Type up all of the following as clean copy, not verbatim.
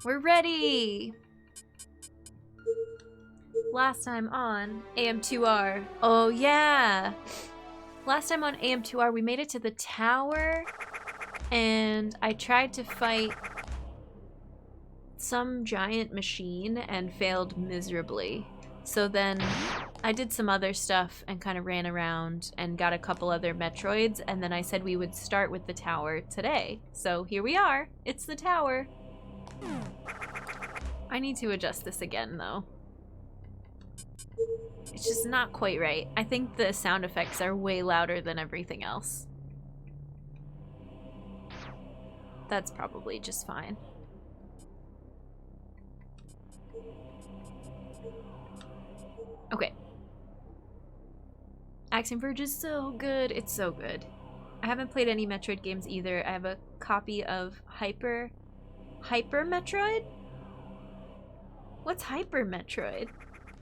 We're ready! Last time on AM2R. Oh yeah! Last time on AM2R we made it to the tower and I tried to fight some giant machine and failed miserably. So then I did some other stuff and kind of ran around and got a couple other Metroids, and then I said we would start with the tower today. So here we are. It's the tower. I need to adjust this again though. It's just not quite right. I think the sound effects are way louder than everything else. That's probably just fine. Okay. Axiom Verge is so good. It's so good. I haven't played any Metroid games either. I have a copy of Hyper Metroid? What's Hyper Metroid?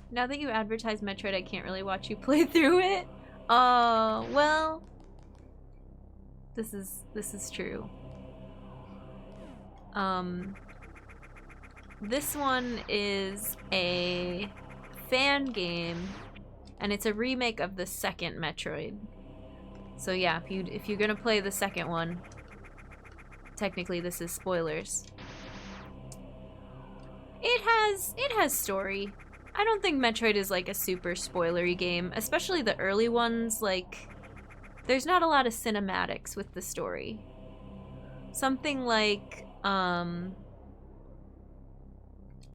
Now that you advertise Metroid, I can't really watch you play through it. Oh, well. This is true. This one is a fan game, and it's a remake of the second Metroid. So yeah, if you're gonna play the second one, technically this is spoilers. It has story. I don't think Metroid is like a super spoilery game, especially the early ones. Like, there's not a lot of cinematics with the story. Something like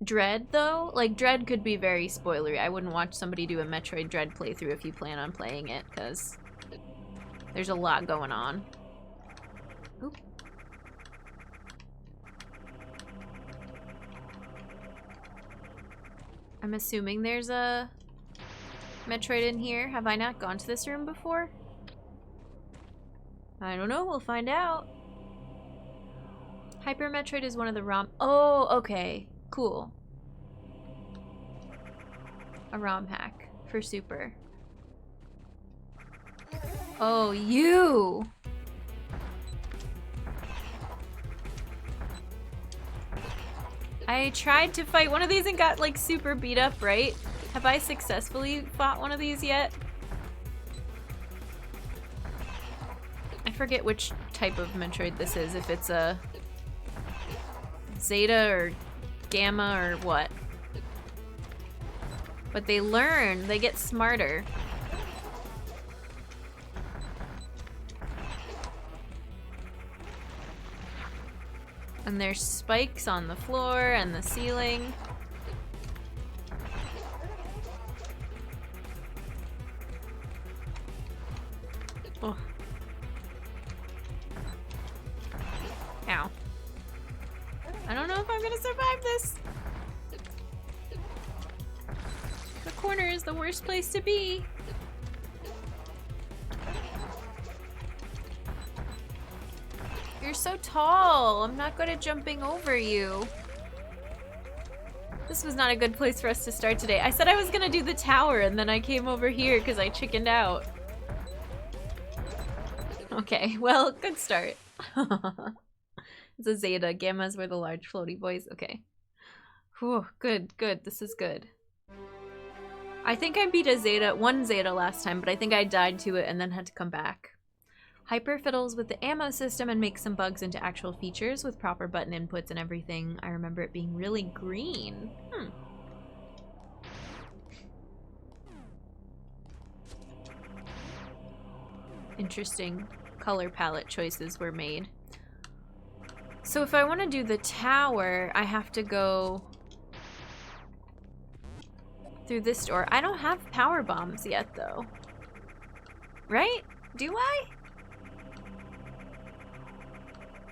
Dread, though, like Dread could be very spoilery. I wouldn't watch somebody do a Metroid Dread playthrough if you plan on playing it, because there's a lot going on. Oop. I'm assuming there's a Metroid in here. Have I not gone to this room before? I don't know, we'll find out. Hyper Metroid is one of the ROM. Oh, okay. Cool. A ROM hack for Super. Oh, you! I tried to fight one of these and got like super beat up, right? Have I successfully fought one of these yet? I forget which type of Metroid this is, if it's a Zeta or Gamma or what. But they learn, they get smarter. And there's spikes on the floor and the ceiling. Oh. Ow. I don't know if I'm gonna survive this. The corner is the worst place to be. You're so tall. I'm not good at jumping over you. This was not a good place for us to start today. I said I was gonna do the tower and then I came over here because I chickened out. Okay, well, good start. It's a Zeta. Gammas were the large floaty boys. Okay. Whew, good, good. This is good. I think I beat one Zeta last time, but I think I died to it and then had to come back. Hyper fiddles with the ammo system and makes some bugs into actual features with proper button inputs and everything. I remember it being really green. Interesting color palette choices were made. So if I want to do the tower, I have to go through this door. I don't have power bombs yet, though. Right? Do I?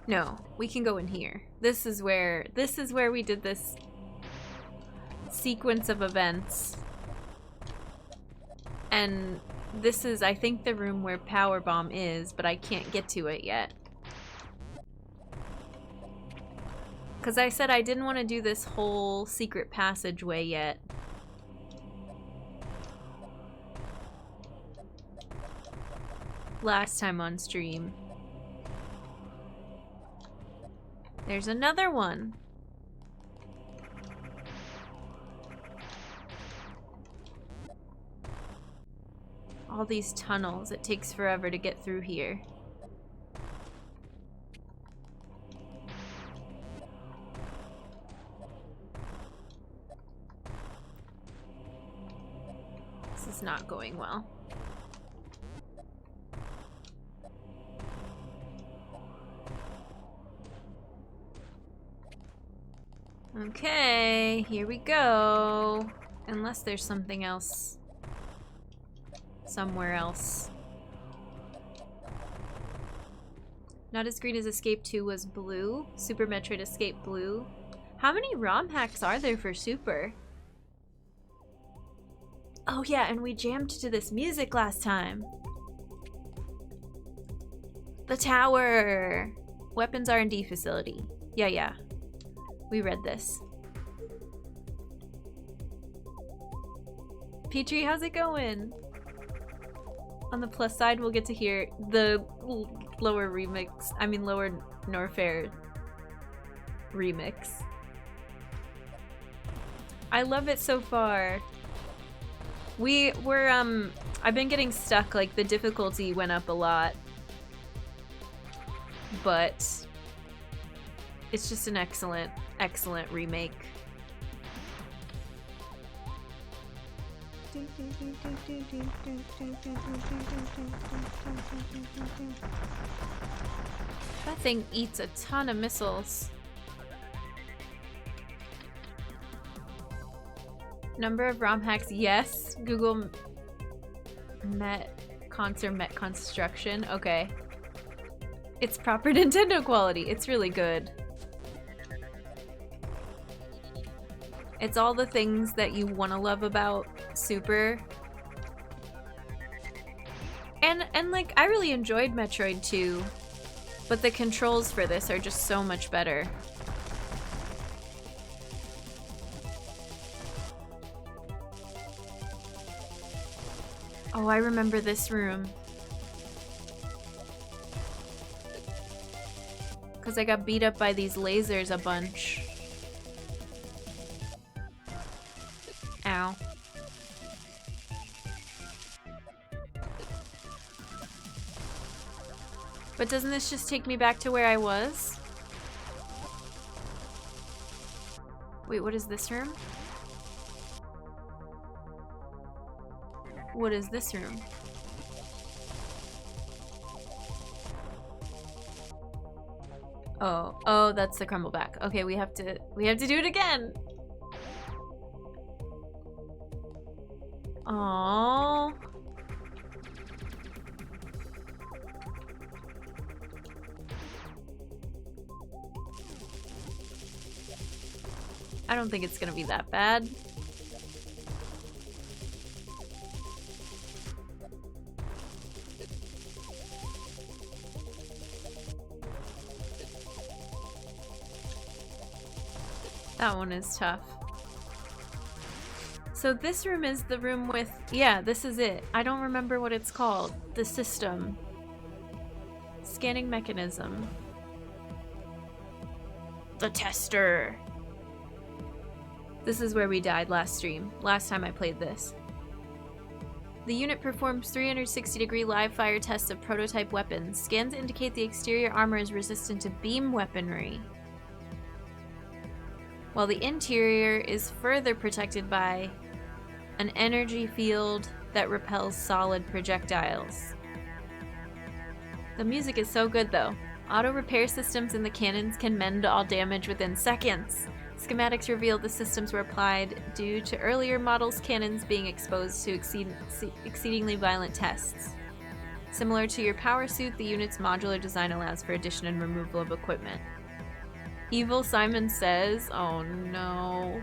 No, we can go in here. This is where we did this sequence of events. And this is, I think, the room where power bomb is, but I can't get to it yet. Because I said I didn't want to do this whole secret passageway yet. Last time on stream. There's another one. All these tunnels. It takes forever to get through here. This is not going well. Okay, here we go. Unless there's something else. Somewhere else. Not as green as Escape 2 was blue. Super Metroid Escape blue. How many ROM hacks are there for Super? Oh yeah, and we jammed to this music last time. The tower! Weapons R&D facility. Yeah. We read this. Petrie, how's it going? On the plus side, we'll get to hear the lower Norfair remix. I love it so far. I've been getting stuck, like the difficulty went up a lot. But it's just an excellent remake. That thing eats a ton of missiles. Number of ROM hacks, yes. Google Met Construction. Okay. It's proper Nintendo quality. It's really good. It's all the things that you want to love about Super. And like, I really enjoyed Metroid 2, but the controls for this are just so much better. Oh, I remember this room. Because I got beat up by these lasers a bunch. Ow. But doesn't this just take me back to where I was? Wait, what is this room? What is this room? Oh, that's the crumble back. Okay, we have to do it again. Aww. I don't think it's gonna be that bad. That one is tough. So this room is the room with... Yeah, this is it. I don't remember what it's called. The system. Scanning mechanism. The tester. This is where we died last stream. Last time I played this. The unit performs 360-degree live fire tests of prototype weapons. Scans indicate the exterior armor is resistant to beam weaponry, while the interior is further protected by an energy field that repels solid projectiles. The music is so good though. Auto repair systems in the cannons can mend all damage within seconds. Schematics reveal the systems were applied due to earlier models' cannons being exposed to exceedingly violent tests. Similar to your power suit, the unit's modular design allows for addition and removal of equipment. Evil Simon says, oh no.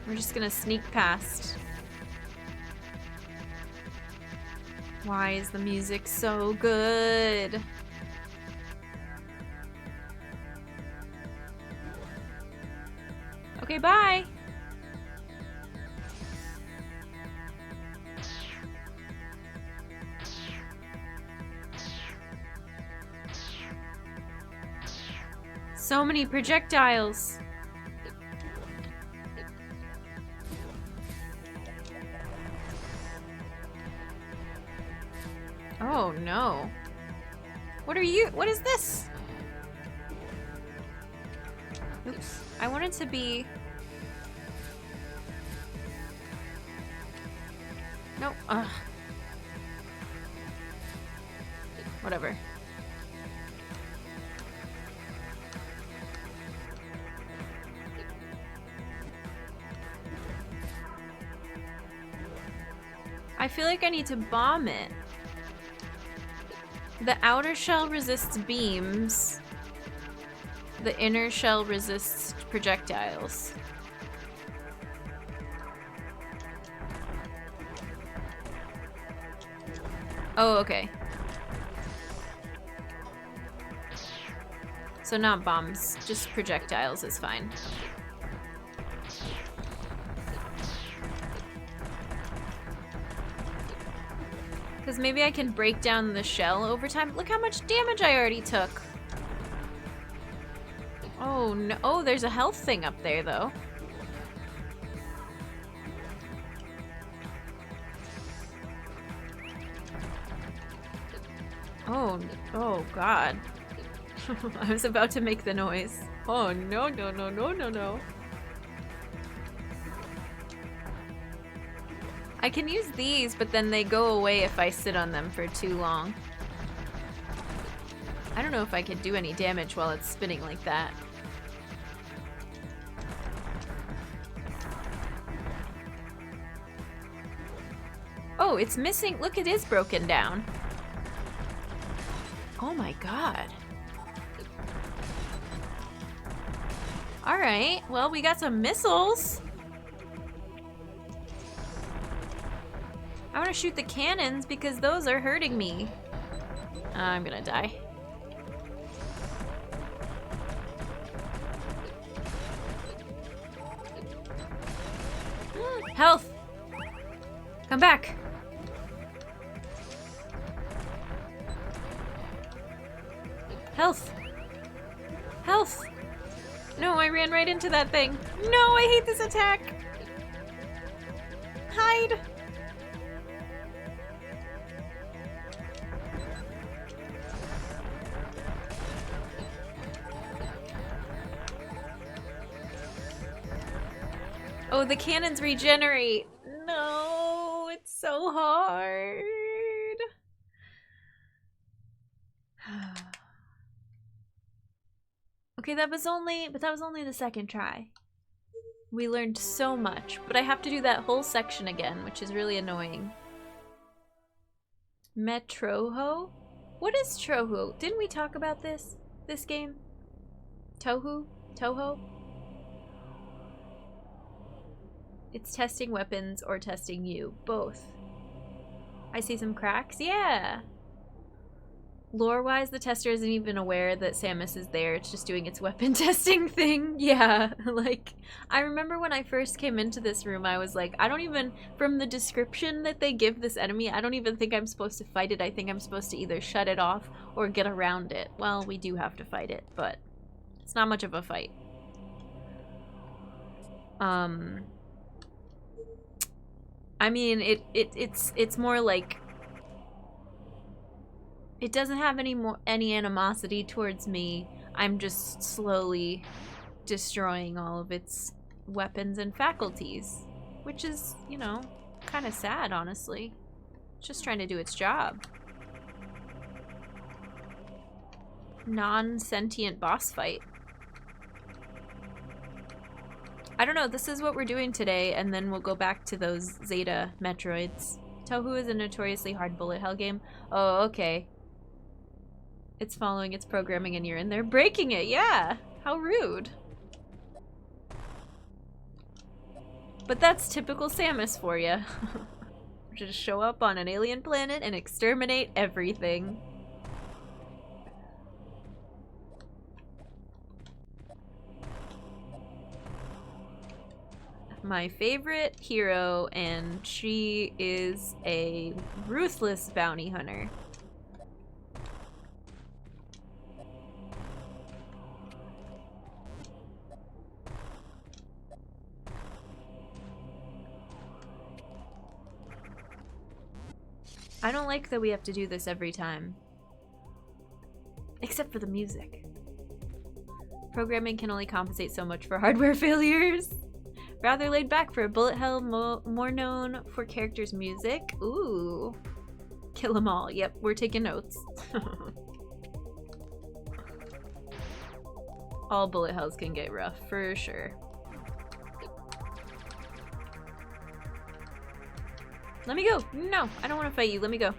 We're just gonna sneak past. Why is the music so good? Okay, bye! So many projectiles! no. What are you? What is this? Oops. I wanted to be... No. Ugh. Whatever. I feel like I need to bomb it. The outer shell resists beams. The inner shell resists projectiles. Oh, okay. So not bombs, just projectiles is fine. Because maybe I can break down the shell over time. Look how much damage I already took. Oh no, oh, there's a health thing up there though. Oh, oh god. I was about to make the noise. Oh no, no, no, no, no, no. I can use these, but then they go away if I sit on them for too long. I don't know if I could do any damage while it's spinning like that. Oh, it's missing. Look, it is broken down. Oh my god. Alright, well, we got some missiles. I want to shoot the cannons because those are hurting me. I'm gonna die. Health! Come back! Health! Health! No, I ran right into that thing. No, I hate this attack! Hide! Oh, the cannons regenerate. No, it's so hard. Okay, that was only the second try. We learned so much, but I have to do that whole section again, which is really annoying. Metroho? What is Troho? Didn't we talk about this game? Toho? It's testing weapons or testing you. Both. I see some cracks. Yeah. Lore-wise, the tester isn't even aware that Samus is there. It's just doing its weapon testing thing. Yeah. Like, I remember when I first came into this room, I was like, I don't even, from the description that they give this enemy, I don't even think I'm supposed to fight it. I think I'm supposed to either shut it off or get around it. Well, we do have to fight it, but it's not much of a fight. I mean, it's more like it doesn't have any animosity towards me. I'm just slowly destroying all of its weapons and faculties, which is, you know, kind of sad, honestly. It's just trying to do its job. Non-sentient boss fight. I don't know, this is what we're doing today, and then we'll go back to those Zeta Metroids. Touhou is a notoriously hard bullet hell game. Oh, okay. It's following its programming and you're in there breaking it, yeah! How rude. But that's typical Samus for you. Just show up on an alien planet and exterminate everything. My favorite hero, and she is a ruthless bounty hunter. I don't like that we have to do this every time. Except for the music. Programming can only compensate so much for hardware failures. Rather laid back for a bullet hell, more known for characters' music. Ooh. Kill them all. Yep, we're taking notes. All bullet hells can get rough, for sure. Let me go! No, I don't want to fight you. Let me go.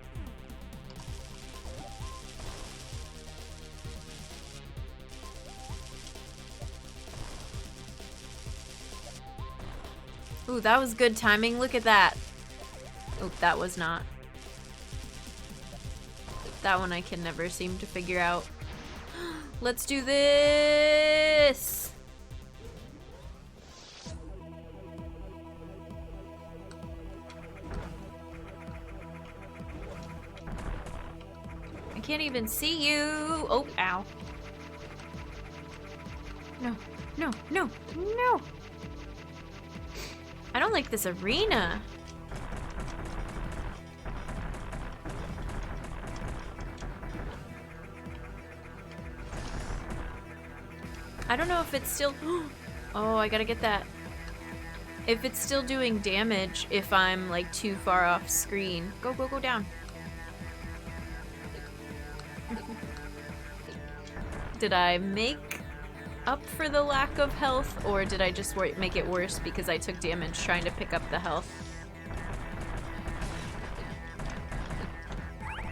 Ooh, that was good timing. Look at that. Oh, that was not. That one I can never seem to figure out. Let's do this! I can't even see you! Oh, ow. No, no, no, no! I don't like this arena. I don't know if it's still... Oh, I gotta get that. If it's still doing damage if I'm like too far off screen. Go, go, go down. Did I make up for the lack of health, or did I just make it worse because I took damage trying to pick up the health?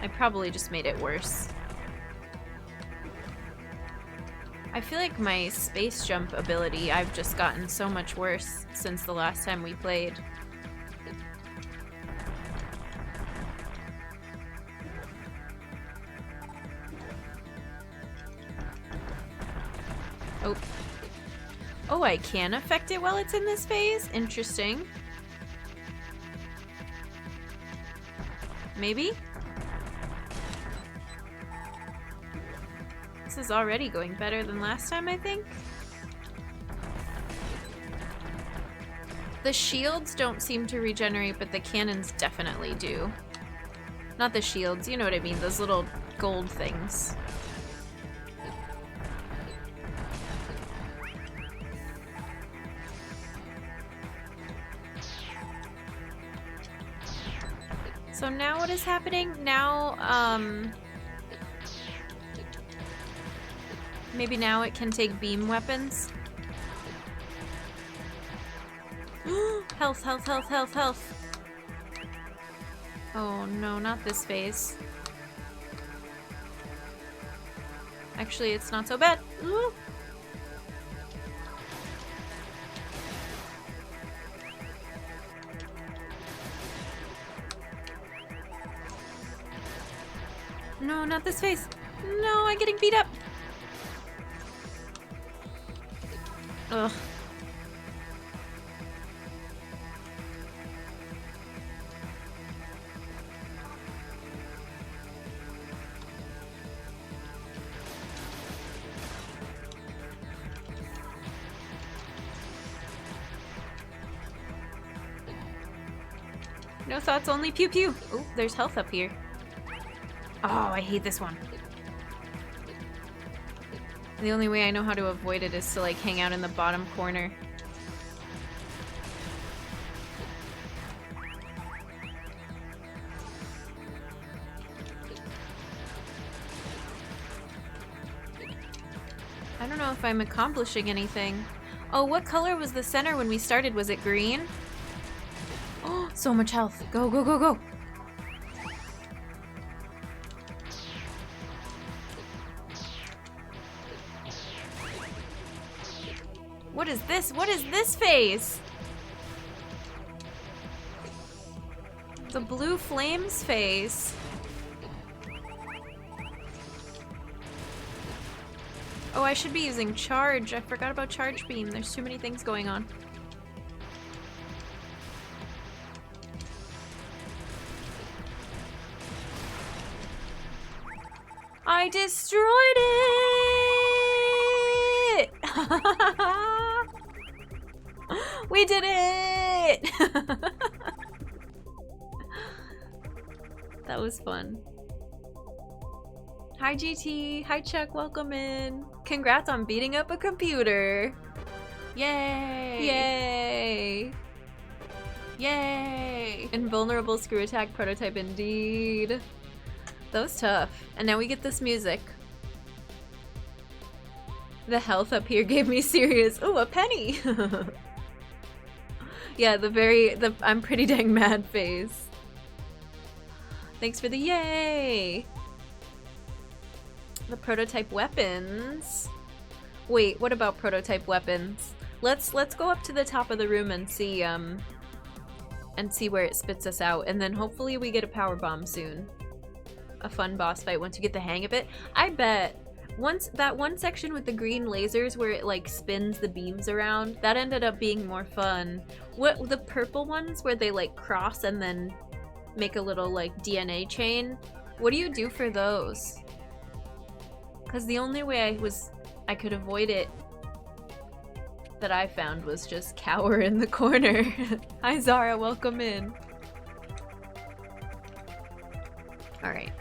I probably just made it worse. I feel like my space jump ability, I've just gotten so much worse since the last time we played. Oh. Oh, I can affect it while it's in this phase? Interesting. Maybe? This is already going better than last time, I think. The shields don't seem to regenerate, but the cannons definitely do. Not the shields, you know what I mean, those little gold things. So now what is happening? Now, maybe now it can take beam weapons. Health, health, health, health, health. Oh no, not this phase. Actually, it's not so bad. Ooh. No, not this phase. No, I'm getting beat up. Ugh. No thoughts, only pew pew. Oh, there's health up here. Oh, I hate this one. The only way I know how to avoid it is to like hang out in the bottom corner. I don't know if I'm accomplishing anything. Oh, what color was the center when we started? Was it green? Oh, so much health. Go, go, go, go. What is this? What is this phase? The blue flames phase. Oh, I should be using charge. I forgot about charge beam. There's too many things going on. I destroyed it! We did it! That was fun. Hi GT, hi Chuck, welcome in. Congrats on beating up a computer. Yay! Yay! Yay! Invulnerable screw attack prototype indeed. That was tough. And now we get this music. The health up here gave me serious. Ooh, a penny! Yeah, the I'm pretty dang mad phase. Thanks for the yay! The prototype weapons. Wait, what about prototype weapons? Let's go up to the top of the room and see where it spits us out, and then hopefully we get a power bomb soon. A fun boss fight once you get the hang of it. I bet once that one section with the green lasers where it like spins the beams around, that ended up being more fun. What the purple ones where they like cross and then make a little like DNA chain? What do you do for those? Because the only way I could avoid it that I found was just cower in the corner. Hi Zara, welcome in. Alright.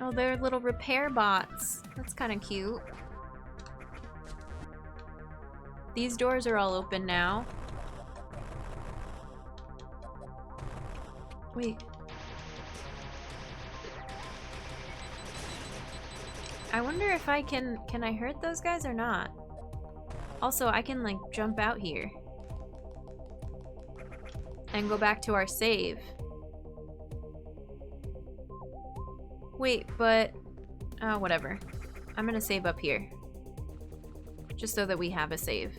Oh, they're little repair bots. That's kind of cute. These doors are all open now. Wait. I wonder if I can I hurt those guys or not? Also, I can like jump out here and go back to our save. Wait, but oh, whatever. I'm gonna save up here. Just so that we have a save.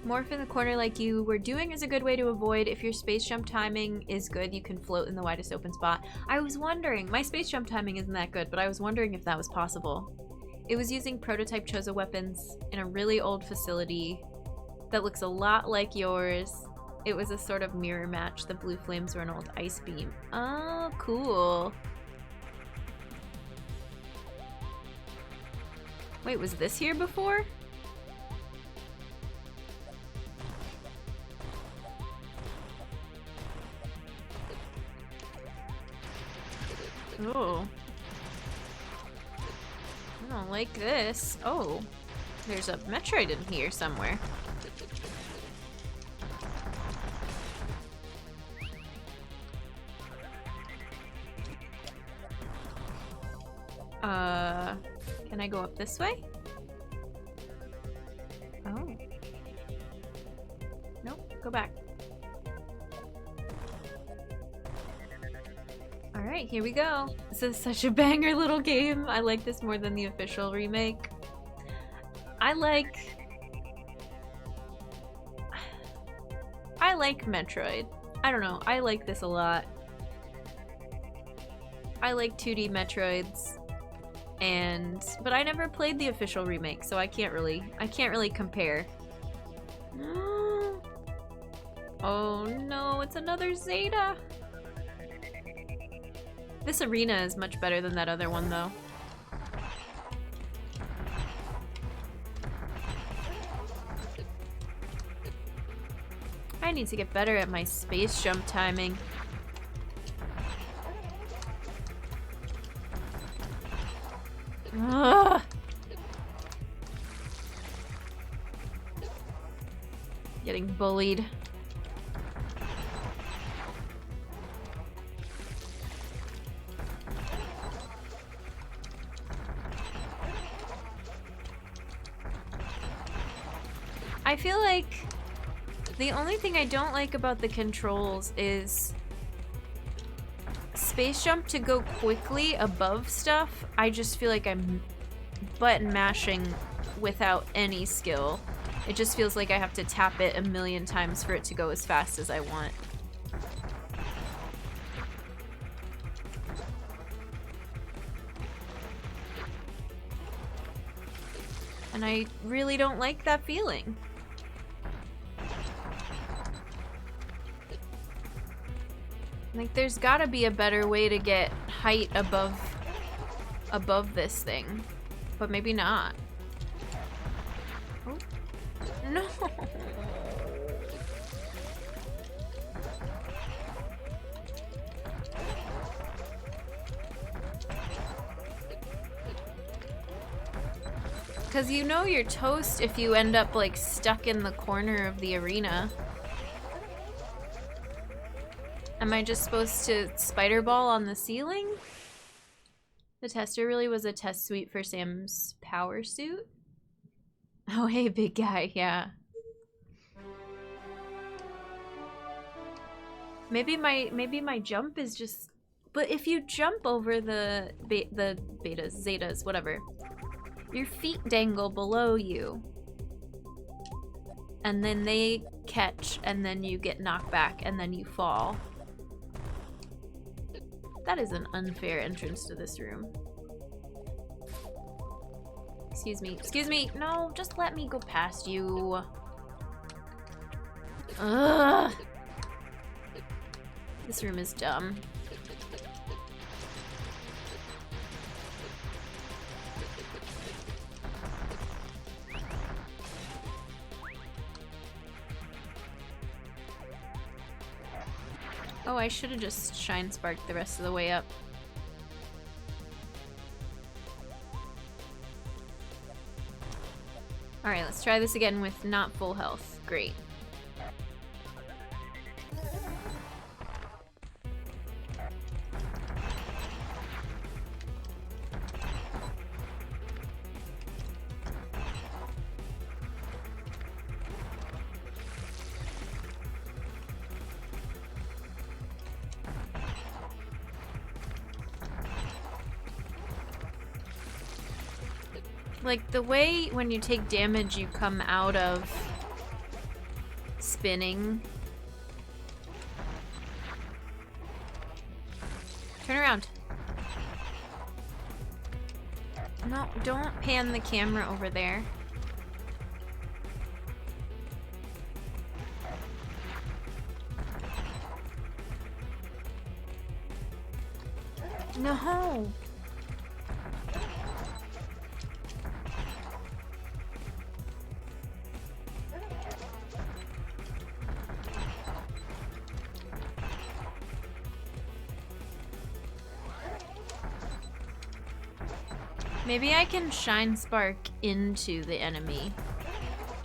Morph in the corner like you were doing is a good way to avoid. If your space jump timing is good, you can float in the widest open spot. I was wondering, my space jump timing isn't that good, but I was wondering if that was possible. It was using prototype Chozo weapons in a really old facility that looks a lot like yours. It was a sort of mirror match. The blue flames were an old ice beam. Oh, cool. Wait, was this here before? Oh. I don't like this. Oh. There's a Metroid in here somewhere. Can I go up this way? Oh. Nope, go back. Alright, here we go. This is such a banger little game. I like this more than the official remake. I like Metroid. I don't know, I like this a lot. I like 2D Metroids. But I never played the official remake, so I can't really compare. Oh no, it's another Zeta. This arena is much better than that other one though. I need to get better at my space jump timing. Ugh. Getting bullied. I feel like the only thing I don't like about the controls is space jump to go quickly above stuff. I just feel like I'm button mashing without any skill. It just feels like I have to tap it a million times for it to go as fast as I want. And I really don't like that feeling. Like, there's gotta be a better way to get height above this thing. But maybe not. Oh. No! Because you know you're toast if you end up, like, stuck in the corner of the arena. Am I just supposed to spider ball on the ceiling? The tester really was a test suite for Sam's power suit? Oh, hey, big guy, yeah. Maybe my jump is just... But if you jump over the betas, zetas, whatever, your feet dangle below you. And then they catch, and then you get knocked back, and then you fall. That is an unfair entrance to this room. Excuse me. Excuse me! No, just let me go past you. Ugh! This room is dumb. Oh, I should have just shine sparked the rest of the way up. Alright, let's try this again with not full health. Great. Like, the way when you take damage you come out of spinning. Turn around. No, don't pan the camera over there. No! Maybe I can shine spark into the enemy.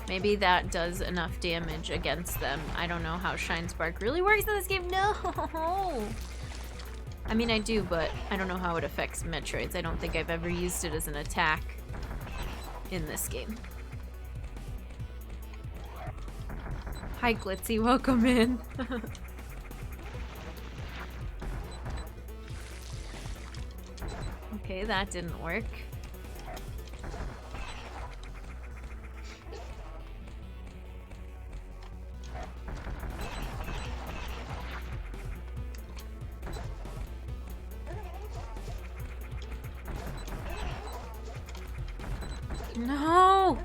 Maybe that does enough damage against them. I don't know how shine spark really works in this game. No! I mean, I do, but I don't know how it affects Metroids. I don't think I've ever used it as an attack in this game. Hi, Glitzy. Welcome in. Okay, that didn't work. No!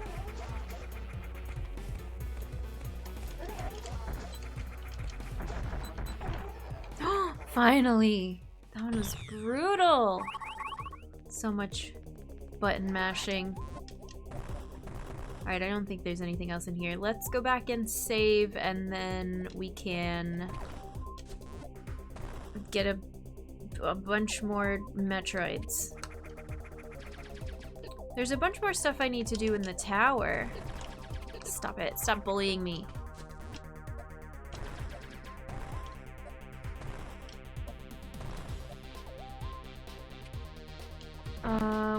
Finally! That one was brutal! So much button mashing. Alright, I don't think there's anything else in here. Let's go back and save, and then we can get a bunch more Metroids. There's a bunch more stuff I need to do in the tower. Stop it. Stop bullying me.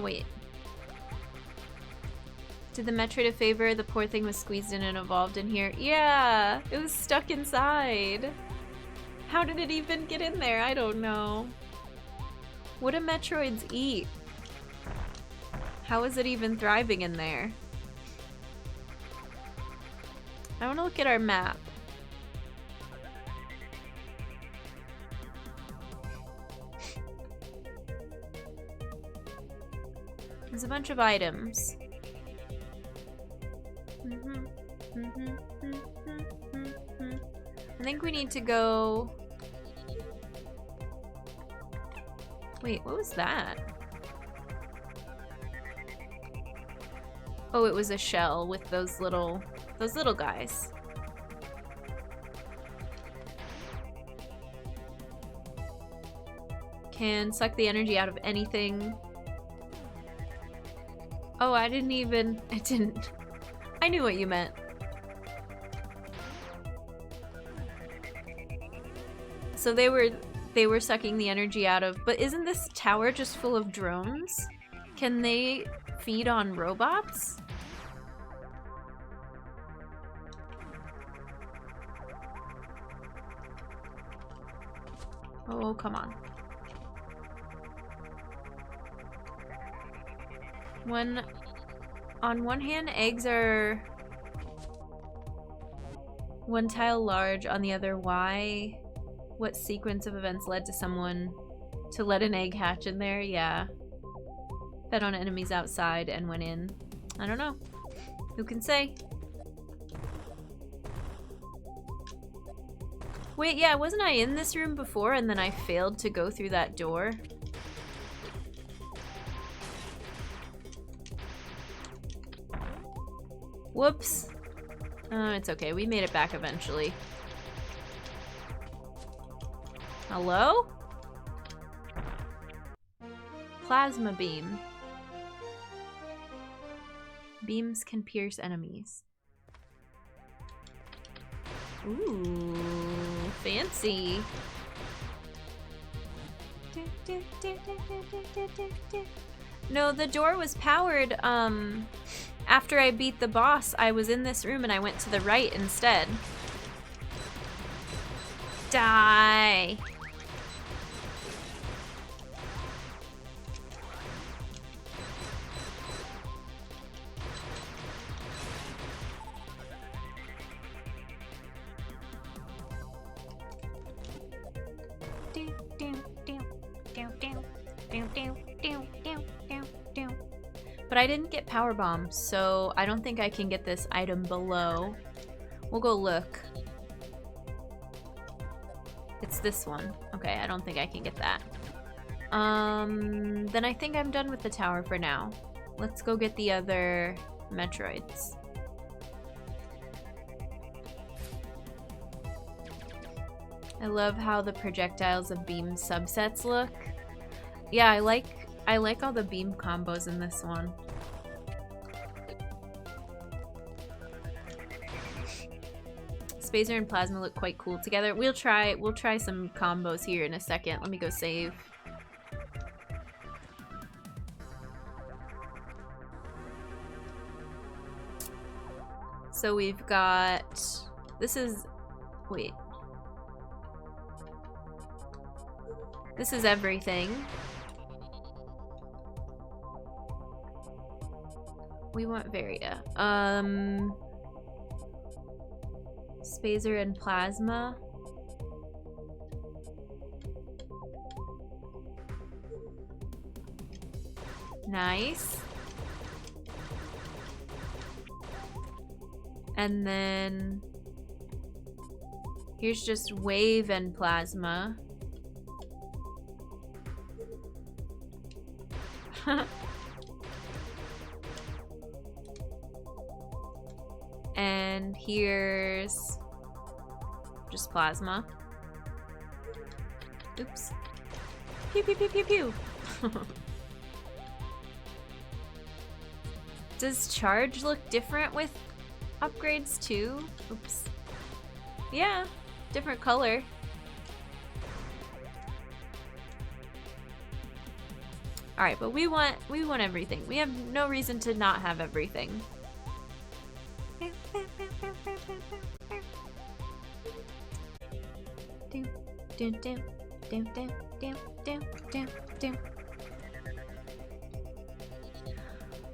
Wait. Did the Metroid a favor? The poor thing was squeezed in and evolved in here. Yeah! It was stuck inside. How did it even get in there? I don't know. What do Metroids eat? How is it even thriving in there? I want to look at our map. There's a bunch of items. I think we need to go Wait, what was that? Oh, it was a shell with those little guys. Can suck the energy out of anything. Oh, I didn't. I knew what you meant. So they were sucking the energy out of, but isn't this tower just full of drones? Can they feed on robots? Oh, come on. On one hand, eggs are one tile large, on the other, why? What sequence of events led to someone to let an egg hatch in there? Yeah. Fed on enemies outside and went in. I don't know. Who can say? Wait, yeah, wasn't I in this room before and then I failed to go through that door? Whoops. It's okay. We made it back eventually. Hello? Plasma beam. Beams can pierce enemies. Ooh, fancy. No, the door was powered, after I beat the boss. I was in this room and I went to the right instead. Die! But I didn't get power bomb, so I don't think I can get this item below. We'll go look. It's this one. Okay, I don't think I can get that. Then I think I'm done with the tower for now. Let's go get the other Metroids. I love how the projectiles of beam subsets look. Yeah, I like all the beam combos in this one. Spacer and Plasma look quite cool together. We'll try some combos here in a second. Let me go save. So we've got, wait. This is everything. We want Varia. Spacer and Plasma. Nice. And then here's just Wave and Plasma. And here's just Plasma. Oops. Pew pew pew pew pew. Does charge look different with upgrades too? Oops. Yeah, different color. Alright, but we want everything. We have no reason to not have everything.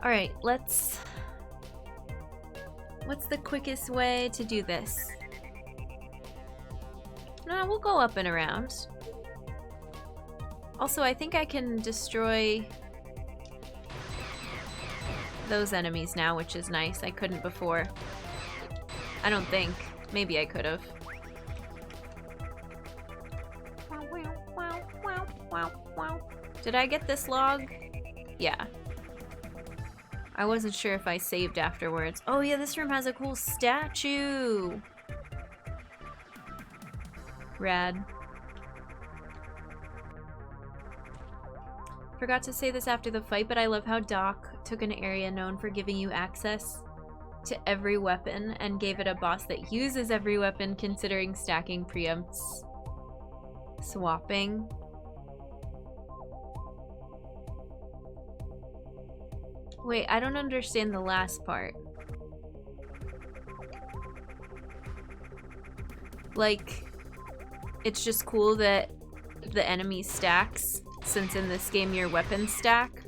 Alright, what's the quickest way to do this? No, we'll go up and around. Also, I think I can destroy those enemies now, which is nice. I couldn't before. I don't think. Maybe I could have. Did I get this log? Yeah. I wasn't sure if I saved afterwards. Oh yeah, this room has a cool statue! Rad. Forgot to say this after the fight, but I love how Doc took an area known for giving you access to every weapon and gave it a boss that uses every weapon, considering stacking preempts swapping. Wait, I don't understand the last part. Like, it's just cool that the enemy stacks, since in this game your weapons stack.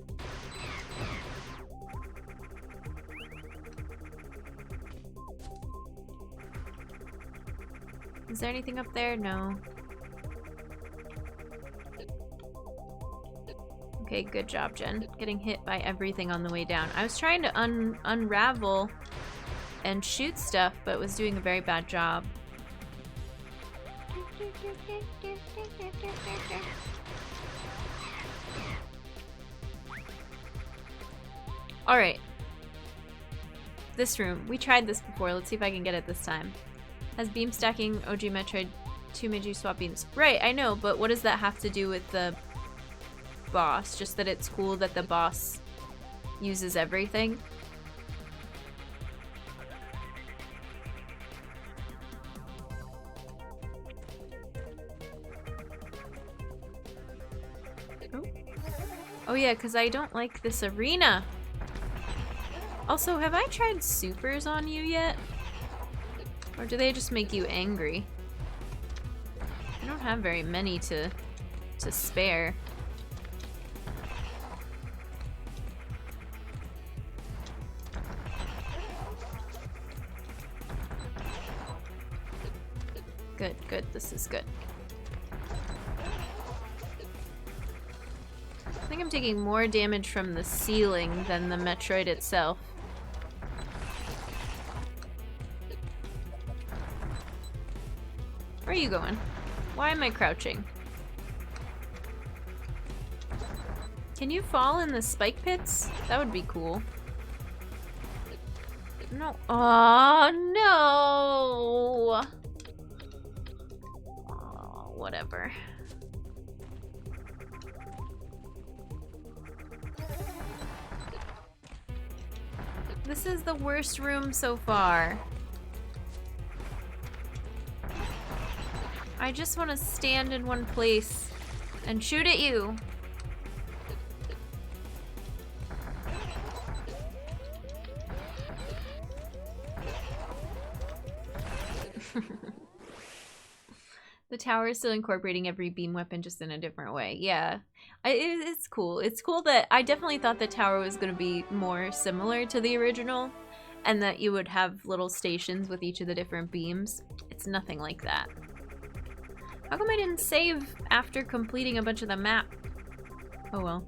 Is there anything up there? No. Okay, good job, Jen. Getting hit by everything on the way down. I was trying to unravel and shoot stuff, but was doing a very bad job. Alright. This room. We tried this before. Let's see if I can get it this time. Has beam stacking OG Metroid 2 made you swap beams. Right, I know, but what does that have to do with the boss? Just that it's cool that the boss uses everything? Oh yeah, because I don't like this arena. Also, have I tried supers on you yet? Or do they just make you angry? I don't have very many to spare. Good, good, this is good. I think I'm taking more damage from the ceiling than the Metroid itself. Where are you going? Why am I crouching? Can you fall in the spike pits? That would be cool. No. Oh, no! Oh, whatever. This is the worst room so far. I just want to stand in one place and shoot at you. The tower is still incorporating every beam weapon just in a different way. Yeah, it's cool. It's cool that I definitely thought the tower was going to be more similar to the original and that you would have little stations with each of the different beams. It's nothing like that. How come I didn't save after completing a bunch of the map? Oh well.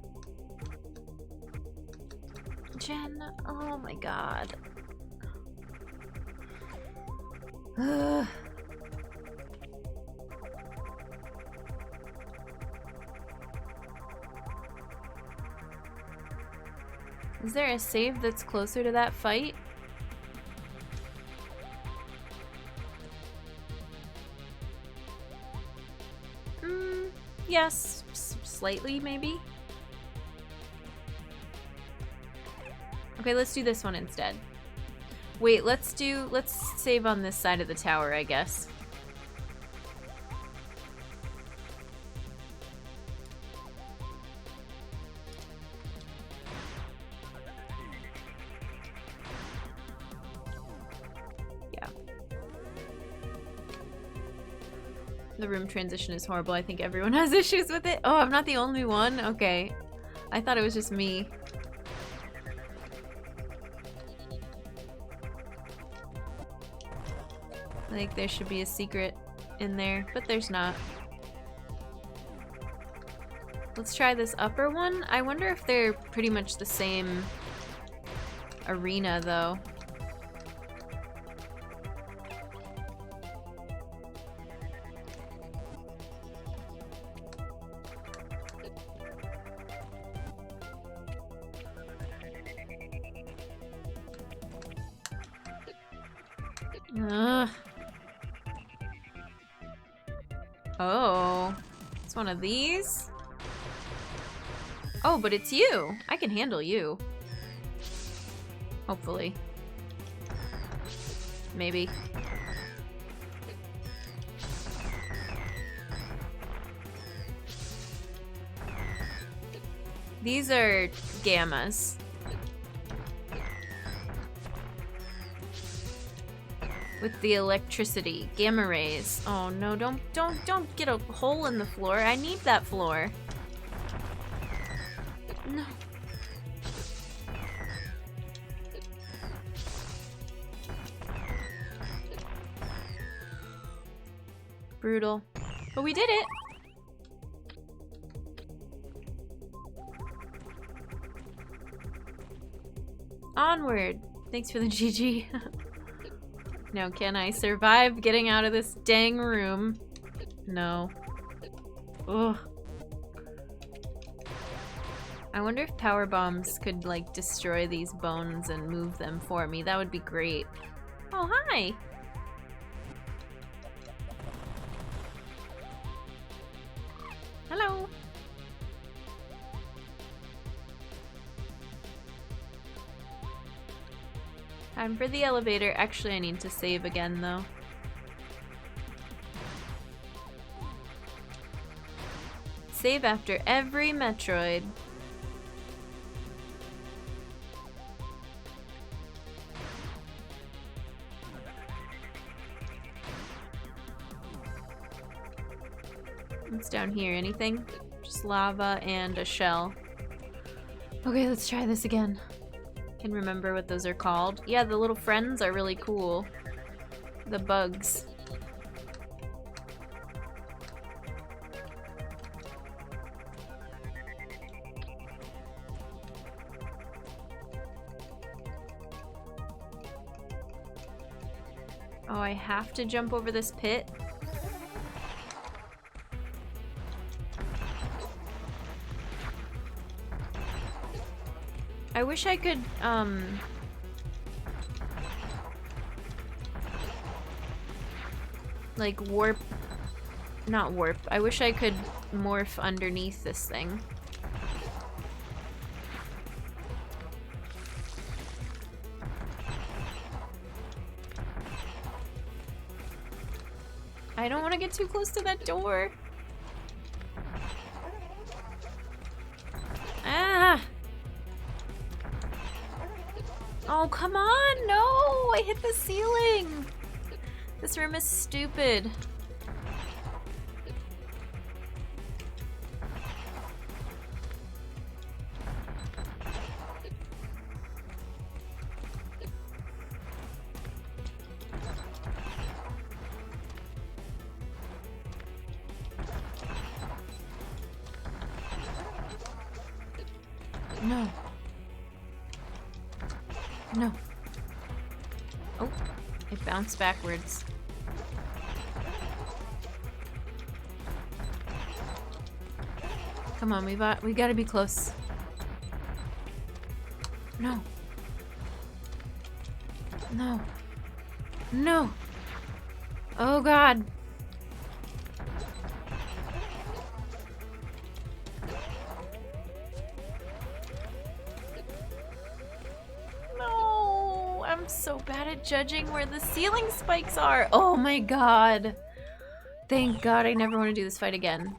Jen, oh my god. Ugh. Is there a save that's closer to that fight? Yes, slightly maybe. Okay, let's do this one instead. Wait, let's save on this side of the tower, I guess. The room transition is horrible. I think everyone has issues with it. Oh, I'm not the only one? Okay. I thought it was just me. Like there should be a secret in there, but there's not. Let's try this upper one. I wonder if they're pretty much the same arena though. Ugh. Oh, it's one of these? Oh, but it's you. I can handle you. Hopefully. Maybe. These are gammas. With the electricity. Gamma rays. Oh no, don't get a hole in the floor. I need that floor. No. Brutal. But we did it! Onward! Thanks for the GG. Now, can I survive getting out of this dang room? No. Ugh. I wonder if power bombs could, like, destroy these bones and move them for me. That would be great. Oh, hi! Hello! Time for the elevator. Actually, I need to save again, though. Save after every Metroid. What's down here? Anything? Just lava and a shell. Okay, let's try this again. Can remember what those are called. Yeah, the little friends are really cool. The bugs. Oh, I have to jump over this pit? I wish I could, like warp, not warp, I wish I could morph underneath this thing. I don't want to get too close to that door. Ah! Oh, come on! No! I hit the ceiling! This room is stupid. No. No. Oh, it bounced backwards. Come on, we gotta be close. No. No. No. Oh God. No, I'm so bad at judging where the ceiling spikes are. Oh my God. Thank God I never want to do this fight again.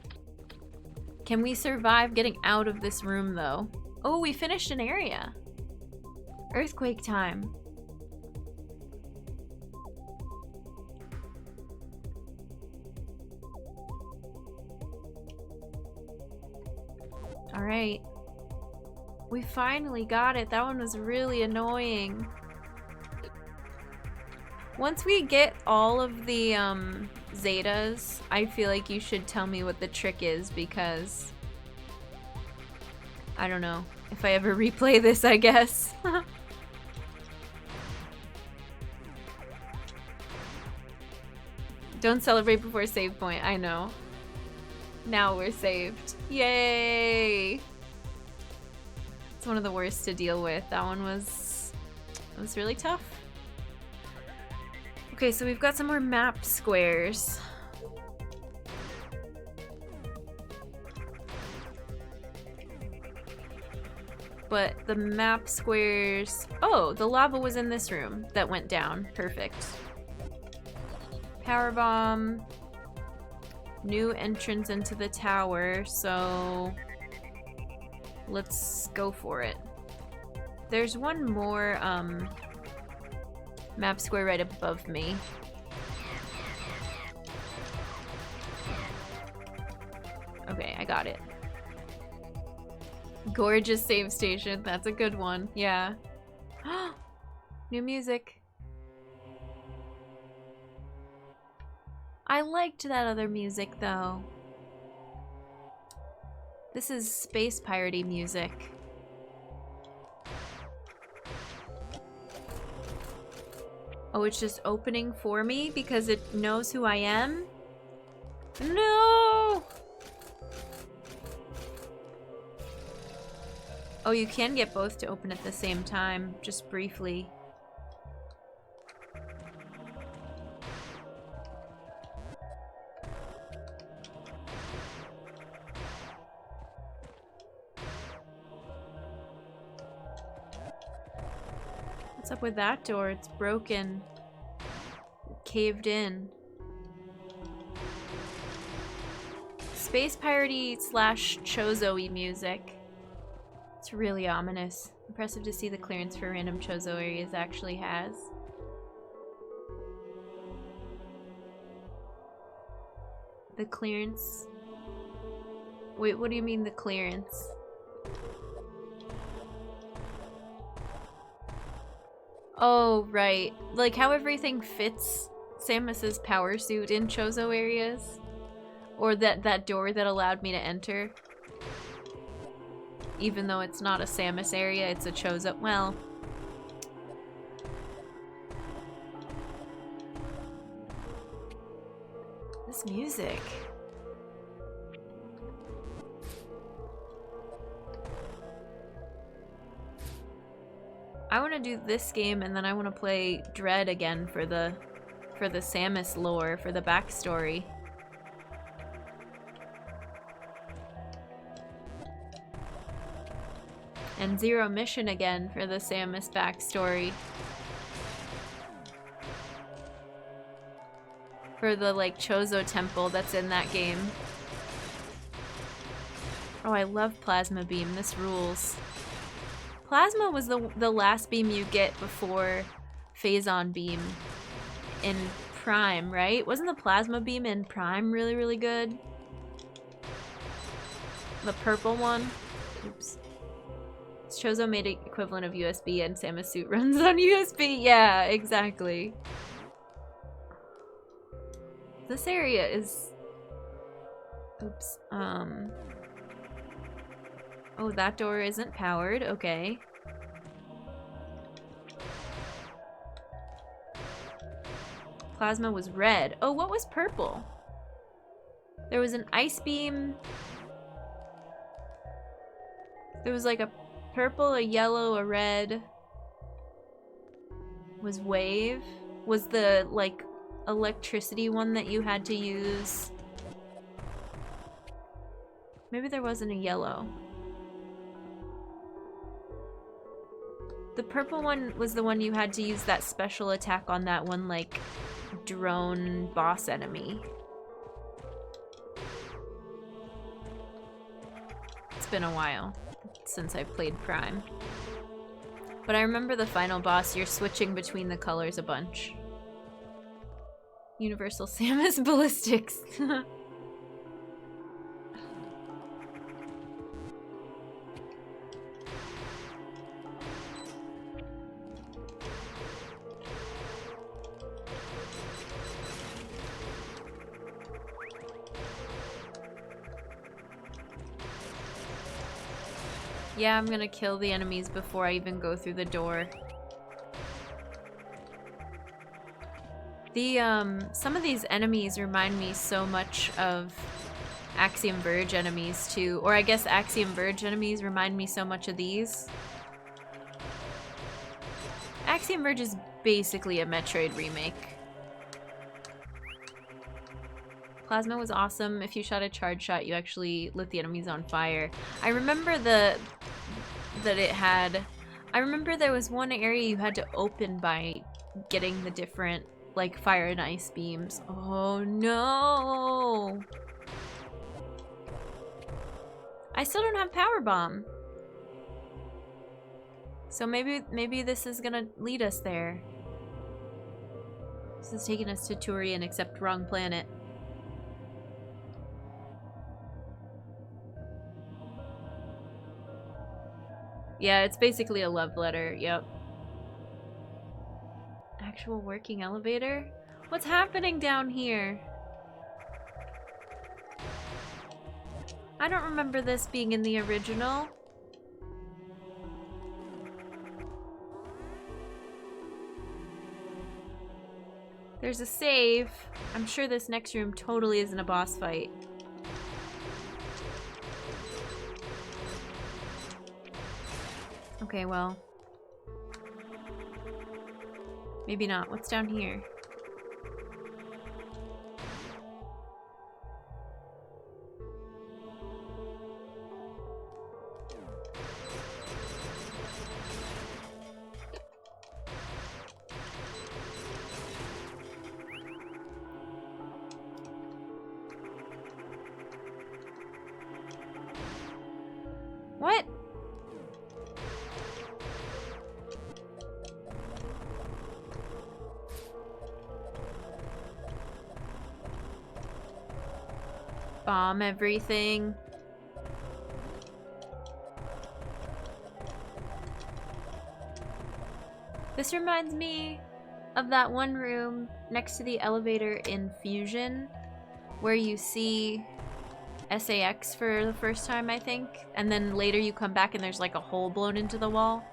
Can we survive getting out of this room, though? Oh, we finished an area. Earthquake time. All right. We finally got it. That one was really annoying. Once we get all of the Zetas, I feel like you should tell me what the trick is, because I don't know. If I ever replay this, I guess. Don't celebrate before save point. I know. Now we're saved. Yay! It's one of the worst to deal with. That one was really tough. Okay, so we've got some more map squares. But the map squares... Oh, the lava was in this room that went down. Perfect. Power bomb. New entrance into the tower, so... Let's go for it. There's one more, map square right above me. Okay, I got it. Gorgeous save station. That's a good one. Yeah. New music. I liked that other music, though. This is space piratey music. Oh, it's just opening for me because it knows who I am? No! Oh, you can get both to open at the same time, just briefly. What's up with that door? It's broken. Caved in. Space piratey / Chozo-y music. It's really ominous. Impressive to see the clearance for random Chozo areas actually has. The clearance? Wait, what do you mean the clearance? Oh, right. Like how everything fits Samus's power suit in Chozo areas? Or that door that allowed me to enter? Even though it's not a Samus area, it's a Chozo. Well. This music. I want to do this game and then I want to play Dread again for the Samus lore, for the backstory. And Zero Mission again for the Samus backstory. For the, like, Chozo temple that's in that game. Oh, I love Plasma Beam. This rules. Plasma was the last beam you get before Phazon Beam in Prime, right? Wasn't the Plasma Beam in Prime really, really good? The purple one? Oops. Chozo made it equivalent of USB and Samus suit runs on USB. Yeah, exactly. This area is... Oops. Oh, that door isn't powered. Okay. Plasma was red. Oh, what was purple? There was an ice beam. There was like a purple, a yellow, a red. Was wave? Was the, like, electricity one that you had to use? Maybe there wasn't a yellow. The purple one was the one you had to use that special attack on that one, like, drone boss enemy. It's been a while since I played Prime. But I remember the final boss, you're switching between the colors a bunch. Universal Samus Ballistics. Yeah, I'm gonna kill the enemies before I even go through the door. Some of these enemies remind me so much of Axiom Verge enemies too. Or I guess Axiom Verge enemies remind me so much of these. Axiom Verge is basically a Metroid remake. Plasma was awesome. If you shot a charge shot, you actually lit the enemies on fire. I remember that it had... I remember there was one area you had to open by getting the different, like, fire and ice beams. Oh no! I still don't have Power Bomb. So maybe this is gonna lead us there. This is taking us to Turian, except wrong planet. Yeah, it's basically a love letter, yep. Actual working elevator? What's happening down here? I don't remember this being in the original. There's a save. I'm sure this next room totally isn't a boss fight. Okay, well. Maybe not. What's down here? What? Bomb everything. This reminds me of that one room next to the elevator in Fusion where you see SAX for the first time, I think, and then later you come back and there's like a hole blown into the wall.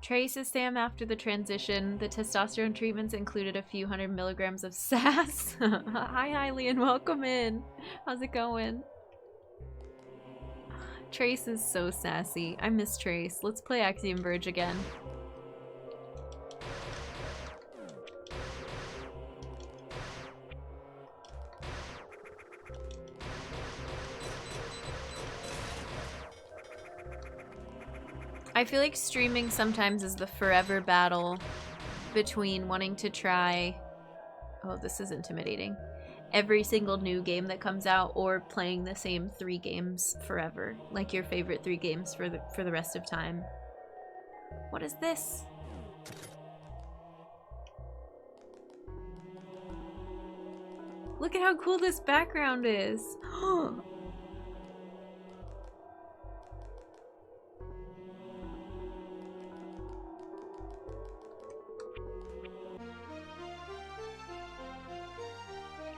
Trace is Sam after the transition. The testosterone treatments included a few 100 milligrams of sass. Hi, Leon, welcome in. How's it going? Trace is so sassy. I miss Trace. Let's play Axiom Verge again. I feel like streaming sometimes is the forever battle between wanting to try... Oh, this is intimidating. Every single new game that comes out, or playing the same 3 games forever. Like your favorite 3 games for the rest of time. What is this? Look at how cool this background is.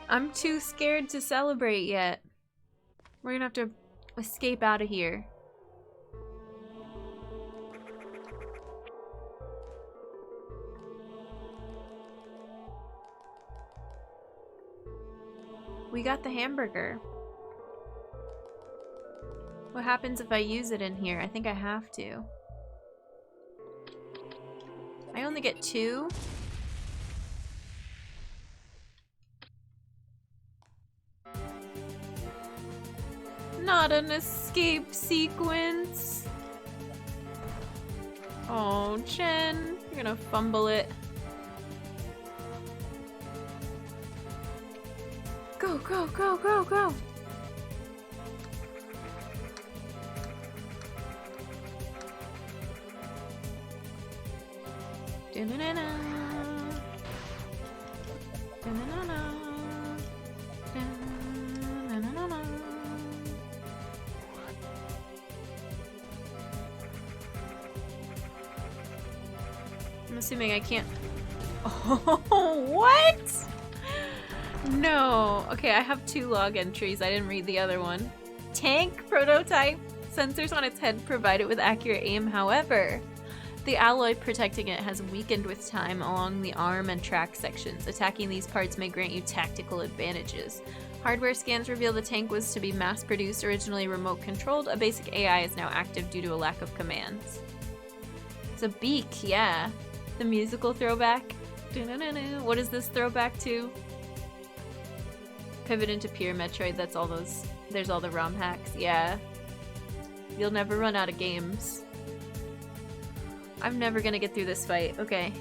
I'm too scared to celebrate yet. We're gonna have to escape out of here. We got the hamburger. What happens if I use it in here? I think I have to. I only get 2. Not an escape sequence. Oh, Chen, you're gonna fumble it. Go, go, go, go, go. Da-na-na-na. Da-na-na-na. Da-na-na-na. I'm assuming I can't... Oh, what? No. Okay, I have 2 log entries. I didn't read the other one. Tank prototype. Sensors on its head provide it with accurate aim. However, the alloy protecting it has weakened with time along the arm and track sections. Attacking these parts may grant you tactical advantages. Hardware scans reveal the tank was to be mass-produced, originally remote-controlled. A basic AI is now active due to a lack of commands. It's a beak, yeah. The musical throwback. What is this throwback to? Pivot into pure Metroid. That's all those. There's all the ROM hacks. Yeah. You'll never run out of games. I'm never gonna get through this fight. Okay.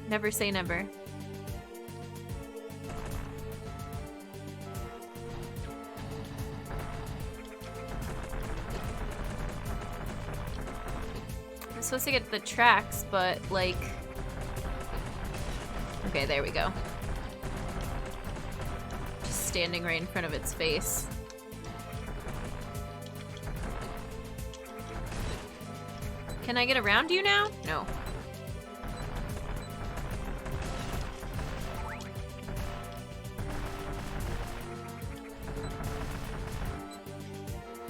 Never say never. I'm supposed to get the tracks, but like... Okay, there we go. Just standing right in front of its face. Can I get around you now? No.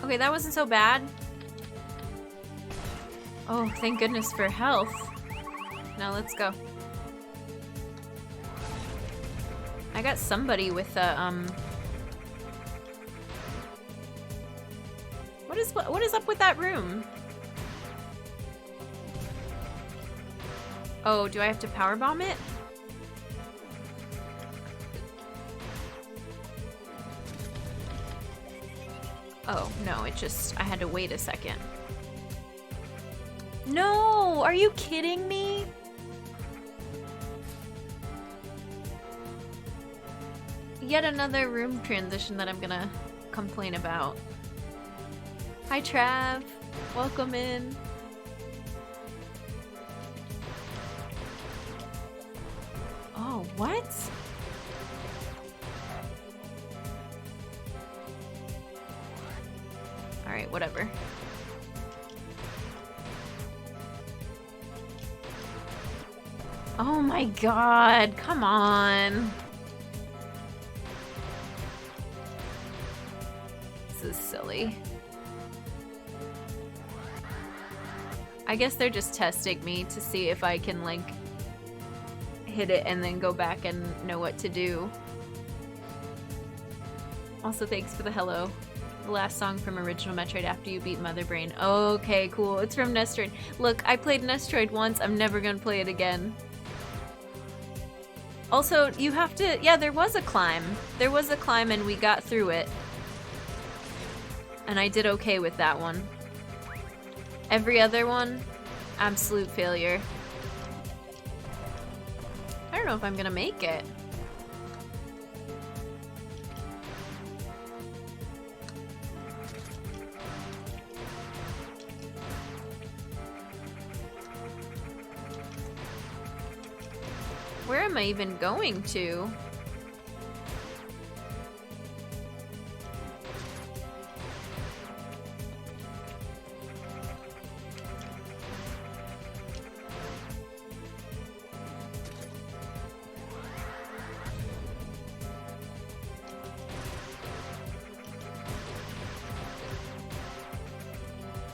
Okay, that wasn't so bad. Oh, thank goodness for health. Now let's go. I got somebody with a, What is up with that room? Oh, do I have to powerbomb it? Oh, no, it just... I had to wait a second. No! Are you kidding me? Yet another room transition that I'm gonna complain about. Hi, Trav. Welcome in. Oh, what? Alright, whatever. Oh my god, come on. This is silly. I guess they're just testing me to see if I can, like, hit it and then go back and know what to do. Also, thanks for the hello. The last song from original Metroid after you beat Mother Brain. Okay, cool. It's from Nestroid. Look, I played Nestroid once. I'm never gonna play it again. Also, you have to... Yeah, there was a climb. There was a climb and we got through it. And I did okay with that one. Every other one, absolute failure. I don't know if I'm gonna make it. Where am I even going to?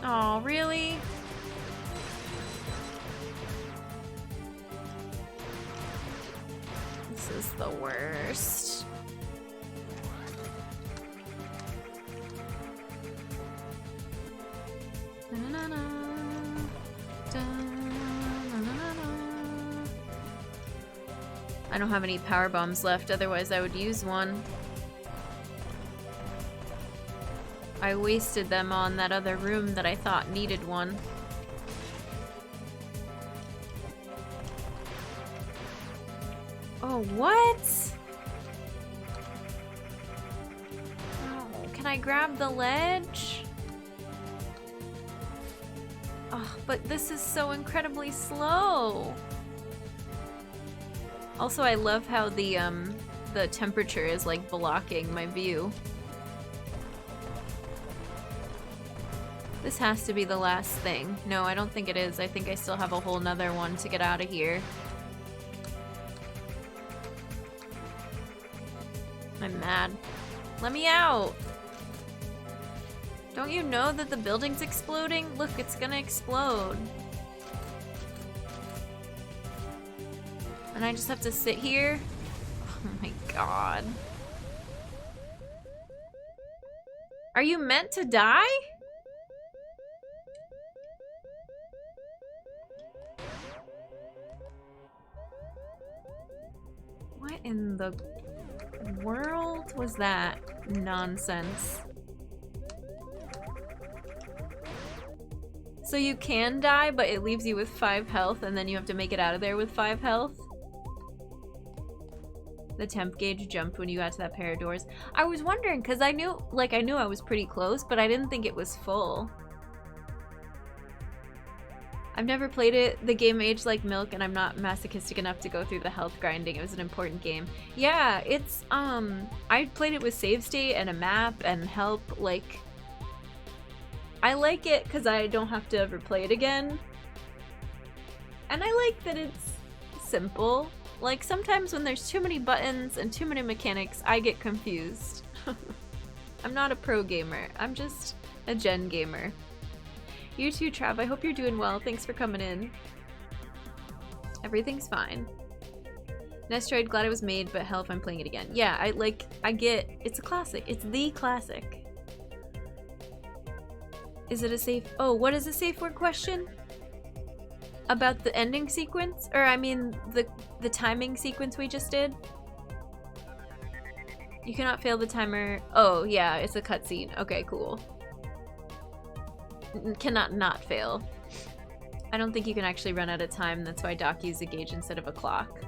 Oh, really? This is the worst. I don't have any power bombs left, otherwise I would use one. I wasted them on that other room that I thought needed one. Oh, what? Oh, can I grab the ledge? Oh, but this is so incredibly slow. Also, I love how the temperature is like blocking my view. This has to be the last thing. No, I don't think it is. I think I still have a whole nother one to get out of here. I'm mad. Let me out! Don't you know that the building's exploding? Look, it's gonna explode. And I just have to sit here? Oh my god. Are you meant to die? in the world was that nonsense? So you can die, but it leaves you with 5 health, and then you have to make it out of there with 5 health? The temp gauge jumped when you got to that pair of doors. I was wondering, because I knew I was pretty close, but I didn't think it was full. I've never played it. The game aged like milk, and I'm not masochistic enough to go through the health grinding. It was an important game. Yeah, it's, I played it with save state and a map and help, like... I like it because I don't have to ever play it again. And I like that it's simple. Like, sometimes when there's too many buttons and too many mechanics, I get confused. I'm not a pro gamer. I'm just a gen gamer. You too, Trav. I hope you're doing well. Thanks for coming in. Everything's fine. Metroid, glad it was made, but hell if I'm playing it again. Yeah, I get... It's a classic. It's the classic. Is it a safe... Oh, what is a safe word question? About the ending sequence? Or, I mean, the timing sequence we just did? You cannot fail the timer. Oh, yeah, it's a cutscene. Okay, cool. Cannot not fail. I don't think you can actually run out of time. That's why Doc used a gauge instead of a clock.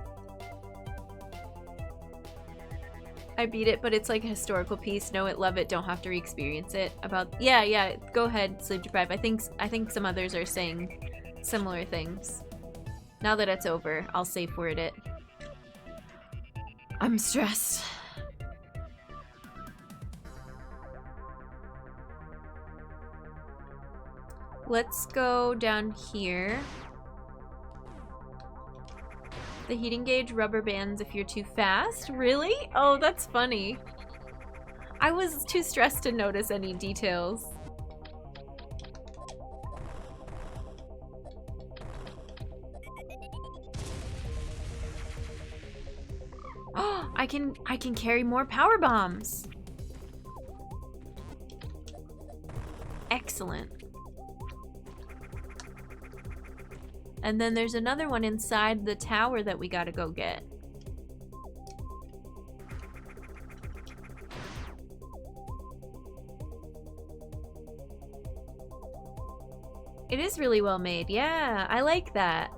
I beat it, but it's like a historical piece. Know it, love it, don't have to re-experience it. Yeah, go ahead, Sleep Deprived. I think some others are saying similar things. Now that it's over, I'll safe word it. I'm stressed. Let's go down here. The heating gauge rubber bands if you're too fast? Really? Oh, that's funny. I was too stressed to notice any details. Oh, I can carry more power bombs. Excellent. And then there's another one inside the tower that we gotta go get. It is really well made. Yeah, I like that.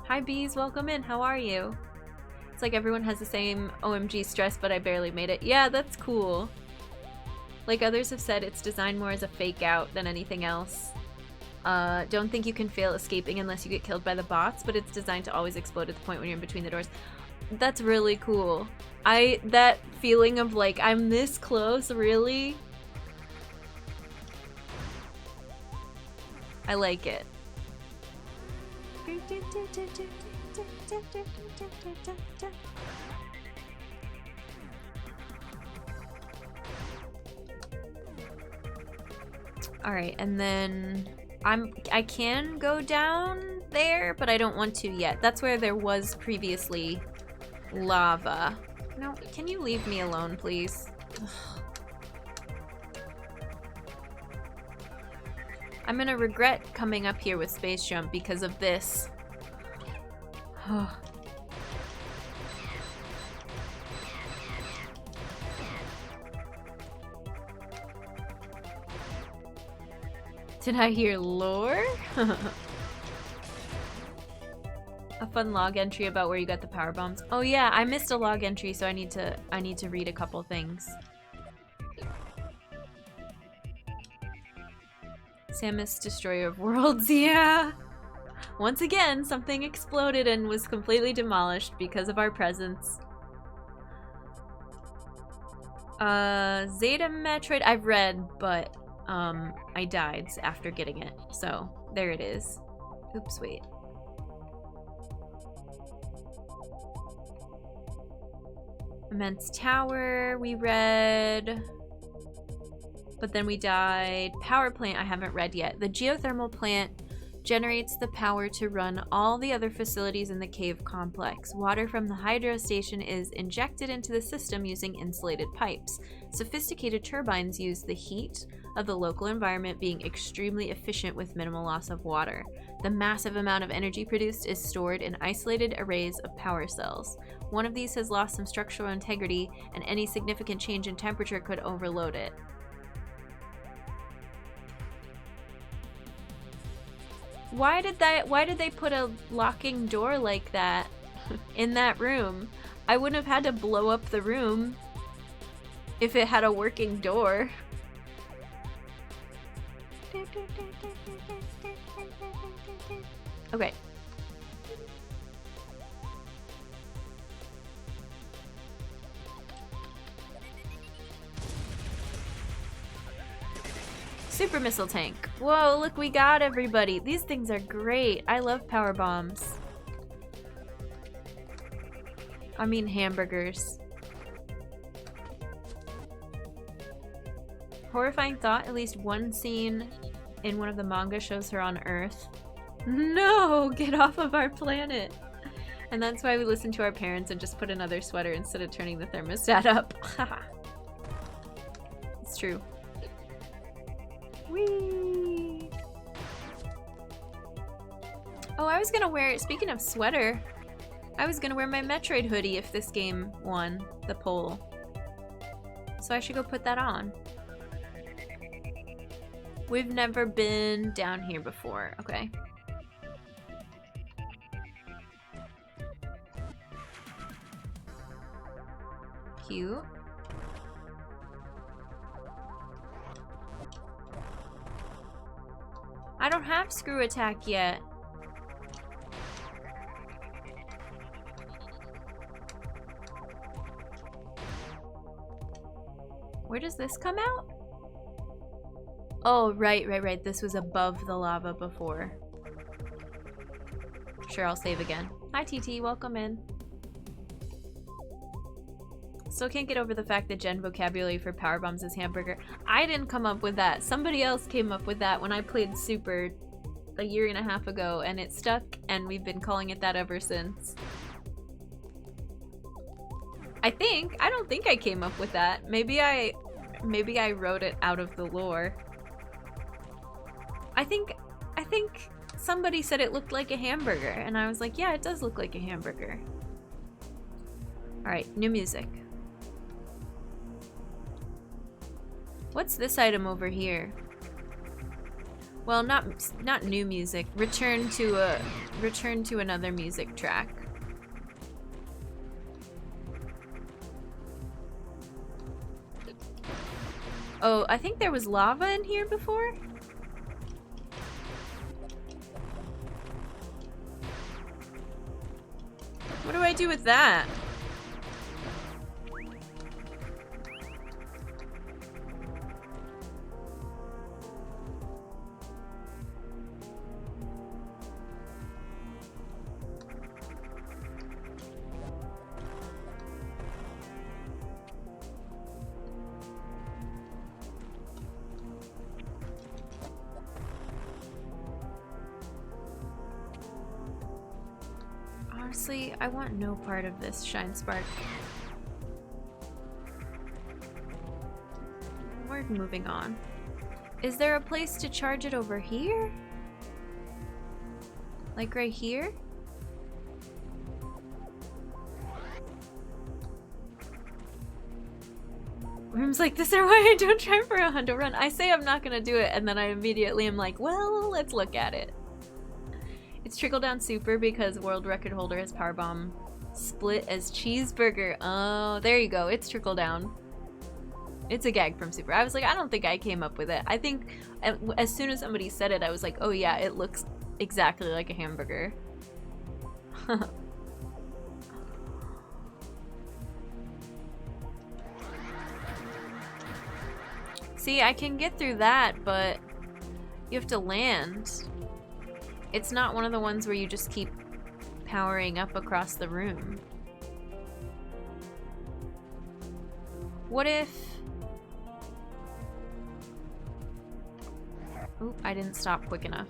Hi bees, welcome in. How are you? It's like everyone has the same OMG stress, but I barely made it. Yeah, that's cool. Like others have said, it's designed more as a fake out than anything else. Don't think you can fail escaping unless you get killed by the bots, but it's designed to always explode at the point when you're in between the doors. That's really cool. That feeling of like, I'm this close, really? I like it. Alright, and then I can go down there, but I don't want to yet. That's where there was previously lava. No, can you leave me alone, please? Ugh. I'm gonna regret coming up here with Space Jump because of this. Did I hear lore? A fun log entry about where you got the power bombs. Oh yeah, I missed a log entry, so I need to read a couple things. Samus, Destroyer of Worlds, yeah. Once again, something exploded and was completely demolished because of our presence. Zeta Metroid, I've read, but I died after getting it, so there it is. Oops, wait. Immense Tower, we read. But then we died. Power plant, I haven't read yet. The geothermal plant generates the power to run all the other facilities in the cave complex. Water from the hydro station is injected into the system using insulated pipes. Sophisticated turbines use the heat of the local environment being extremely efficient with minimal loss of water. The massive amount of energy produced is stored in isolated arrays of power cells. One of these has lost some structural integrity, and any significant change in temperature could overload it. Why did they put a locking door like that in that room? I wouldn't have had to blow up the room if it had a working door. Okay. Super missile tank. Whoa, look, we got everybody. These things are great. I love power bombs. I mean hamburgers. Horrifying thought, at least one scene in one of the manga shows her on Earth. No, get off of our planet. And that's why we listened to our parents and just put another sweater instead of turning the thermostat up. It's true. Whee! Oh, I was gonna wear, speaking of sweater, I was gonna wear my Metroid hoodie if this game won the poll. So I should go put that on. We've never been down here before. Okay. Cute. I don't have screw attack yet. Where does this come out? Oh, right. This was above the lava before. Sure, I'll save again. Hi, TT. Welcome in. Still can't get over the fact that gen vocabulary for power bombs is hamburger. I didn't come up with that. Somebody else came up with that when I played Super a year and a half ago, and it stuck, and we've been calling it that ever since. I don't think I came up with that. Maybe I wrote it out of the lore. I think somebody said it looked like a hamburger, and I was like, yeah, it does look like a hamburger. Alright, new music. What's this item over here? Well, not new music. Return to another music track. Oh, I think there was lava in here before? What do I do with that? Honestly, I want no part of this Shine Spark. We're moving on. Is there a place to charge it over here? Like right here? Room's like, this is why I don't try for a hundo run. I say I'm not gonna do it, and then I immediately am like, well, let's look at it. It's trickle down super because world record holder has powerbomb split as cheeseburger. Oh, there you go. It's trickle down. It's a gag from super. I was like, I don't think I came up with it. I think as soon as somebody said it, I was like, oh yeah, it looks exactly like a hamburger. See, I can get through that, but you have to land. It's not one of the ones where you just keep powering up across the room. What if... Oop, I didn't stop quick enough.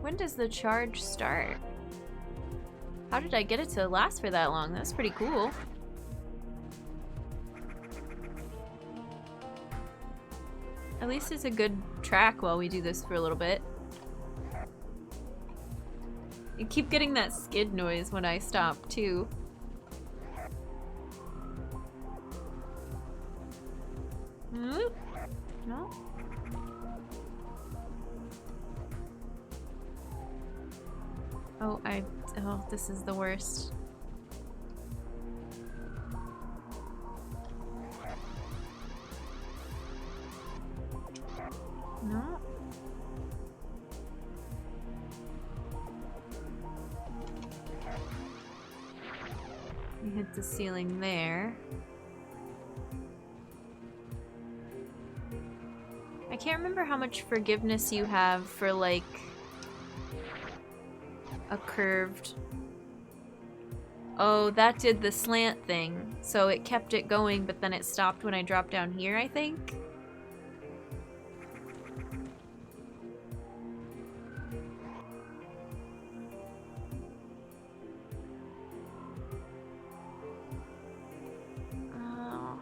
When does the charge start? How did I get it to last for that long? That's pretty cool. At least it's a good track while we do this for a little bit. You keep getting that skid noise when I stop, too. No? Oh, this is the worst. No? We hit the ceiling there. I can't remember how much forgiveness you have for, like, a curved... Oh, that did the slant thing. So it kept it going, but then it stopped when I dropped down here, I think?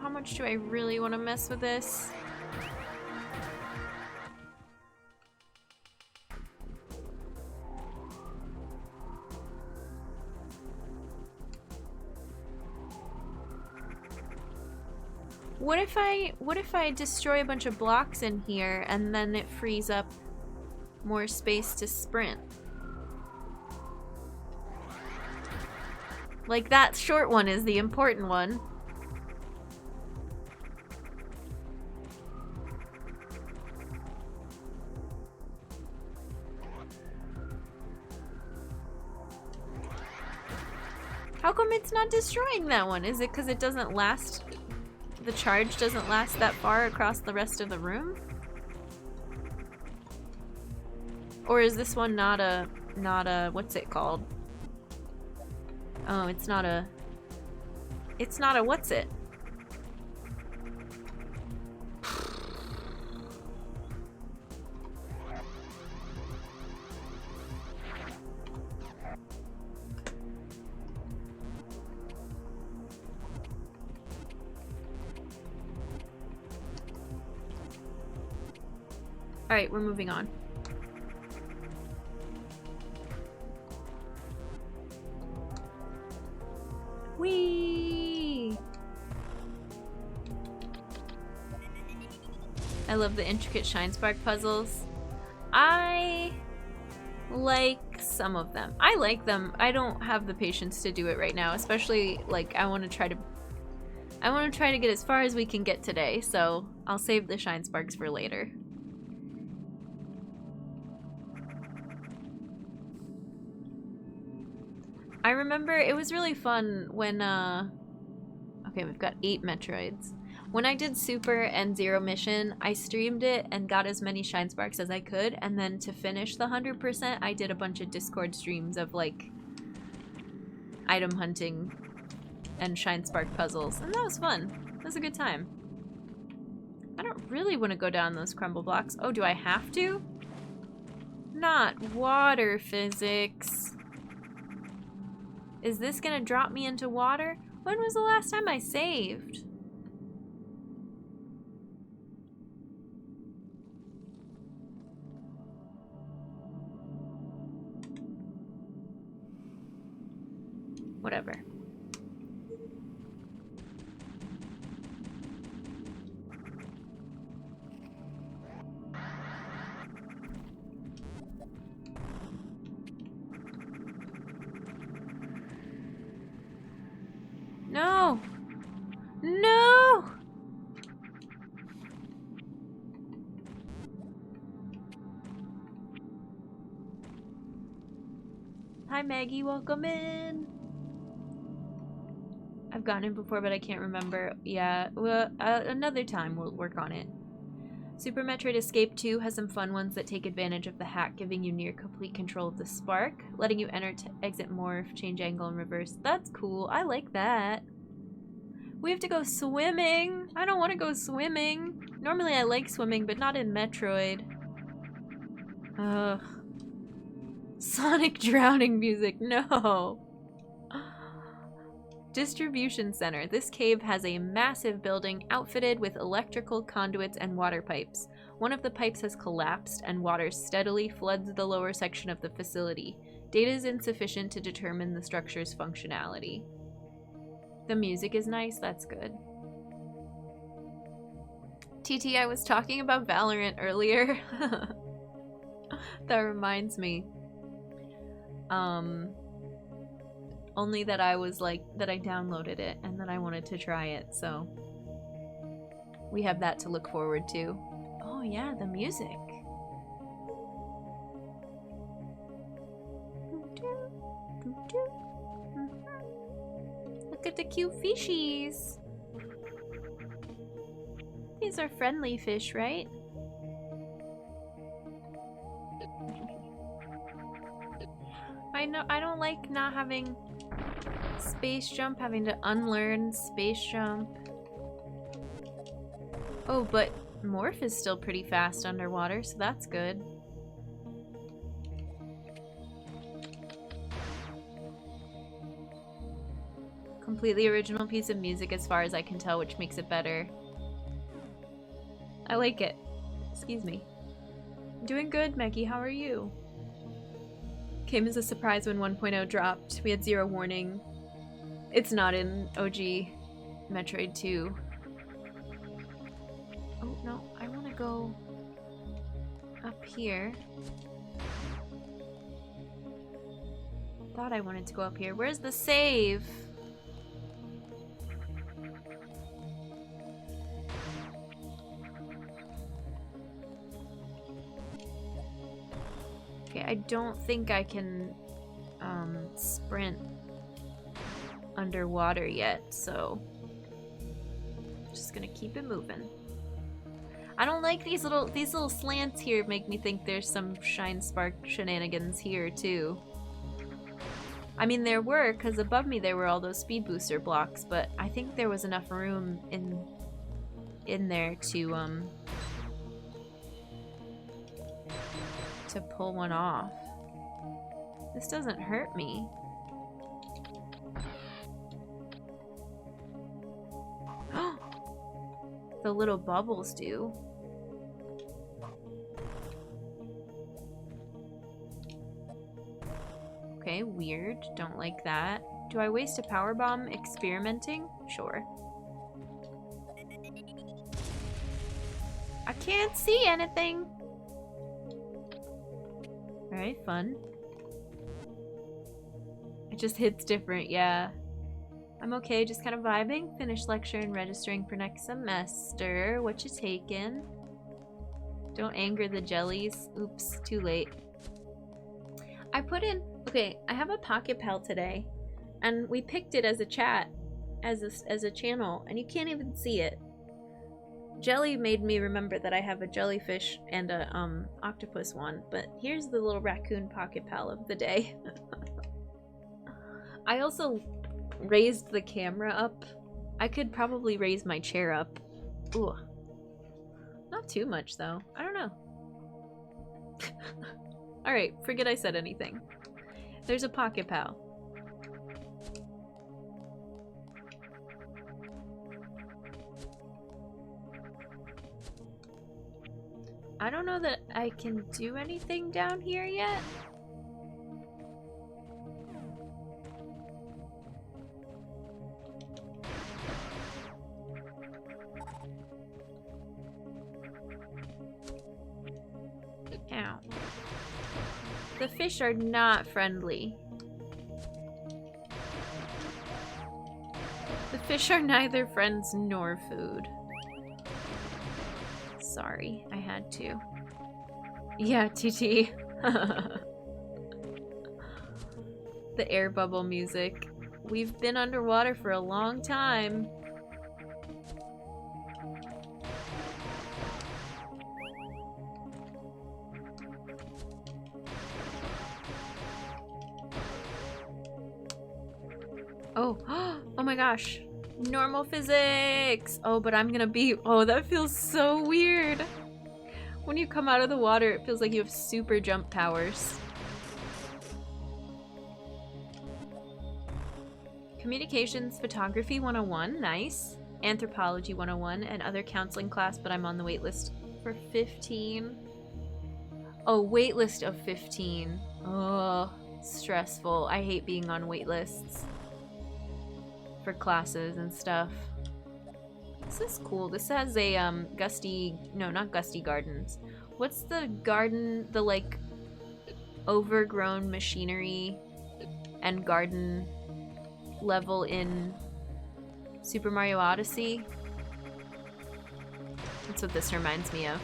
How much do I really want to mess with this? What if I destroy a bunch of blocks in here and then it frees up more space to sprint? Like, that short one is the important one. How come it's not destroying that one? Is it because it doesn't last... The charge doesn't last that far across the rest of the room? Or is this one not a what's it called? Oh, it's not a what's it? Alright, we're moving on. Whee! I love the intricate Shine Spark puzzles. I like some of them. I like them. I don't have the patience to do it right now, especially like I want to try to get as far as we can get today, so I'll save the Shine Sparks for later. I remember it was really fun when, okay, we've got 8 Metroids. When I did Super and Zero Mission, I streamed it and got as many Shine Sparks as I could, and then to finish the 100%, I did a bunch of Discord streams of, like, item hunting and Shine Spark puzzles, and that was fun. It was a good time. I don't really want to go down those crumble blocks. Oh, do I have to? Not water physics. Is this gonna drop me into water? When was the last time I saved? Whatever. No! No! Hi Maggie, welcome in! I've gotten it before, but I can't remember. Yeah, well, another time we'll work on it. Super Metroid Escape 2 has some fun ones that take advantage of the hack, giving you near complete control of the spark, letting you enter to exit morph, change angle, and reverse. That's cool. I like that. We have to go swimming. I don't want to go swimming. Normally I like swimming, but not in Metroid. Ugh. Sonic drowning music. No. Distribution center. This cave has a massive building outfitted with electrical conduits and water pipes. One of the pipes has collapsed and water steadily floods the lower section of the facility. Data is insufficient to determine the structure's functionality. The music is nice, that's good. TT, I was talking about Valorant earlier. That reminds me. Only that I was like, that I downloaded it and then I wanted to try it, so we have that to look forward to. Oh yeah, the music. Look at the cute fishies. These are friendly fish, right? I don't like not having space jump, having to unlearn space jump. Oh, but Morph is still pretty fast underwater, so that's good. Completely original piece of music as far as I can tell, which makes it better. I like it. Excuse me. I'm doing good, Maggie. How are you? Came as a surprise when 1.0 dropped. We had zero warning. It's not in OG Metroid 2. Oh, no. I want to go up here. Thought I wanted to go up here. Where's the save? Okay, I don't think I can sprint underwater yet, so just gonna keep it moving. I don't like these little slants here. Make me think there's some Shine Spark shenanigans here too. I mean, there were, because above me there were all those speed booster blocks, but I think there was enough room in there to pull one off. This doesn't hurt me. The little bubbles do. Okay, weird. Don't like that. Do I waste a power bomb experimenting? Sure. I can't see anything. Alright, fun. It just hits different, yeah. I'm okay, just kind of vibing. Finished lecture and registering for next semester. What you taking? Don't anger the jellies. Oops, too late. I put in... Okay, I have a Pocket Pal today, and we picked it as a chat, as a channel, and you can't even see it. Jelly made me remember that I have a jellyfish and a octopus one, but here's the little raccoon Pocket Pal of the day. I also raised the camera up. I could probably raise my chair up. Ooh. Not too much though. I don't know. Alright, forget I said anything. There's a Pocket Pal. I don't know that I can do anything down here yet. Ow. The fish are not friendly. The fish are neither friends nor food. Sorry, I had to. Yeah, TT. The air bubble music. We've been underwater for a long time. Oh, oh my gosh. Normal physics! Oh, but I'm gonna be... Oh, that feels so weird. When you come out of the water, it feels like you have super jump powers. Communications Photography 101, nice. Anthropology 101, and other counseling class, but I'm on the wait list for 15. Oh, wait list of 15. Oh, stressful. I hate being on wait lists for classes and stuff. This is cool. This has a not Gusty Gardens. What's the garden, the like overgrown machinery and garden level in Super Mario Odyssey? That's what this reminds me of.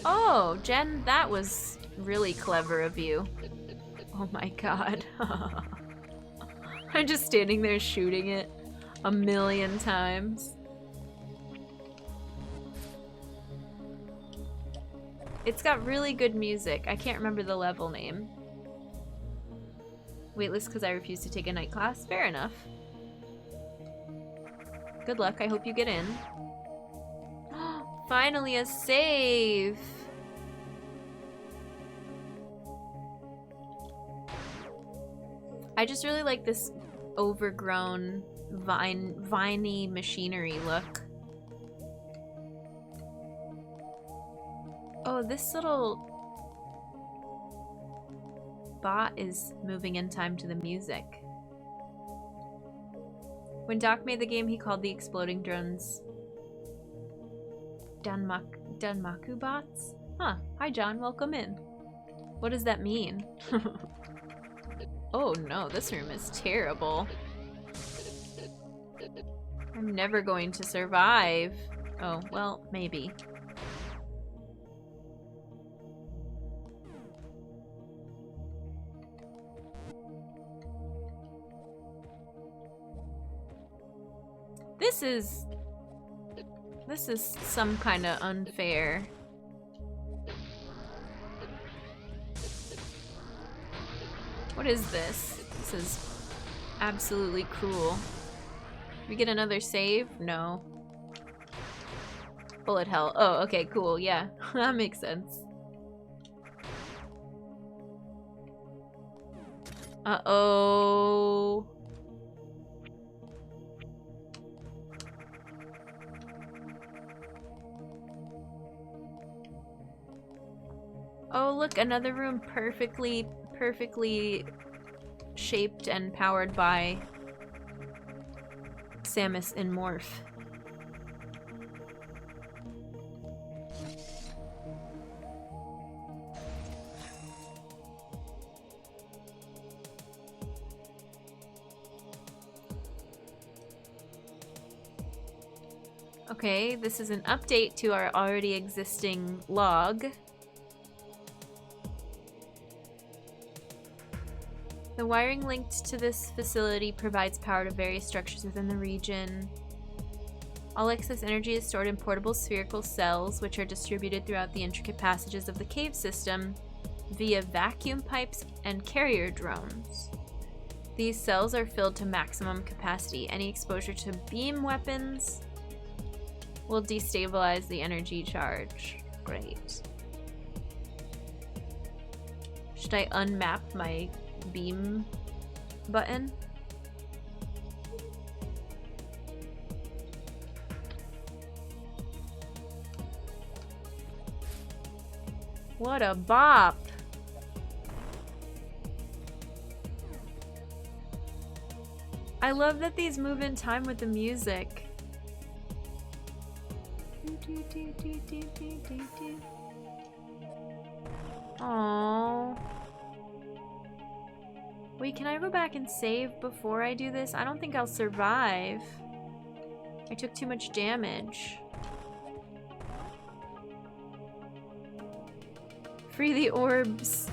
Oh, Jen, that was really clever of you. Oh my god. I'm just standing there shooting it a million times. It's got really good music. I can't remember the level name. Waitlist because I refuse to take a night class? Fair enough. Good luck. I hope you get in. Finally a save! I just really like this overgrown, viney machinery look. Oh, this little bot is moving in time to the music. When Doc made the game, he called the exploding drones Danmaku bots? Huh. Hi, John. Welcome in. What does that mean? Oh no, this room is terrible. I'm never going to survive. Oh, well, maybe. This is some kind of unfair. What is this? This is absolutely cruel. We get another save? No. Bullet hell. Oh, okay, cool. Yeah, that makes sense. Uh-oh. Oh, look, another room perfectly shaped and powered by Samus in Morph. Okay, this is an update to our already existing log. The wiring linked to this facility provides power to various structures within the region. All excess energy is stored in portable spherical cells, which are distributed throughout the intricate passages of the cave system via vacuum pipes and carrier drones. These cells are filled to maximum capacity. Any exposure to beam weapons will destabilize the energy charge. Great. Should I unmap my beam button? What a bop! I love that these move in time with the music. Aww. Wait, can I go back and save before I do this? I don't think I'll survive. I took too much damage. Free the orbs.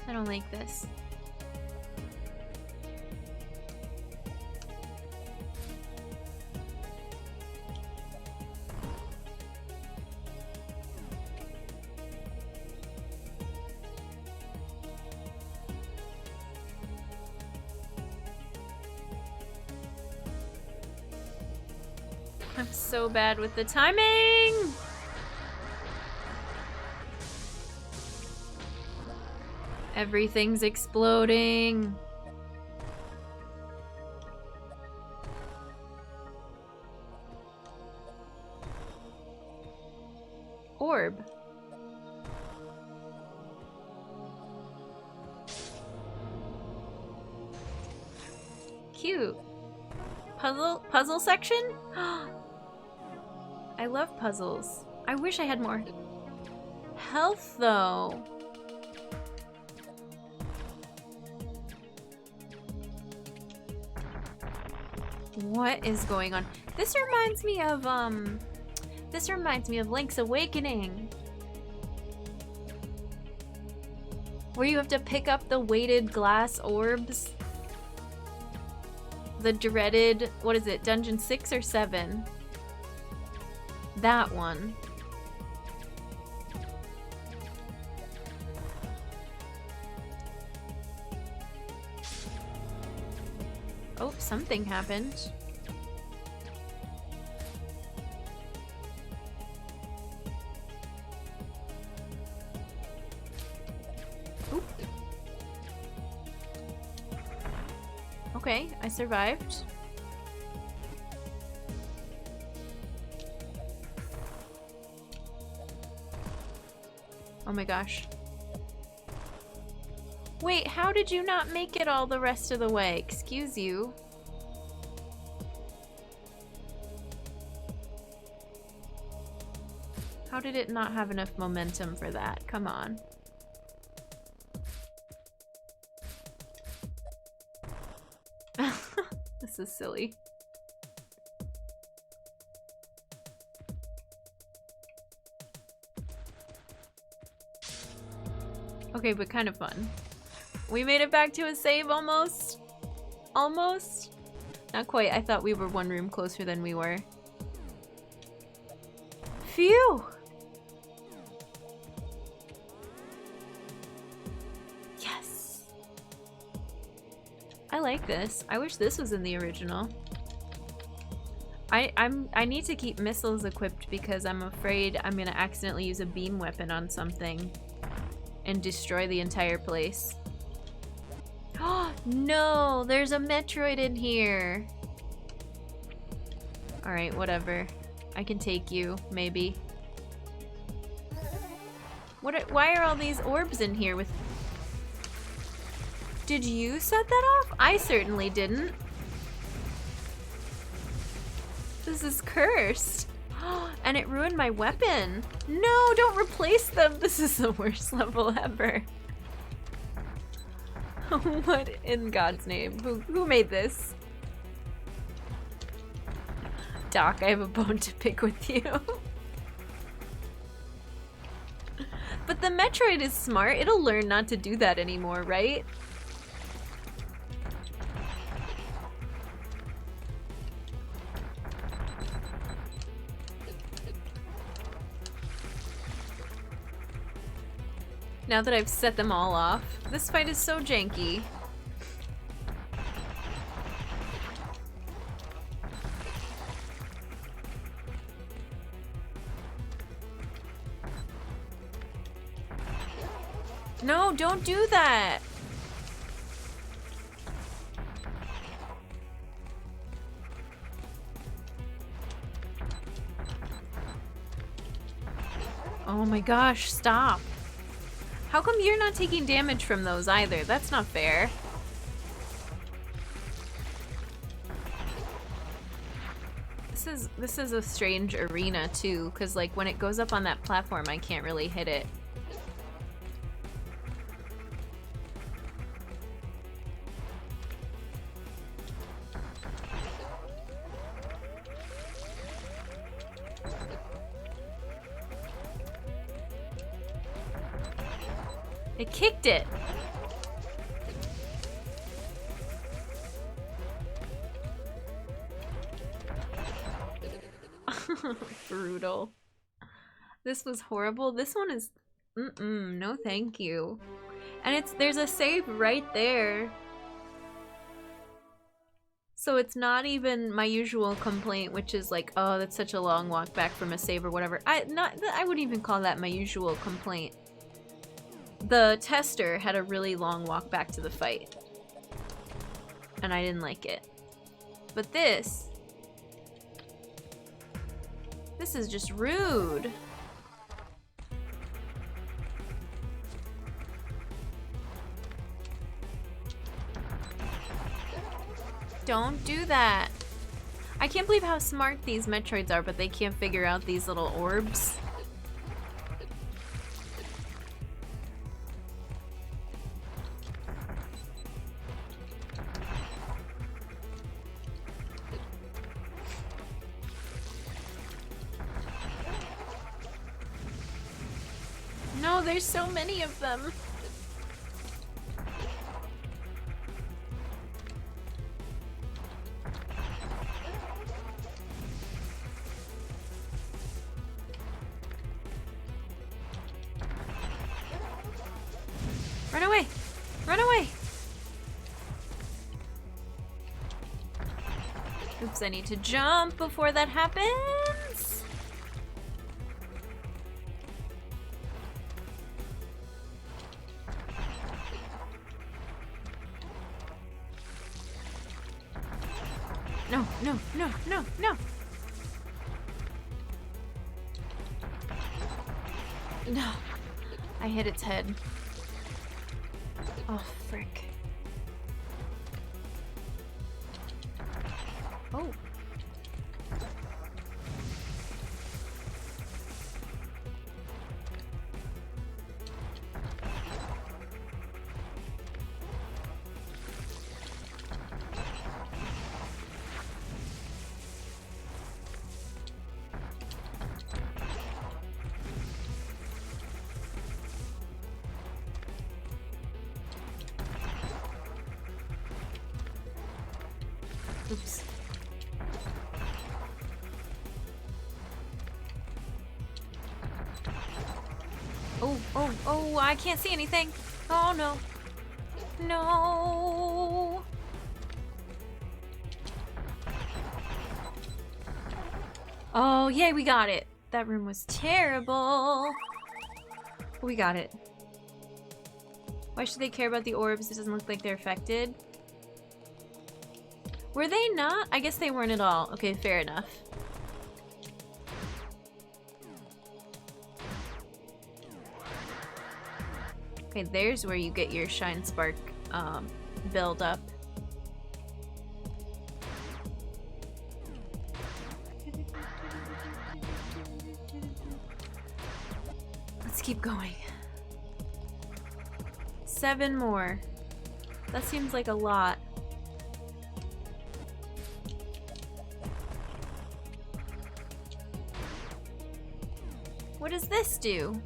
I don't like this. I'm so bad with the timing! Everything's exploding. Orb. Cute. Puzzle section? I love puzzles. I wish I had more health though. What is going on? This reminds me of Link's Awakening. Where you have to pick up the weighted glass orbs. The dreaded, what is it, dungeon 6 or 7? That one. Oh, something happened. Oop. Okay, I survived. Oh my gosh. Wait, how did you not make it all the rest of the way? Excuse you. How did it not have enough momentum for that? Come on. This is silly. Okay, but kind of fun. We made it back to a save almost. Almost. Not quite. I thought we were one room closer than we were. Phew! Yes! I like this. I wish this was in the original. I need to keep missiles equipped because I'm afraid I'm gonna accidentally use a beam weapon on something and destroy the entire place. Oh no, there's a Metroid in here. Alright, whatever. I can take you, maybe. Why are all these orbs in here with... Did you set that off? I certainly didn't. This is cursed. And it ruined my weapon. No, don't replace them. This is the worst level ever. What in God's name? Who made this? Doc, I have a bone to pick with you. But the Metroid is smart. It'll learn not to do that anymore, right? Now that I've set them all off, this fight is so janky. No, don't do that! Oh my gosh, stop. How come you're not taking damage from those either? That's not fair. This is a strange arena too, because like when it goes up on that platform I can't really hit it. It kicked it. Brutal. This was horrible. This one is no thank you. And there's a save right there. So it's not even my usual complaint, which is like, oh, that's such a long walk back from a save or whatever. I wouldn't even call that my usual complaint. The tester had a really long walk back to the fight, and I didn't like it. But this is just rude. Don't do that. I can't believe how smart these Metroids are, but they can't figure out these little orbs. No, there's so many of them. Run away! Run away! Oops, I need to jump before that happens. No, no, no, no, no! No. I hit its head. Oh, frick. Oh. Oops. Oh, oh, oh, I can't see anything. Oh, no. No. Oh, yay, we got it. That room was terrible. We got it. Why should they care about the orbs? It doesn't look like they're affected. Were they not? I guess they weren't at all. Okay, fair enough. Okay, there's where you get your Shine Spark build up. Let's keep going. 7 more. That seems like a lot. What does this do?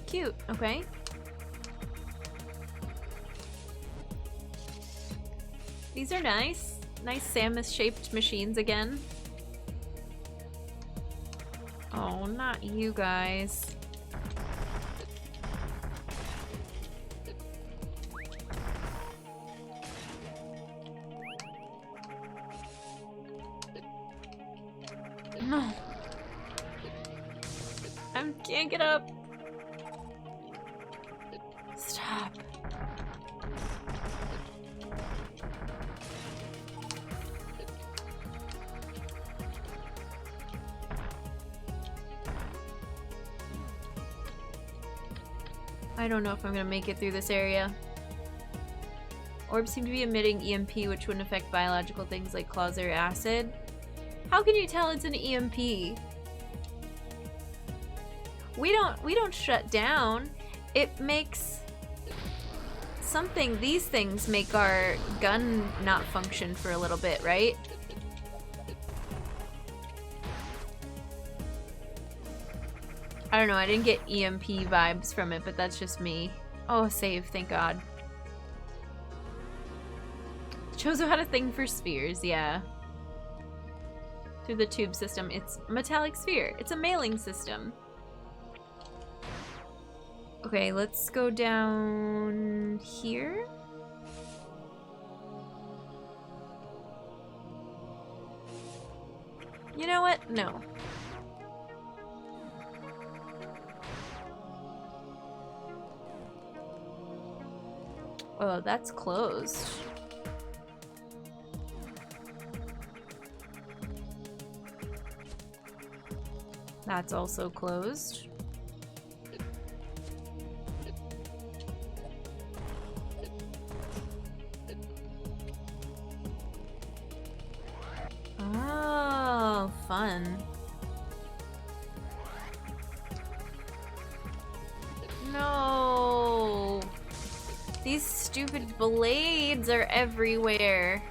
Cute, okay. These are nice. Nice Samus-shaped machines again. Oh, not you guys. No. I can't get up. Stop. I don't know if I'm gonna make it through this area. Orbs seem to be emitting EMP, which wouldn't affect biological things like claws or acid. How can you tell it's an EMP? We don't shut down. It makes something. These things make our gun not function for a little bit, right? I don't know, I didn't get EMP vibes from it, but that's just me. Oh, save, thank God. Chozo had a thing for spheres, yeah. Through the tube system. It's metallic sphere. It's a mailing system. Okay, let's go down here. You know what? No. Oh, that's closed. That's also closed. Oh, fun. No. These stupid blades are everywhere.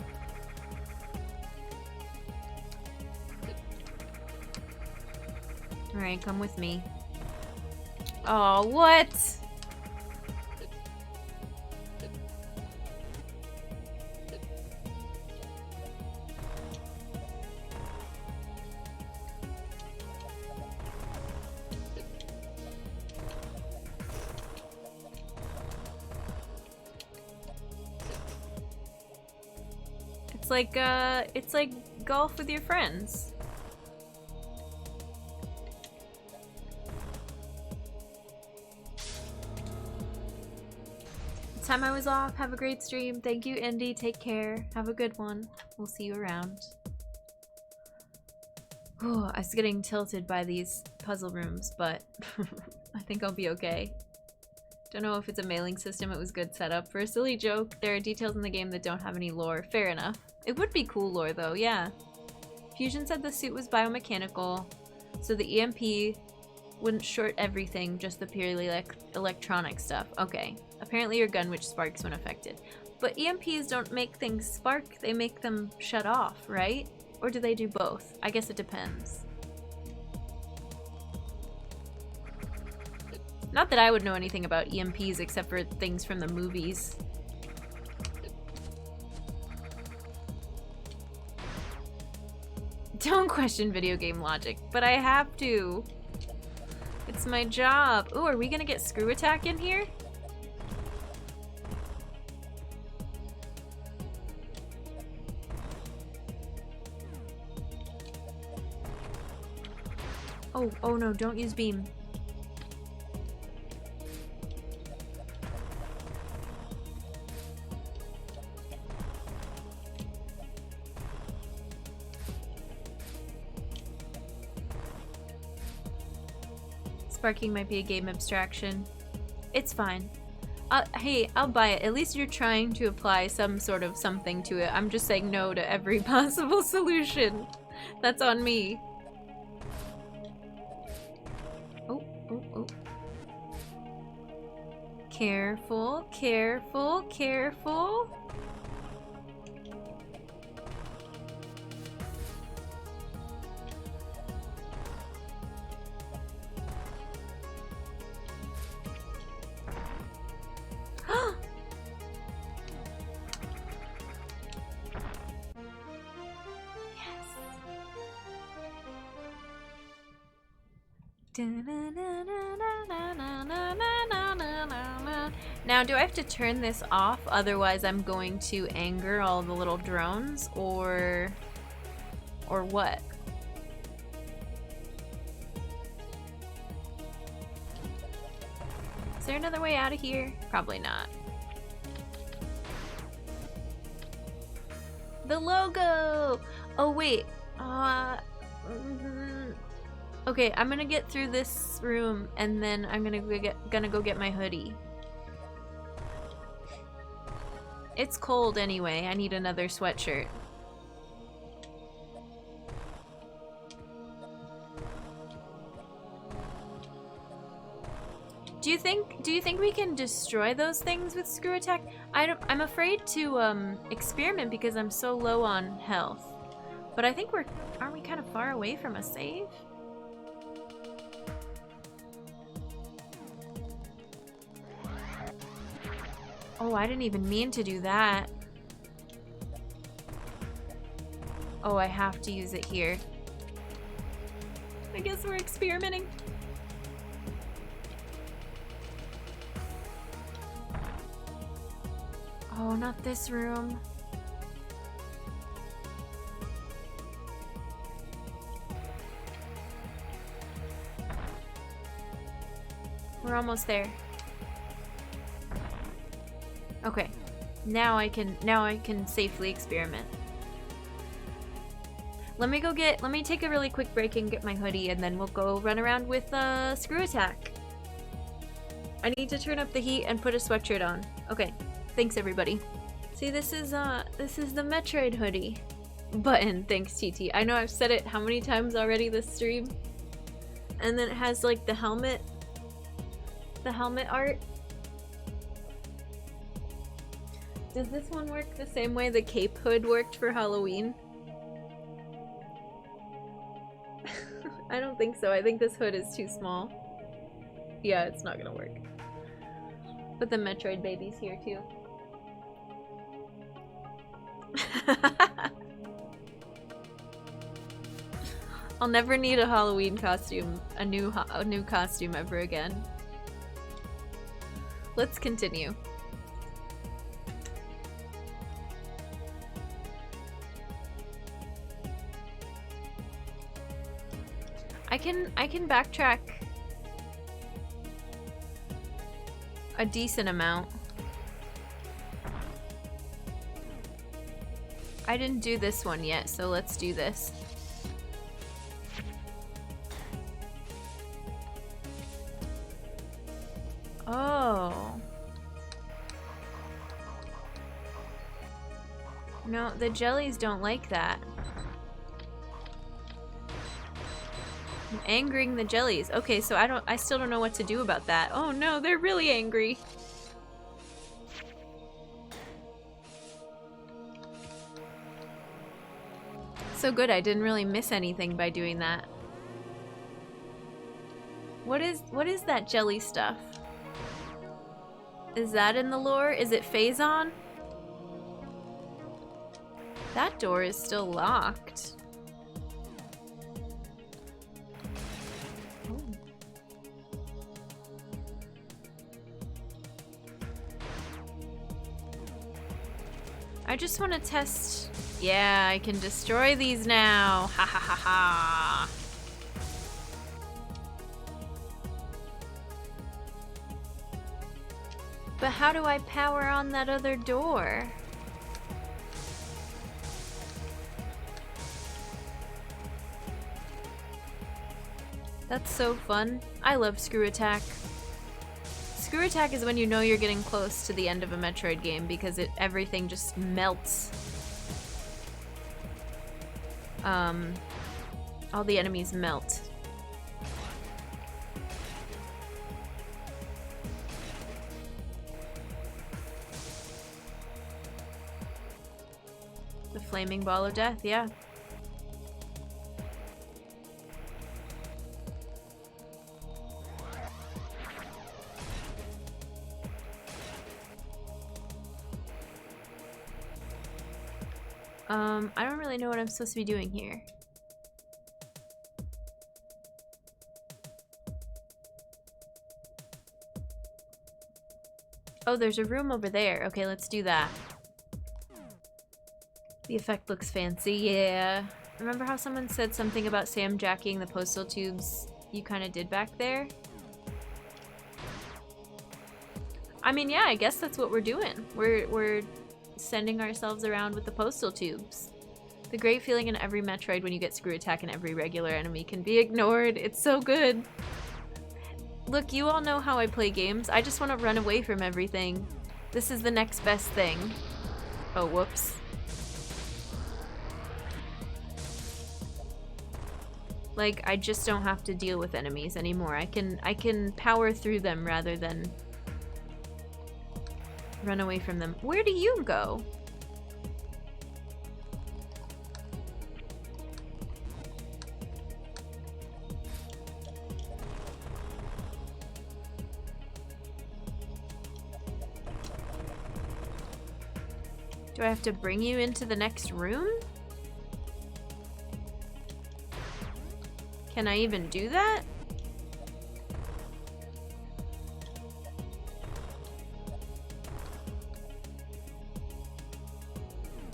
Alright, come with me. Oh, what? It's like golf with your friends. Time I was off. Have a great stream. Thank you, Indy. Take care. Have a good one. We'll see you around. Oh, I was getting tilted by these puzzle rooms, but I think I'll be okay. Don't know if it's a mailing system. It was good setup. For a silly joke, there are details in the game that don't have any lore. Fair enough. It would be cool lore though, yeah. Fusion said the suit was biomechanical, so the EMP wouldn't short everything, just the purely electronic stuff. Okay. Apparently your gun which sparks when affected. But EMPs don't make things spark, they make them shut off, right? Or do they do both? I guess it depends. Not that I would know anything about EMPs except for things from the movies. Don't question video game logic, but I have to. It's my job. Ooh, are we gonna get screw attack in here? Oh no, don't use beam. Sparking might be a game abstraction. It's fine. Hey, I'll buy it. At least you're trying to apply some sort of something to it. I'm just saying no to every possible solution. That's on me. Oh. Careful, careful, careful. Now, do I have to turn this off? Otherwise, I'm going to anger all the little drones, or what? Is there another way out of here? Probably not. The logo! Oh, wait. Okay, I'm gonna get through this room, and then I'm gonna go get my hoodie. It's cold anyway. I need another sweatshirt. Do you think we can destroy those things with screw attack? I'm afraid to experiment because I'm so low on health. But I think aren't we kind of far away from a save? Oh, I didn't even mean to do that. Oh, I have to use it here. I guess we're experimenting. Oh, not this room. We're almost there. Okay. Now I can safely experiment. Let me take a really quick break and get my hoodie, and then we'll go run around with Screw Attack. I need to turn up the heat and put a sweatshirt on. Okay. Thanks everybody. See, this is the Metroid hoodie button. Thanks TT. I know I've said it how many times already this stream. And then it has like the helmet art. Does this one work the same way the cape hood worked for Halloween? I don't think so. I think this hood is too small. Yeah, it's not gonna work. But the Metroid baby's here too. I'll never need a Halloween costume, a new costume ever again. Let's continue. I can backtrack a decent amount. I didn't do this one yet, so let's do this. Oh. No, the jellies don't like that. I'm angering the jellies. Okay, so I still don't know what to do about that. Oh no, they're really angry. So good, I didn't really miss anything by doing that. What is that jelly stuff? Is that in the lore? Is it Phazon? That door is still locked. Oh. I just want to test. Yeah, I can destroy these now. Ha ha ha ha. But how do I power on that other door? That's so fun. I love Screw Attack. Screw Attack is when you know you're getting close to the end of a Metroid game because everything just melts. All the enemies melt. The flaming ball of death, yeah. I don't really know what I'm supposed to be doing here. Oh, there's a room over there. Okay, let's do that. The effect looks fancy, yeah. Remember how someone said something about Sam jacking the postal tubes you kind of did back there? I mean, yeah, I guess that's what we're doing. We're sending ourselves around with the postal tubes. The great feeling in every Metroid when you get Screw Attack and every regular enemy can be ignored. It's so good. Look, you all know how I play games. I just want to run away from everything. This is the next best thing. Oh, whoops. Like, I just don't have to deal with enemies anymore. I can power through them rather than run away from them. Where do you go? Do I have to bring you into the next room? Can I even do that?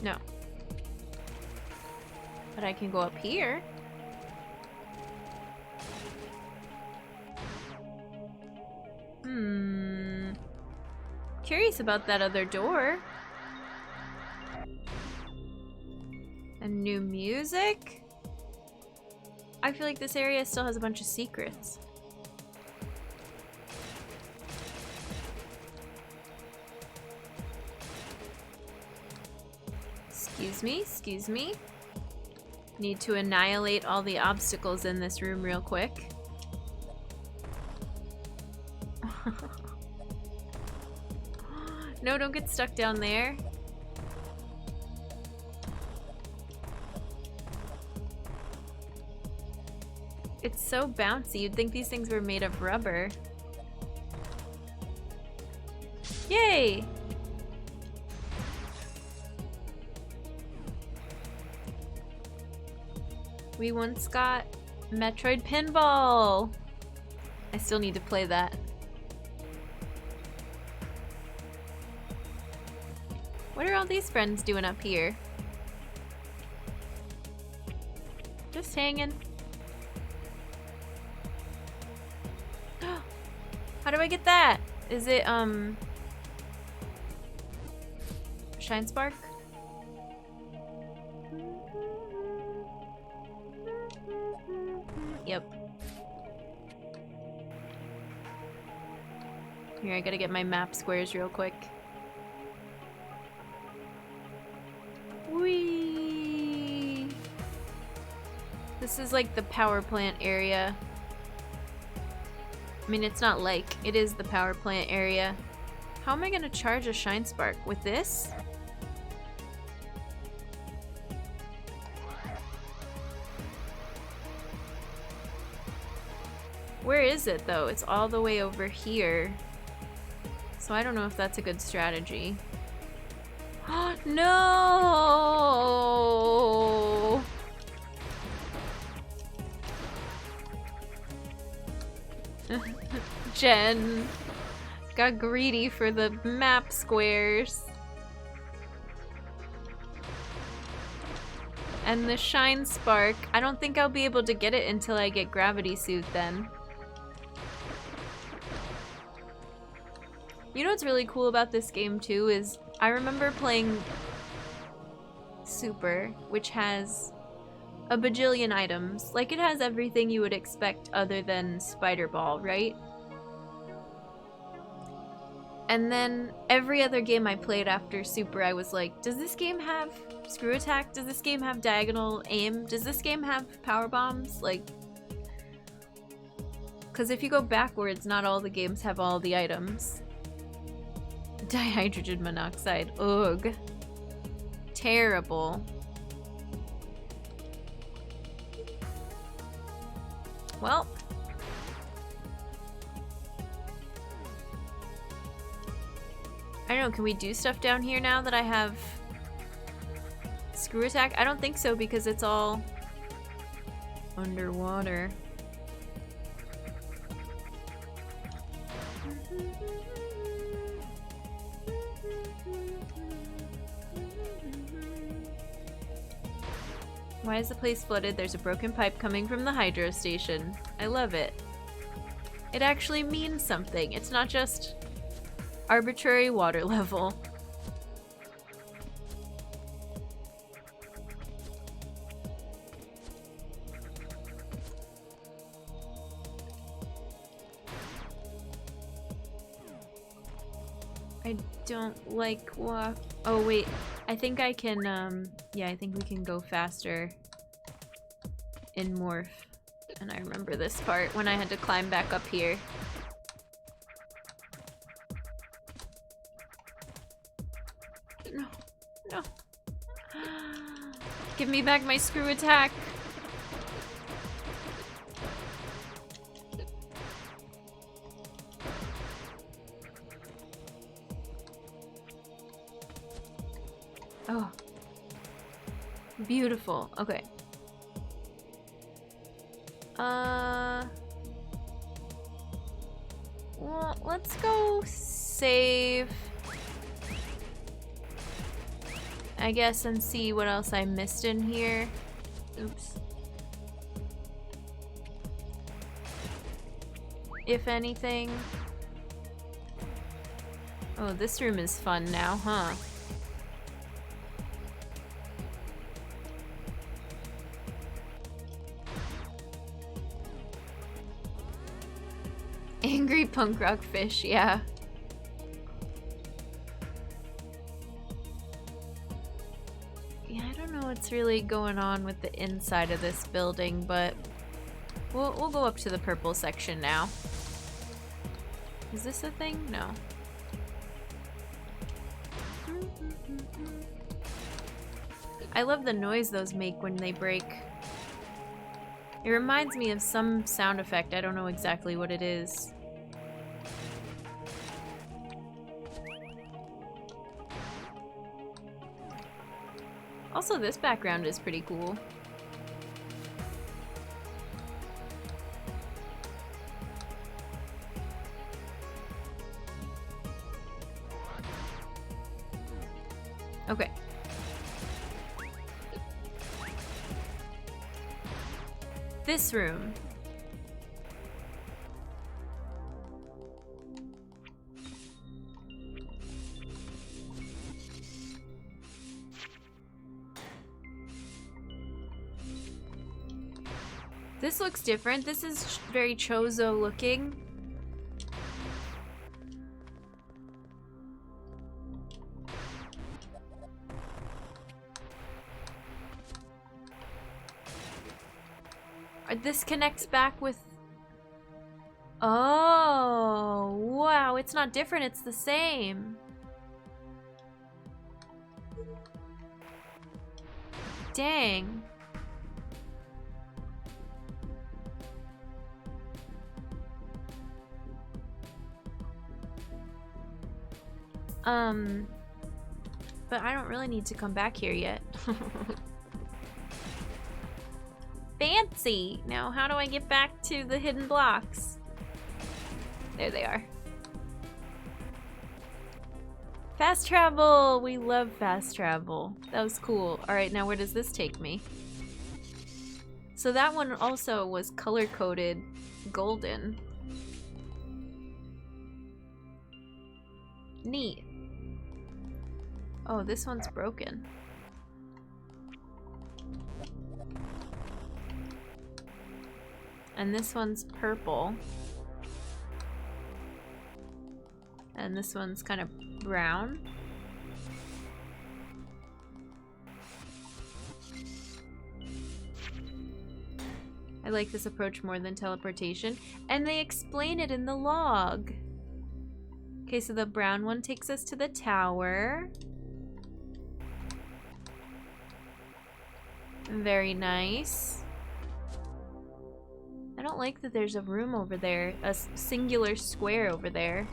No. But I can go up here. Curious about that other door. And new music? I feel like this area still has a bunch of secrets. Excuse me, excuse me. Need to annihilate all the obstacles in this room real quick. No, don't get stuck down there. It's so bouncy. You'd think these things were made of rubber. Yay! We once got Metroid Pinball! I still need to play that. What are all these friends doing up here? Just hanging. How do I get that? Is it, Shine Spark? Yep. Here, I gotta get my map squares real quick. Whee! This is like the power plant area. I mean, it's not like, it is the power plant area. How am I gonna charge a Shine Spark? With this? Where is it though? It's all the way over here. So I don't know if that's a good strategy. No! Jen got greedy for the map squares. And the Shine Spark, I don't think I'll be able to get it until I get Gravity Suit then. You know what's really cool about this game too is I remember playing Super, which has a bajillion items. Like, it has everything you would expect other than Spider Ball, right? And then every other game I played after Super, I was like, does this game have Screw Attack? Does this game have Diagonal Aim? Does this game have Power Bombs? Like, because if you go backwards, not all the games have all the items. Dihydrogen monoxide. Ugh. Terrible. Well. I don't know, can we do stuff down here now that I have Screw Attack? I don't think so because it's all underwater. Why is the place flooded? There's a broken pipe coming from the hydro station. I love it. It actually means something. It's not just arbitrary water level. I don't like walk. Oh wait, I think I can, yeah, I think we can go faster in Morph. And I remember this part when I had to climb back up here. No, no. Give me back my Screw Attack. Oh. Beautiful. Okay. Well, let's go save. I guess, and see what else I missed in here. Oops. If anything. Oh, this room is fun now, huh? Angry punk rock fish, yeah. Yeah, I don't know what's really going on with the inside of this building, but we'll go up to the purple section now. Is this a thing? No. I love the noise those make when they break. It reminds me of some sound effect. I don't know exactly what it is. Also, this background is pretty cool. Okay. This room. This looks different. This is very Chozo looking. This connects back with... Oh, wow. It's not different. It's the same. Dang. But I don't really need to come back here yet. Fancy! Now, how do I get back to the hidden blocks? There they are. Fast travel! We love fast travel. That was cool. Alright, now where does this take me? So that one also was color-coded golden. Neat. Oh, this one's broken. And this one's purple. And this one's kind of brown. I like this approach more than teleportation. And they explain it in the log. Okay, so the brown one takes us to the tower. Very nice. I don't like that there's a room over there, a singular square over there.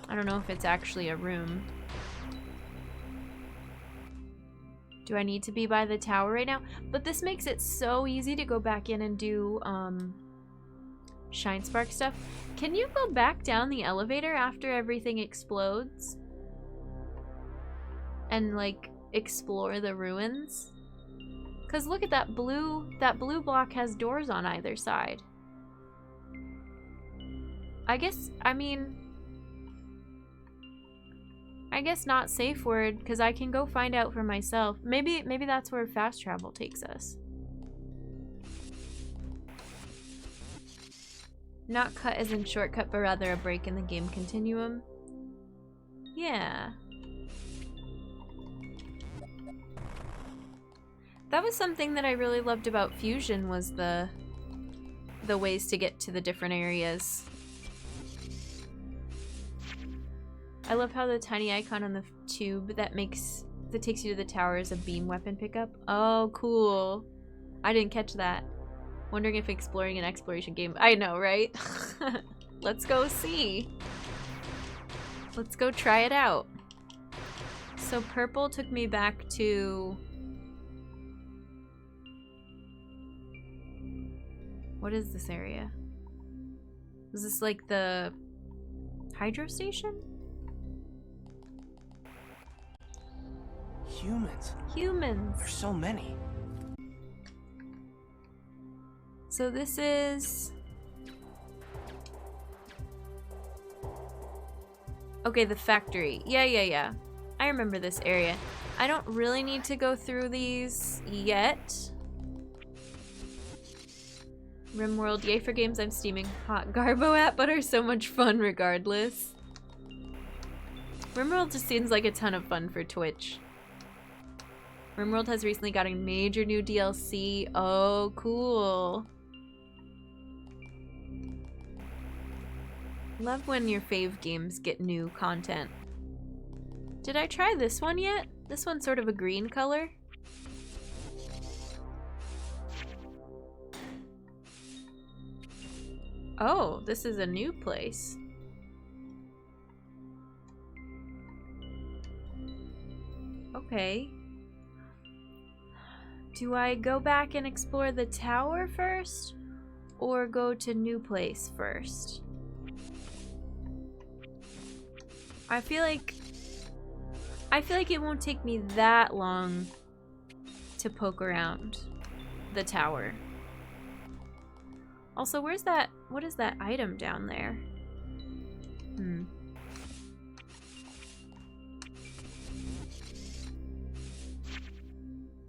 I don't know if it's actually a room. Do I need to be by the tower right now? But this makes it so easy to go back in and do Shine Spark stuff. Can you go back down the elevator after everything explodes? And like explore the ruins? Cause look at that blue block has doors on either side. I guess not safe word, because I can go find out for myself. Maybe that's where fast travel takes us. Not cut as in shortcut, but rather a break in the game continuum. Yeah. That was something that I really loved about Fusion, was the ways to get to the different areas. I love how the tiny icon on the tube that takes you to the tower is a beam weapon pickup. Oh, cool. I didn't catch that. Wondering if exploring an exploration game. I know, right? Let's go see. Let's go try it out. So purple took me back to... What is this area? Is this like the hydro station? Humans. Humans. There's so many. So this is... Okay, the factory. Yeah. I remember this area. I don't really need to go through these yet. RimWorld, yay for games I'm steaming hot Garbo at, but are so much fun regardless. RimWorld just seems like a ton of fun for Twitch. RimWorld has recently got a major new DLC. Oh, cool. Love when your fave games get new content. Did I try this one yet? This one's sort of a green color. Oh, this is a new place. Okay. Do I go back and explore the tower first? Or go to new place first? I feel like it won't take me that long to poke around the tower. Also, where's that? What is that item down there?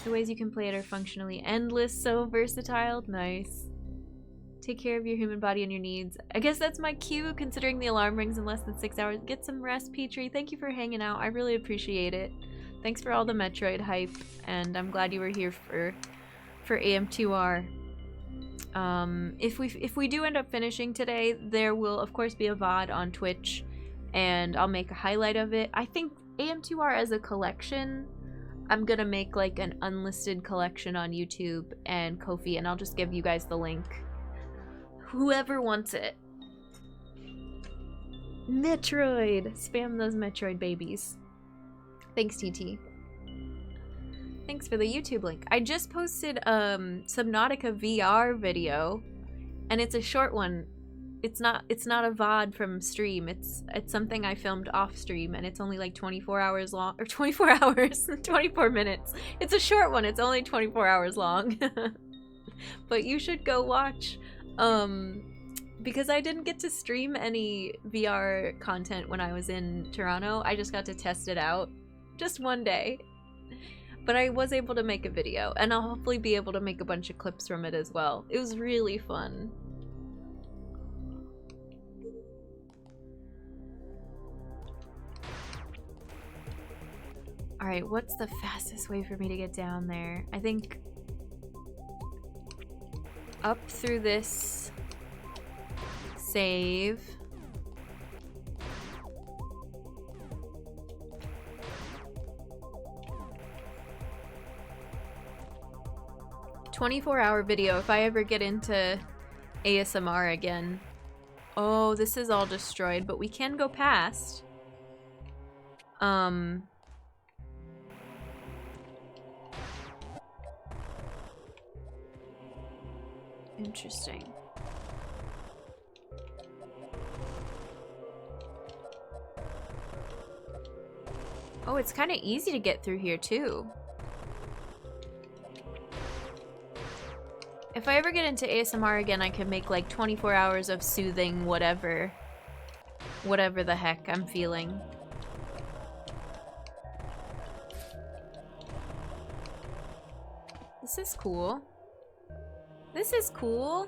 The ways you can play it are functionally endless, so versatile. Nice. Take care of your human body and your needs. I guess that's my cue, considering the alarm rings in less than 6 hours. Get some rest, Petrie. Thank you for hanging out. I really appreciate it. Thanks for all the Metroid hype, and I'm glad you were here for AM2R. If we do end up finishing today, there will of course be a VOD on Twitch, and I'll make a highlight of it. I think AM2R as a collection, I'm gonna make like an unlisted collection on YouTube and Ko-fi, and I'll just give you guys the link. Whoever wants it. Metroid! Spam those Metroid babies. Thanks, TT. Thanks for the YouTube link. I just posted Subnautica VR video, and it's a short one. It's not a VOD from stream. It's something I filmed off stream, and it's only like 24 hours long, or 24 hours, 24 minutes. It's a short one. It's only 24 hours long. But you should go watch, because I didn't get to stream any VR content when I was in Toronto. I just got to test it out just one day. But I was able to make a video, and I'll hopefully be able to make a bunch of clips from it as well. It was really fun. Alright, what's the fastest way for me to get down there? I think up through this save. "24-hour video if I ever get into ASMR again." Oh, this is all destroyed, but we can go past. Interesting. Oh, it's kind of easy to get through here too. If I ever get into ASMR again, I can make like 24 hours of soothing whatever the heck I'm feeling. This is cool. This is cool.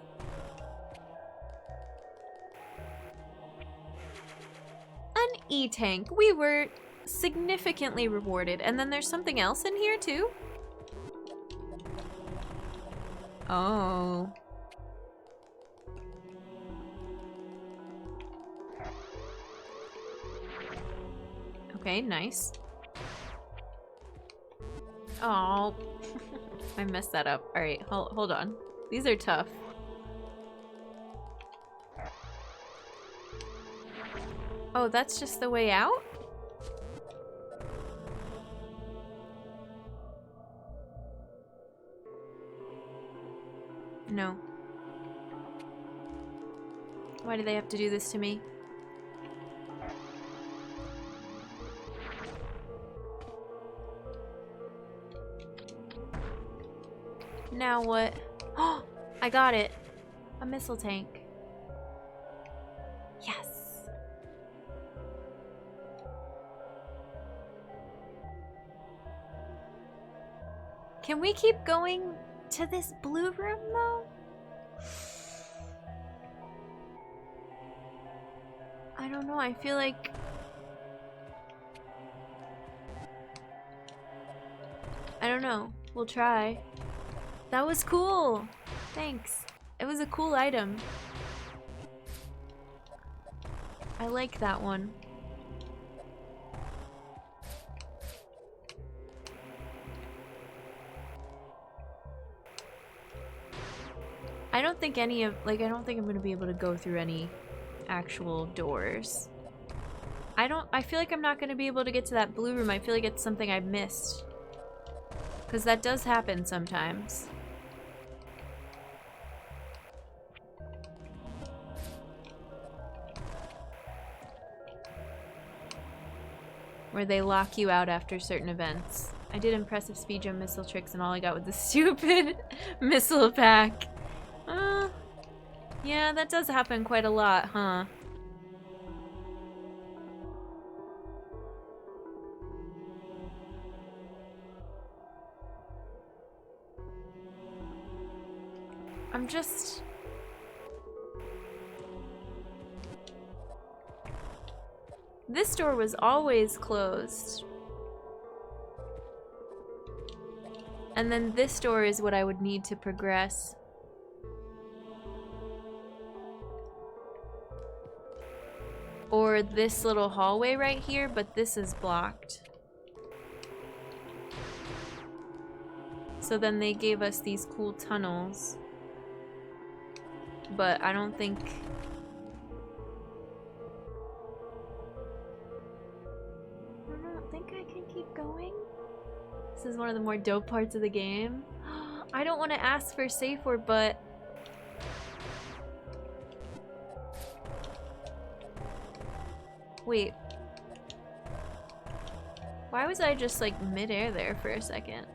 An E-tank. We were significantly rewarded. And then there's something else in here too? Oh. Okay, nice. Oh. I messed that up. Alright, hold on. These are tough. Oh, that's just the way out? No. Why do they have to do this to me? Now what? Oh, I got it. A missile tank. Yes. Can we keep going to this blue room though? I don't know. I feel like I don't know. We'll try. That was cool. Thanks. It was a cool item. I like that one. I don't think any of, like, I don't think I'm gonna be able to go through any actual doors. I feel like I'm not gonna be able to get to that blue room. I feel like it's something I've missed. Because that does happen sometimes. Where they lock you out after certain events. I did impressive speed jump missile tricks and all I got was the stupid missile pack. Yeah, that does happen quite a lot, huh? I'm just... This door was always closed. And then this door is what I would need to progress. Or this little hallway right here, but this is blocked. So then they gave us these cool tunnels. But I don't think... I don't think I can keep going. This is one of the more dope parts of the game. I don't want to ask for a safe word, but... Wait. Why was I just like mid-air there for a second?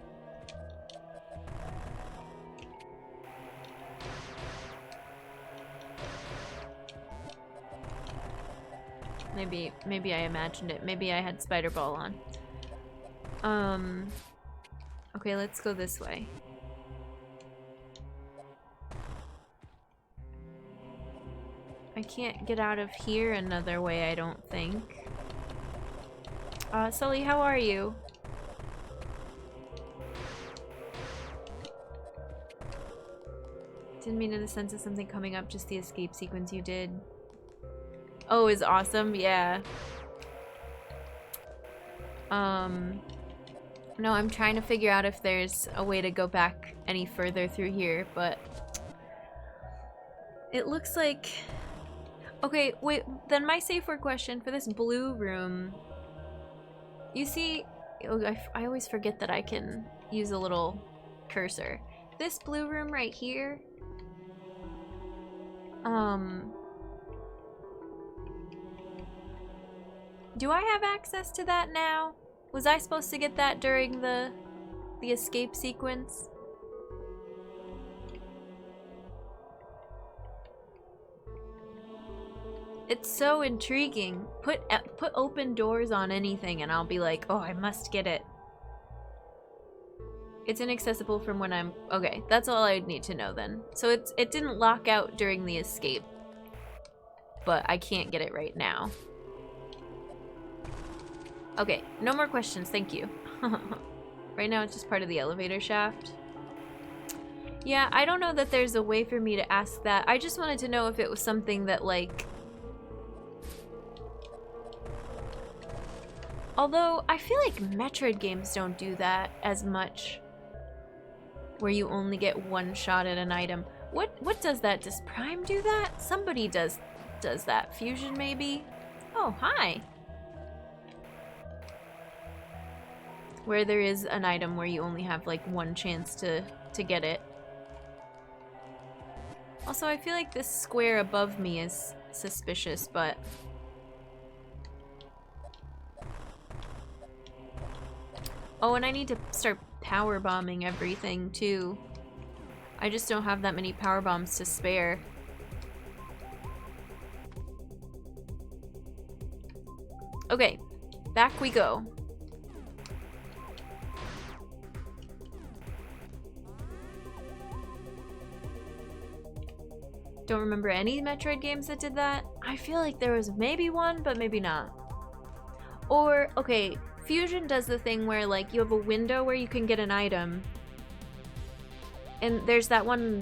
Maybe I imagined it. Maybe I had spider ball on. Okay, let's go this way. I can't get out of here another way, I don't think. Sully, how are you? Didn't mean in the sense of something coming up, just the escape sequence you did. Oh, is awesome, yeah. No, I'm trying to figure out if there's a way to go back any further through here, but it looks like... Okay, wait, then my safe word question for this blue room. You see, oh, I always forget that I can use a little cursor. This blue room right here, do I have access to that now? Was I supposed to get that during the escape sequence? It's so intriguing. Put open doors on anything and I'll be like, oh, I must get it. It's inaccessible from when I'm... Okay, that's all I need to know then. So it didn't lock out during the escape. But I can't get it right now. Okay, no more questions, thank you. Right now it's just part of the elevator shaft. Yeah, I don't know that there's a way for me to ask that. I just wanted to know if it was something that, like... Although, I feel like Metroid games don't do that as much. Where you only get one shot at an item. What does that? Does Prime do that? Somebody does that. Fusion, maybe? Oh, hi! Where there is an item where you only have, like, one chance to get it. Also, I feel like this square above me is suspicious, but... Oh, and I need to start power bombing everything, too. I just don't have that many power bombs to spare. Okay, back we go. Don't remember any Metroid games that did that. I feel like there was maybe one, but maybe not. Or, okay, Fusion does the thing where, like, you have a window where you can get an item. And there's that one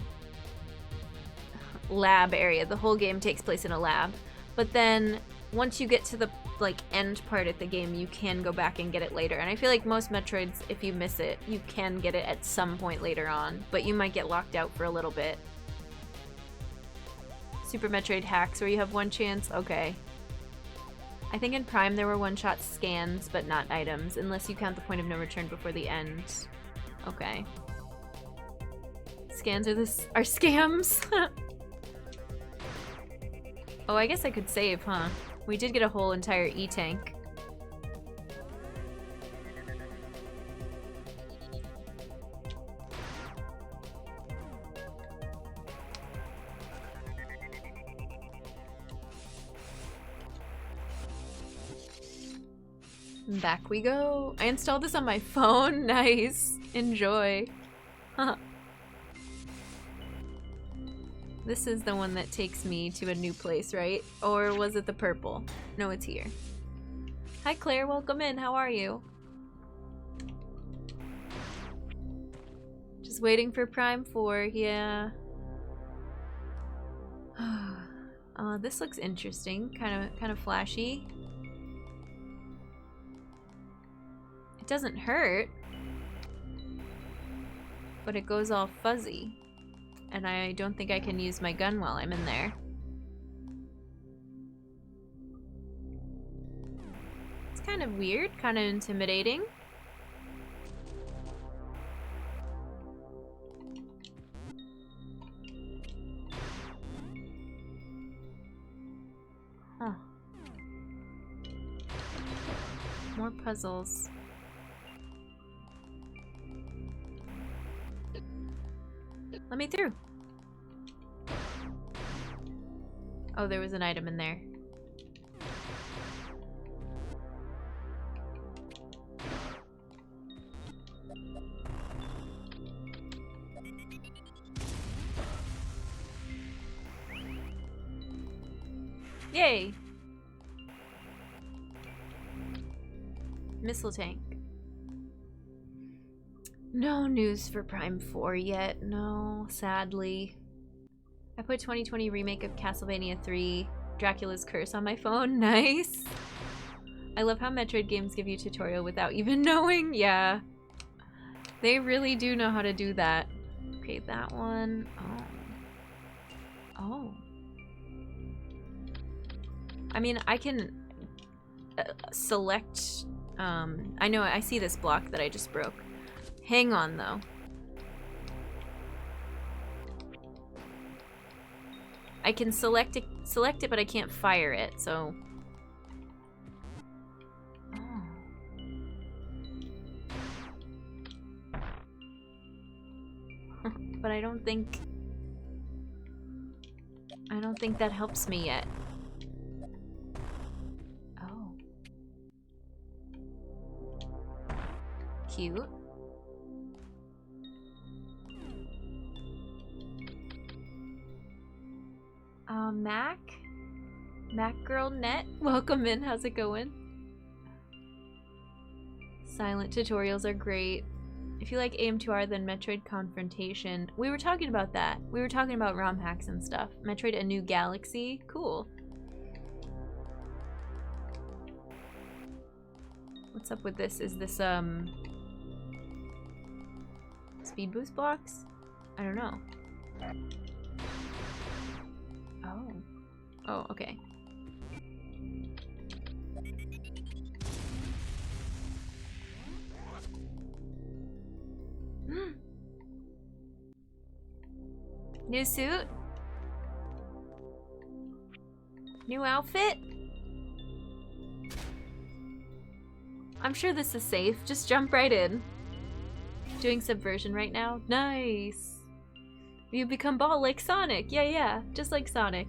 lab area. The whole game takes place in a lab. But then, once you get to the, like, end part of the game, you can go back and get it later. And I feel like most Metroids, if you miss it, you can get it at some point later on. But you might get locked out for a little bit. Super Metroid hacks where you have one chance? Okay. I think in Prime there were one-shot scans, but not items, unless you count the point of no return before the end. Okay. Scans are scams? Oh, I guess I could save, huh? We did get a whole entire E-tank. Back we go. I installed this on my phone. Nice. Enjoy. Huh. This is the one that takes me to a new place, right? Or was it the purple? No, it's here. Hi Claire, welcome in. How are you? Just waiting for Prime 4, yeah. This looks interesting. Kind of flashy. It doesn't hurt, but it goes all fuzzy. And I don't think I can use my gun while I'm in there. It's kind of weird, kind of intimidating. Huh. More puzzles. Let me through. Oh, there was an item in there. Yay! Missile tank. No news for Prime 4 yet. No, sadly. I put 2020 remake of Castlevania 3 Dracula's Curse on my phone. Nice. I love how Metroid games give you tutorial without even knowing. Yeah. They really do know how to do that. Okay, that one. Oh. I mean, I can select... I know, I see this block that I just broke. Hang on, though. I can select it, but I can't fire it, so... Oh. But I don't think that helps me yet. Oh. Cute. Mac Girl Net, welcome in. How's it going? Silent tutorials are great. If you like AM2R, then Metroid Confrontation. We were talking about that. We were talking about ROM hacks and stuff. Metroid A New Galaxy. Cool. What's up with this? Is this, speed boost blocks? I don't know. Oh. Oh, okay. New suit? New outfit? I'm sure this is safe. Just jump right in. Doing Subversion right now? Nice! You become ball like Sonic. Yeah, yeah, just like Sonic.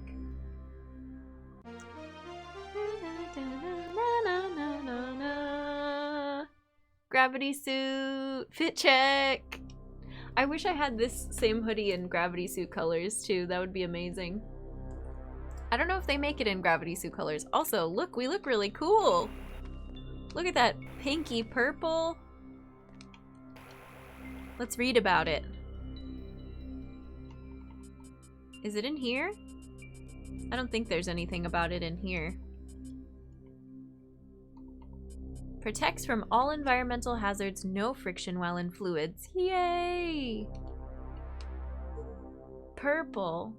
Gravity suit, fit check. I wish I had this same hoodie in gravity suit colors too. That would be amazing. I don't know if they make it in gravity suit colors. Also, look, we look really cool. Look at that pinky purple. Let's read about it. Is it in here? I don't think there's anything about it in here. Protects from all environmental hazards, no friction while in fluids. Yay! Purple.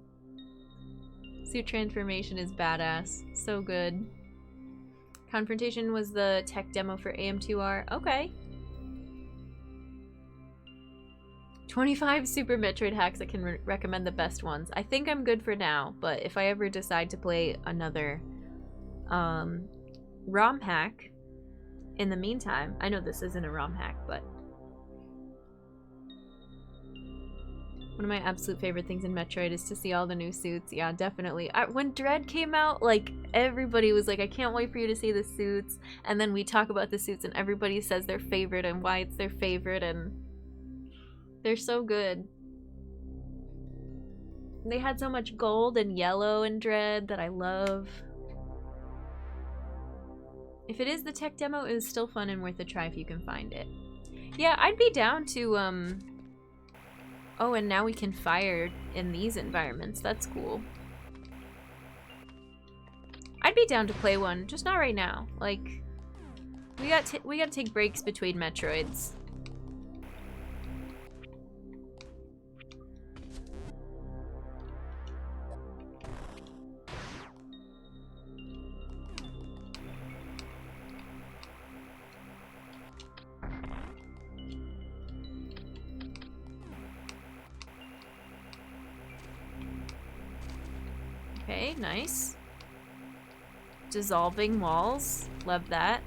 Suit transformation is badass. So good. Confrontation was the tech demo for AM2R. Okay. 25 Super Metroid hacks I can recommend the best ones. I think I'm good for now, but if I ever decide to play another ROM hack, in the meantime, I know this isn't a ROM hack, but one of my absolute favorite things in Metroid is to see all the new suits. Yeah, definitely. When Dread came out, like, everybody was like, I can't wait for you to see the suits. And then we talk about the suits and everybody says their favorite and why it's their favorite, and they're so good. They had so much gold and yellow in Dread that I love. If it is the tech demo, it was still fun and worth a try if you can find it. Yeah, I'd be down to, oh, and now we can fire in these environments. That's cool. I'd be down to play one, just not right now. Like, we gotta take breaks between Metroids. Okay, nice. Dissolving walls. Love that.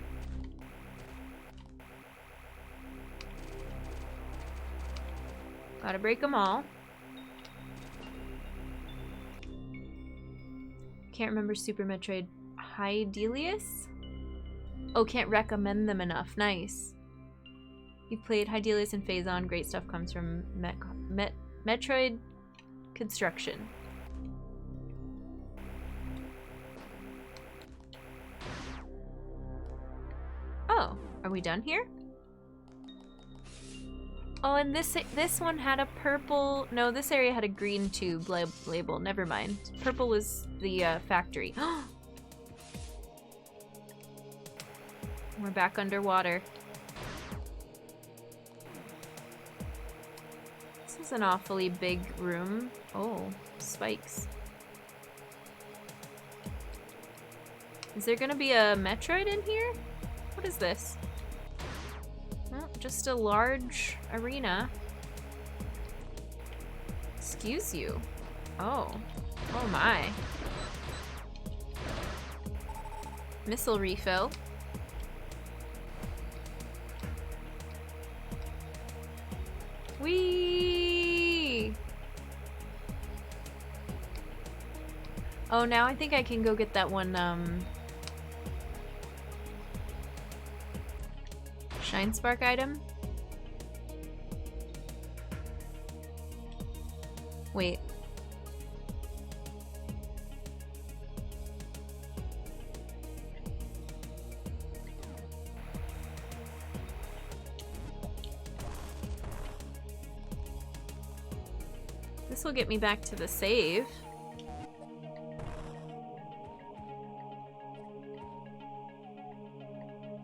Gotta break them all. Can't remember Super Metroid. Hydelius? Oh, can't recommend them enough. Nice. You've played Hydelius and Phazon. Great stuff comes from Metroid Construction. Oh, are we done here? Oh, and this one had a purple... No, this area had a green tube label. Never mind. Purple was the factory. We're back underwater. This is an awfully big room. Oh, spikes. Is there gonna be a Metroid in here? What is this? Oh, just a large arena. Excuse you. Oh. Oh my. Missile refill. Whee! Oh, now I think I can go get that one, Shine Spark item? Wait. This will get me back to the save.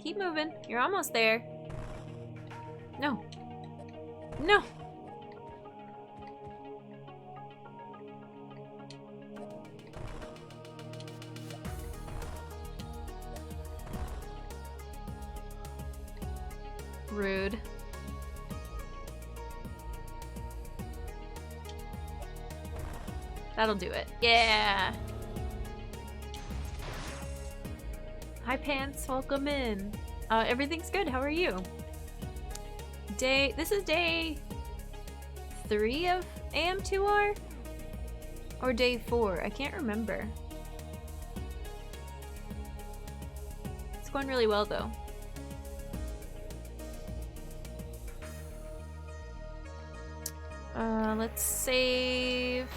Keep moving. You're almost there. No. No! Rude. That'll do it. Yeah! Hi Pants, welcome in. Everything's good, how are you? This is day 3 of AM2R? Or day 4? I can't remember. It's going really well though. Let's save.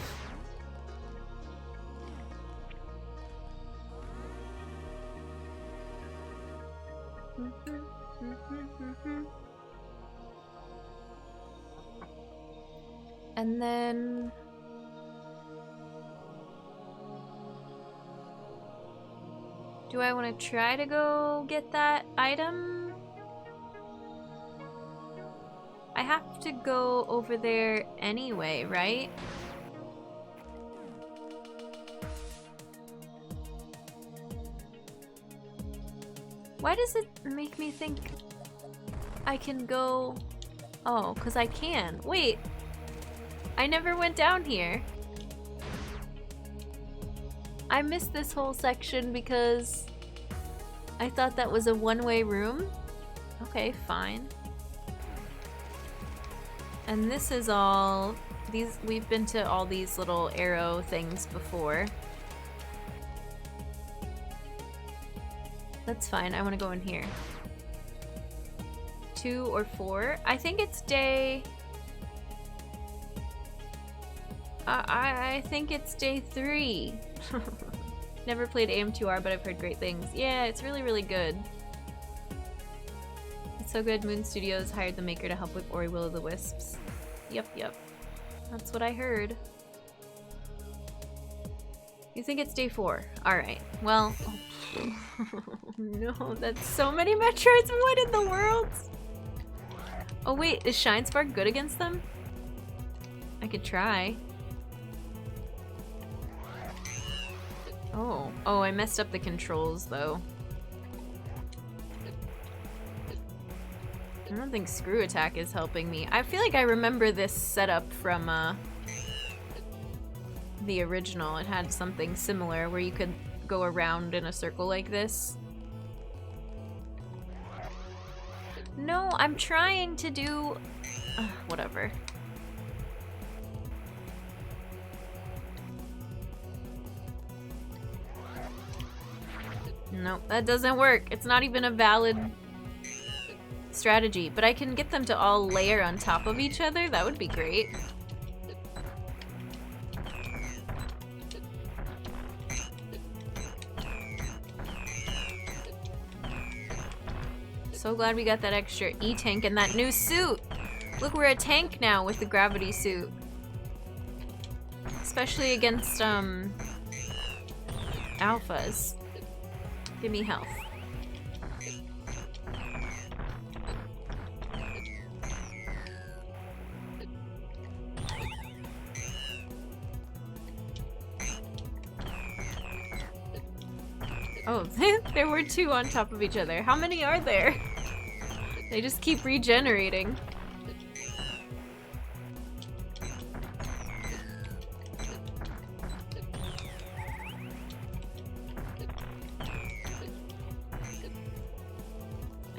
And then do I want to try to go get that item? I have to go over there anyway, right? Why does it make me think I can go? Oh, because I can. Wait. I never went down here. I missed this whole section because I thought that was a one-way room. Okay, fine. And this is all these. We've been to all these little arrow things before. That's fine. I want to go in here. 2 or 4. I think it's day. I think it's day 3. Never played AM2R, but I've heard great things. Yeah, it's really, really good. It's so good. Moon Studios hired the maker to help with Ori Will of the Wisps. Yep. That's what I heard. You think it's day 4? Alright. Well. No, that's so many Metroids. What in the world? Oh wait, is Shine Spark good against them? I could try. Oh, I messed up the controls though. I don't think Screw Attack is helping me. I feel like I remember this setup from the original. It had something similar where you could go around in a circle like this. No, I'm trying to do... whatever. Nope, that doesn't work. It's not even a valid strategy, but I can get them to all layer on top of each other. That would be great. So glad we got that extra E-tank and that new suit. Look, we're a tank now with the gravity suit. Especially against, alphas. Give me health. Oh, there were 2 on top of each other. How many are there? They just keep regenerating.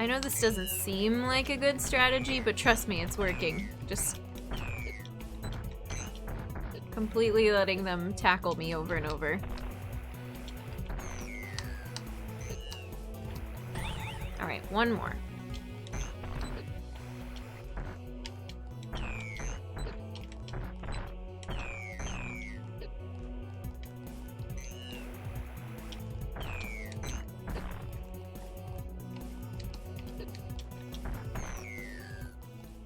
I know this doesn't seem like a good strategy, but trust me, it's working. Just completely letting them tackle me over and over. Alright, one more.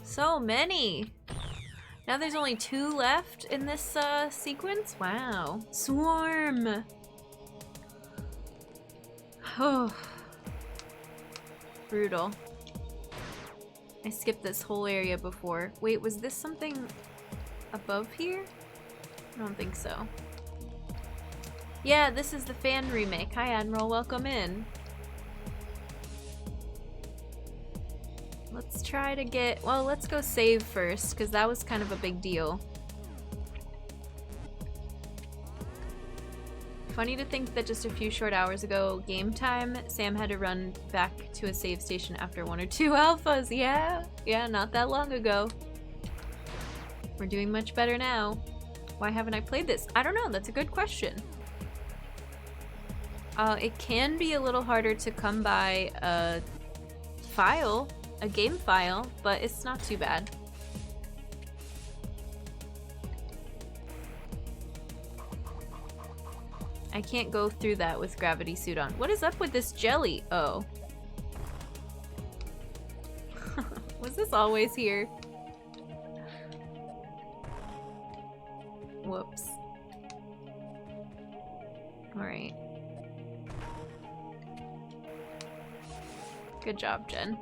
So many! Now there's only 2 left in this sequence? Wow. Swarm! Oh. Brutal. I skipped this whole area before. Wait, was this something above here? I don't think so. Yeah, this is the fan remake. Hi Admiral, welcome in. Let's try to get... Well, let's go save first, because that was kind of a big deal. Funny to think that just a few short hours ago, game time, Sam had to run back to a save station after 1 or 2 alphas. Yeah, not that long ago. We're doing much better now. Why haven't I played this? I don't know. That's a good question. It can be a little harder to come by a file, a game file, but it's not too bad. I can't go through that with gravity suit on. What is up with this jelly? Oh. Was this always here? Whoops. Alright. Good job, Jen.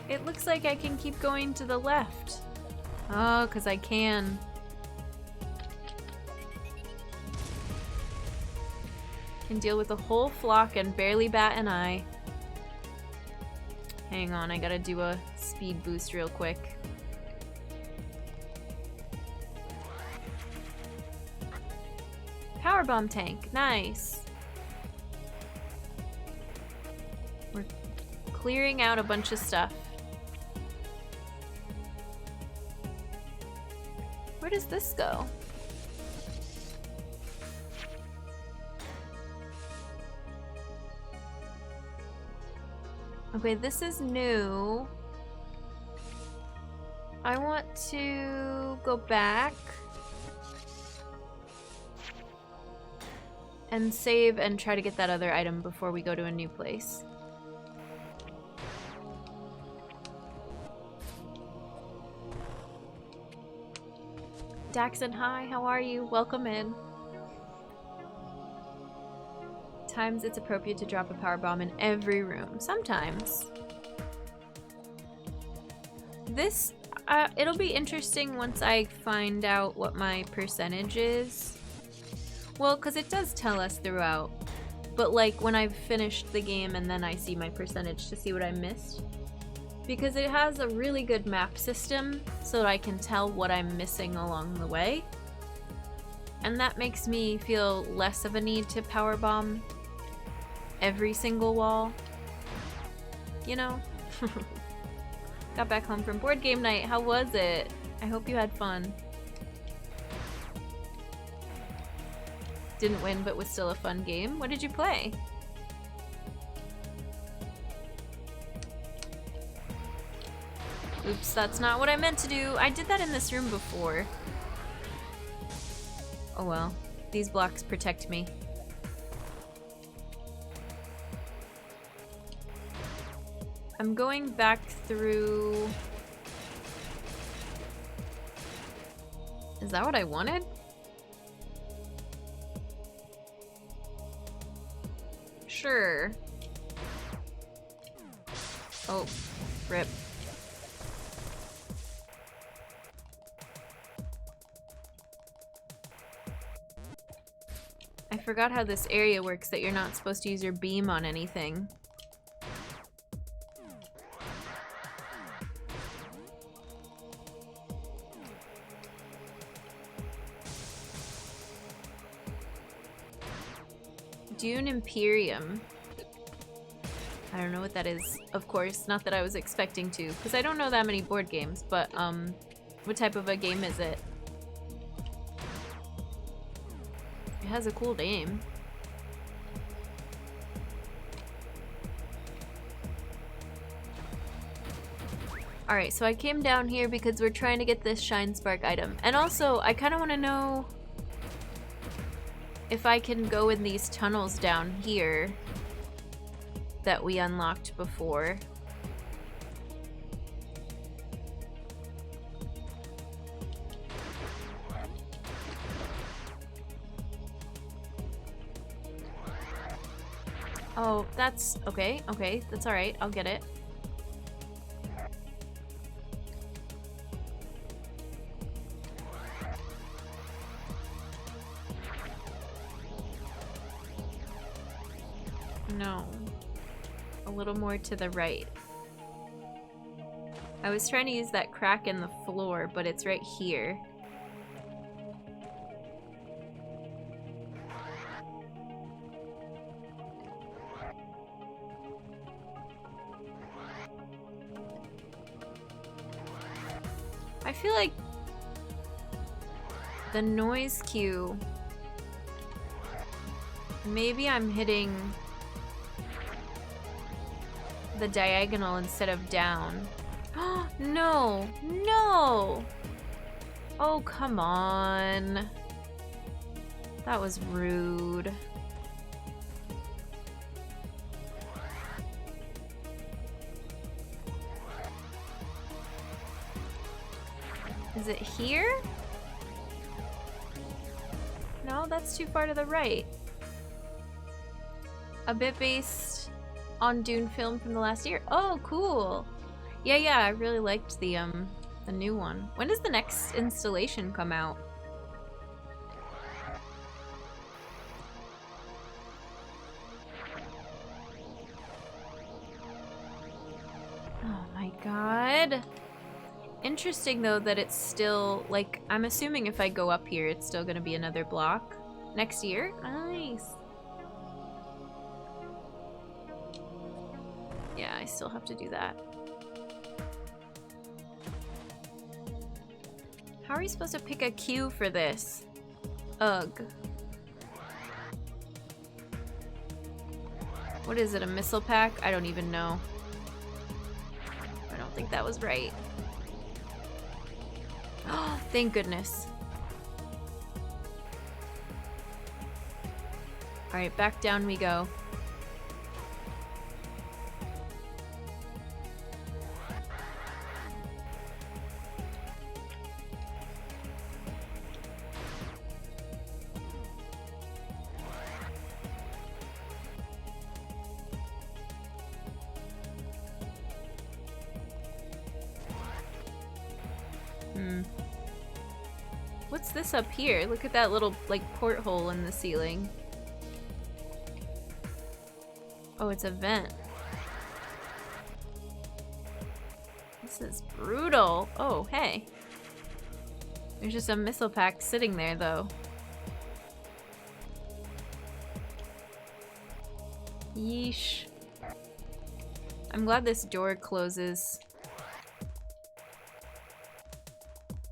It looks like I can keep going to the left. Oh, 'cause I can. Can deal with the whole flock and barely bat an eye. Hang on, I gotta do a speed boost real quick. Powerbomb tank, nice. We're clearing out a bunch of stuff. Where does this go? Okay, this is new. I want to go back and save and try to get that other item before we go to a new place. Daxon, hi, how are you? Welcome in. Times it's appropriate to drop a power bomb in every room. Sometimes. This, it'll be interesting once I find out what my percentage is. Well, because it does tell us throughout. But like when I've finished the game and then I see my percentage to see what I missed. Because it has a really good map system so that I can tell what I'm missing along the way. And that makes me feel less of a need to powerbomb every single wall. You know? Got back home from board game night. How was it? I hope you had fun. Didn't win, but was still a fun game. What did you play? Oops, that's not what I meant to do. I did that in this room before. Oh well. These blocks protect me. I'm going back through... Is that what I wanted? Sure. Oh, rip. I forgot how this area works, that you're not supposed to use your beam on anything. Dune Imperium. I don't know what that is, of course. Not that I was expecting to, because I don't know that many board games, but, what type of a game is it? It has a cool name. Alright, so I came down here because we're trying to get this Shine Spark item. And also, I kind of want to know if I can go in these tunnels down here that we unlocked before. Oh, that's okay. Okay, that's all right. I'll get it. No. A little more to the right. I was trying to use that crack in the floor, but it's right here. I feel like the noise cue, maybe I'm hitting the diagonal instead of down. No, no. Oh, come on. That was rude. Is it here? No, that's too far to the right. A bit based on Dune film from the last year. Oh, cool. Yeah, I really liked the new one. When does the next installation come out? Oh my god. Interesting though that it's still, like, I'm assuming if I go up here it's still gonna be another block next year. Nice. Yeah, I still have to do that. How are you supposed to pick a cue for this? Ugh. What is it, a missile pack? I don't even know. I don't think that was right. Oh, thank goodness. Alright, back down we go. What's this up here? Look at that little, like, porthole in the ceiling. Oh, it's a vent. This is brutal. Oh, hey. There's just a missile pack sitting there, though. Yeesh. I'm glad this door closes.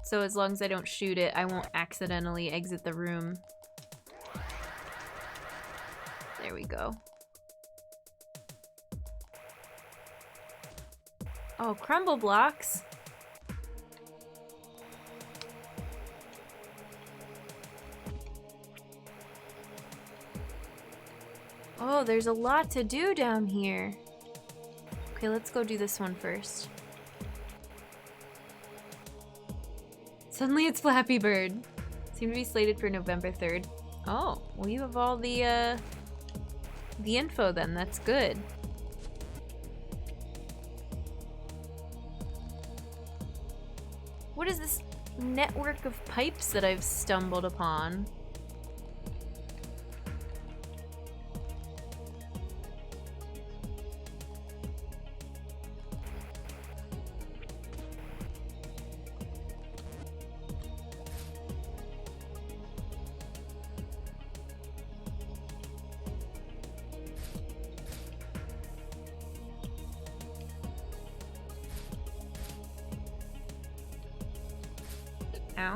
So as long as I don't shoot it, I won't accidentally exit the room. There we go. Oh, crumble blocks. Oh, there's a lot to do down here. Okay, let's go do this one first. Suddenly it's Flappy Bird. Seem to be slated for November 3rd. Oh, well you have all the info then, that's good. What is this network of pipes that I've stumbled upon? Ow.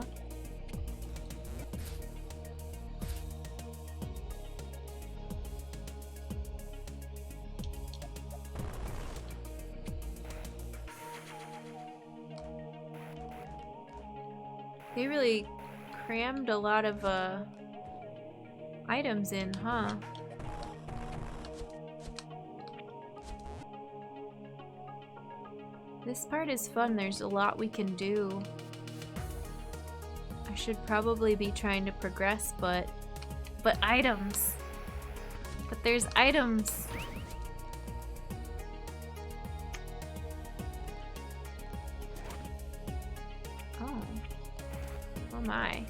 They really crammed a lot of items in, huh? This part is fun. There's a lot we can do. I should probably be trying to progress, but items. But there's items. Oh. Oh my.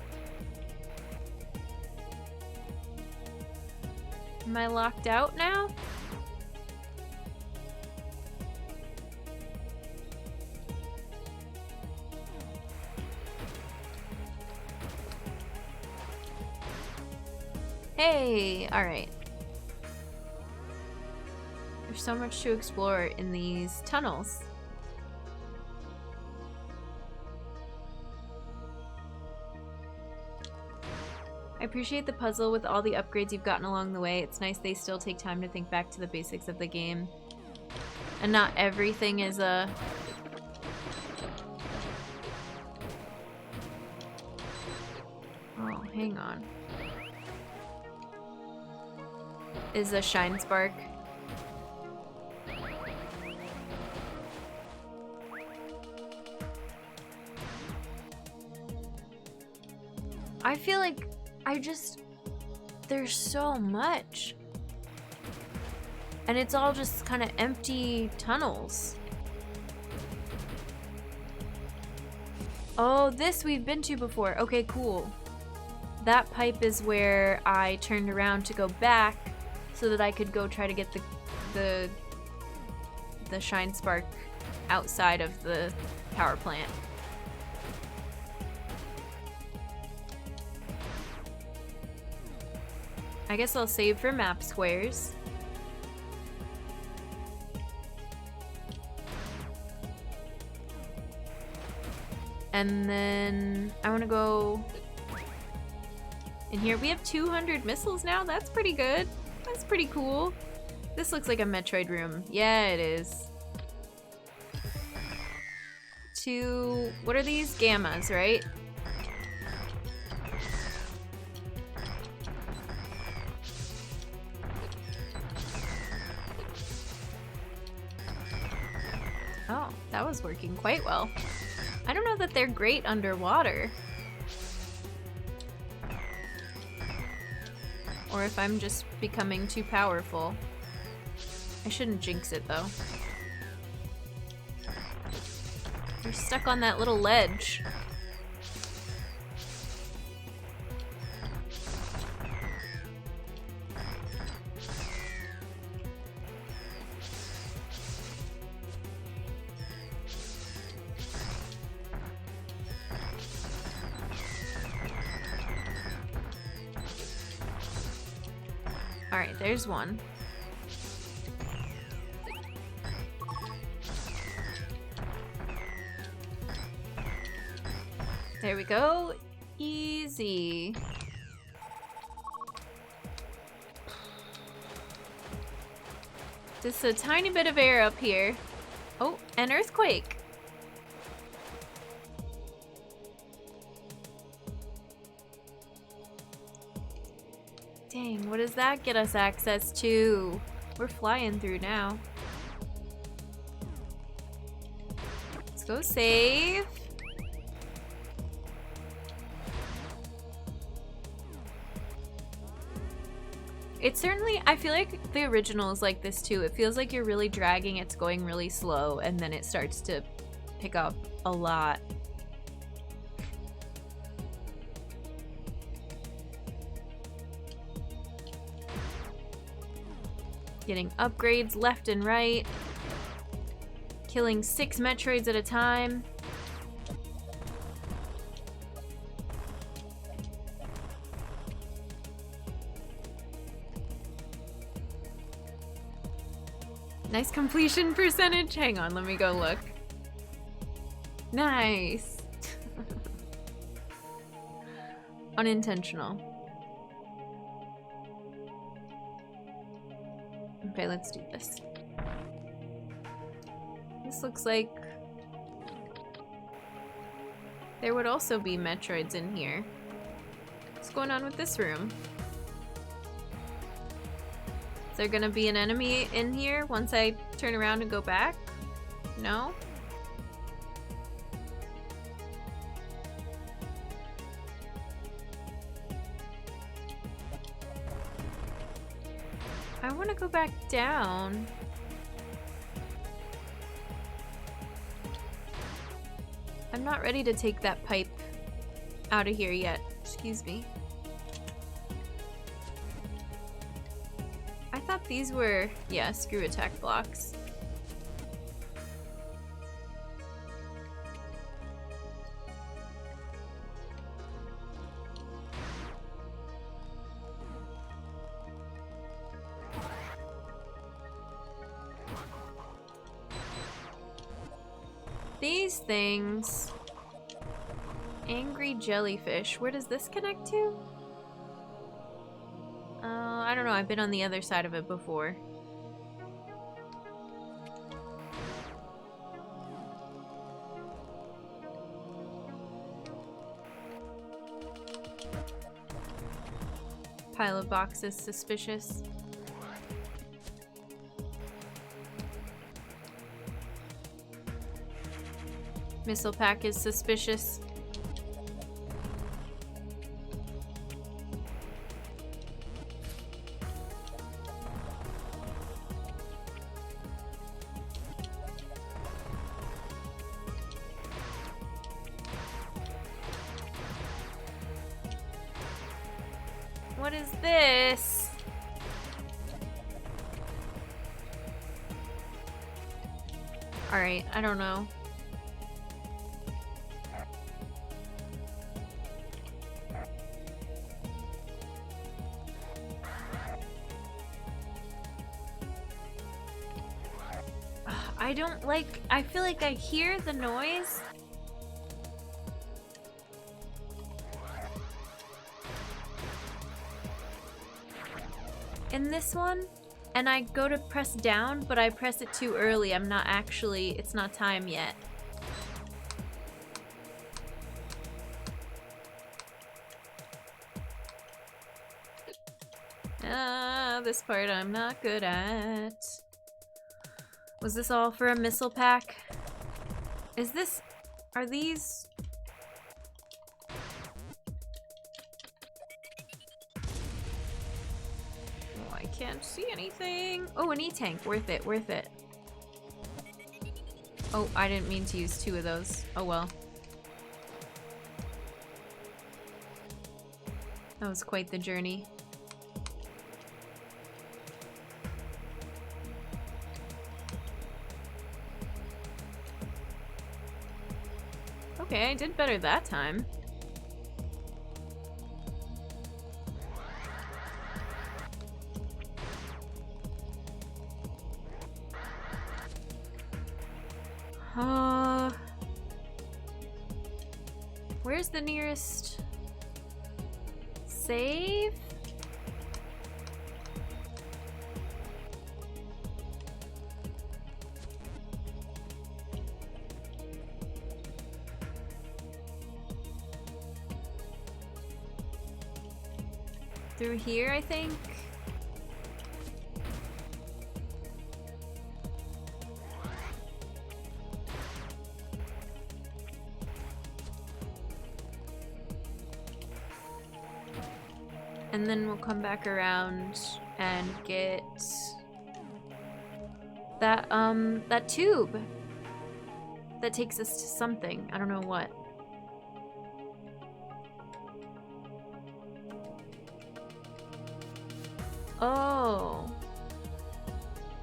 Am I locked out now? Hey, alright. There's so much to explore in these tunnels. appreciate the puzzle with all the upgrades you've gotten along the way. It's nice they still take time to think back to the basics of the game. And not everything is a... Oh, hang on. Is a shine spark. I feel like there's so much. And it's all just kind of empty tunnels. Oh, this we've been to before. Okay, cool. That pipe is where I turned around to go back so that I could go try to get the shine spark outside of the power plant. I guess I'll save for map squares. And then I want to go in here. We have 200 missiles now. That's pretty good. That's pretty cool. This looks like a Metroid room. Yeah, it is. What are these? Gammas, right? Oh, that was working quite well. I don't know that they're great underwater. Or if I'm just becoming too powerful. I shouldn't jinx it though. You're stuck on that little ledge. Alright, there's one. There we go. Easy. Just a tiny bit of air up here. Oh, an earthquake. Dang, what does that get us access to? We're flying through now. Let's go save. It's certainly, I feel like the original is like this too. It feels like you're really dragging, it's going really slow, and then it starts to pick up a lot. Getting upgrades left and right. Killing 6 Metroids at a time. Nice completion percentage. Hang on, let me go look. Nice. Unintentional. Okay, let's do this. This looks like there would also be Metroids in here. What's going on with this room? Is there gonna be an enemy in here once I turn around and go back? No? I want to go back down. I'm not ready to take that pipe out of here yet. Excuse me. I thought these were, yeah, screw attack blocks. These things. Angry jellyfish. Where does this connect to? I don't know, I've been on the other side of it before. Pile of boxes, suspicious. Missile pack is suspicious. What is this? Alright, I don't know. I don't like, I feel like I hear the noise. In this one, and I go to press down, but I press it too early. I'm not actually, it's not time yet. This part I'm not good at. Was this all for a missile pack? Is this... Are these... Oh, I can't see anything. Oh, an E-tank. Worth it, worth it. Oh, I didn't mean to use 2 of those. Oh well. That was quite the journey. Okay, I did better that time. Where's the nearest save? Through here, I think. And then we'll come back around and get that that tube that takes us to something. I don't know what. Oh.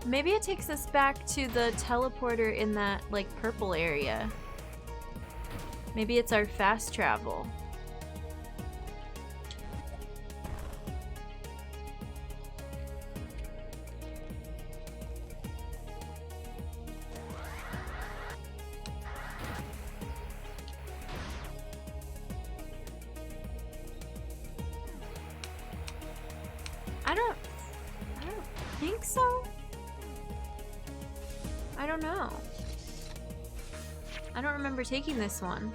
Maybe it takes us back to the teleporter in that, like, purple area. Maybe it's our fast travel. I don't think so. I don't know. I don't remember taking this one.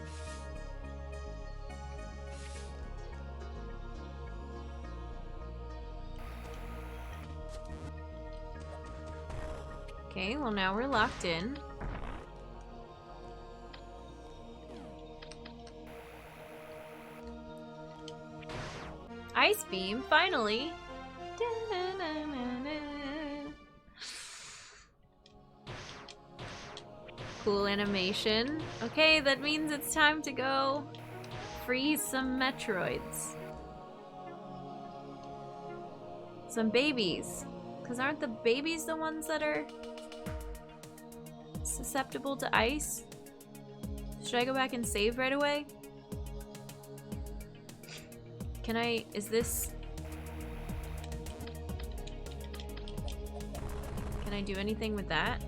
Okay, well now we're locked in. Ice beam, finally. Cool animation. Okay, that means it's time to go freeze some Metroids. Some babies. Because aren't the babies the ones that are susceptible to ice? Should I go back and save right away? Can I... is this... Can I do anything with that?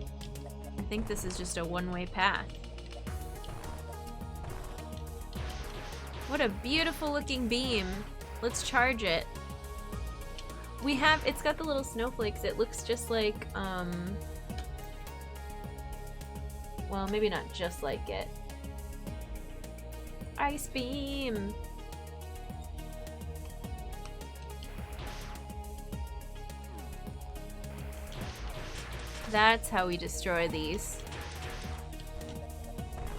I think this is just a one-way path. What a beautiful looking beam. Let's charge it. We have, it's got the little snowflakes. It looks just like, well, maybe not just like it. Ice beam! That's how we destroy these.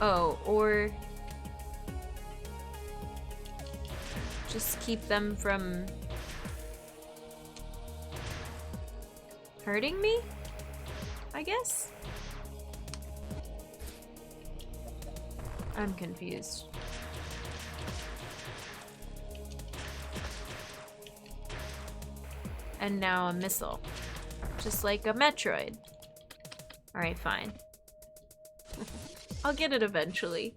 Oh, or just keep them from hurting me, I guess? I'm confused. And now a missile. Just like a Metroid. Alright, fine. I'll get it eventually.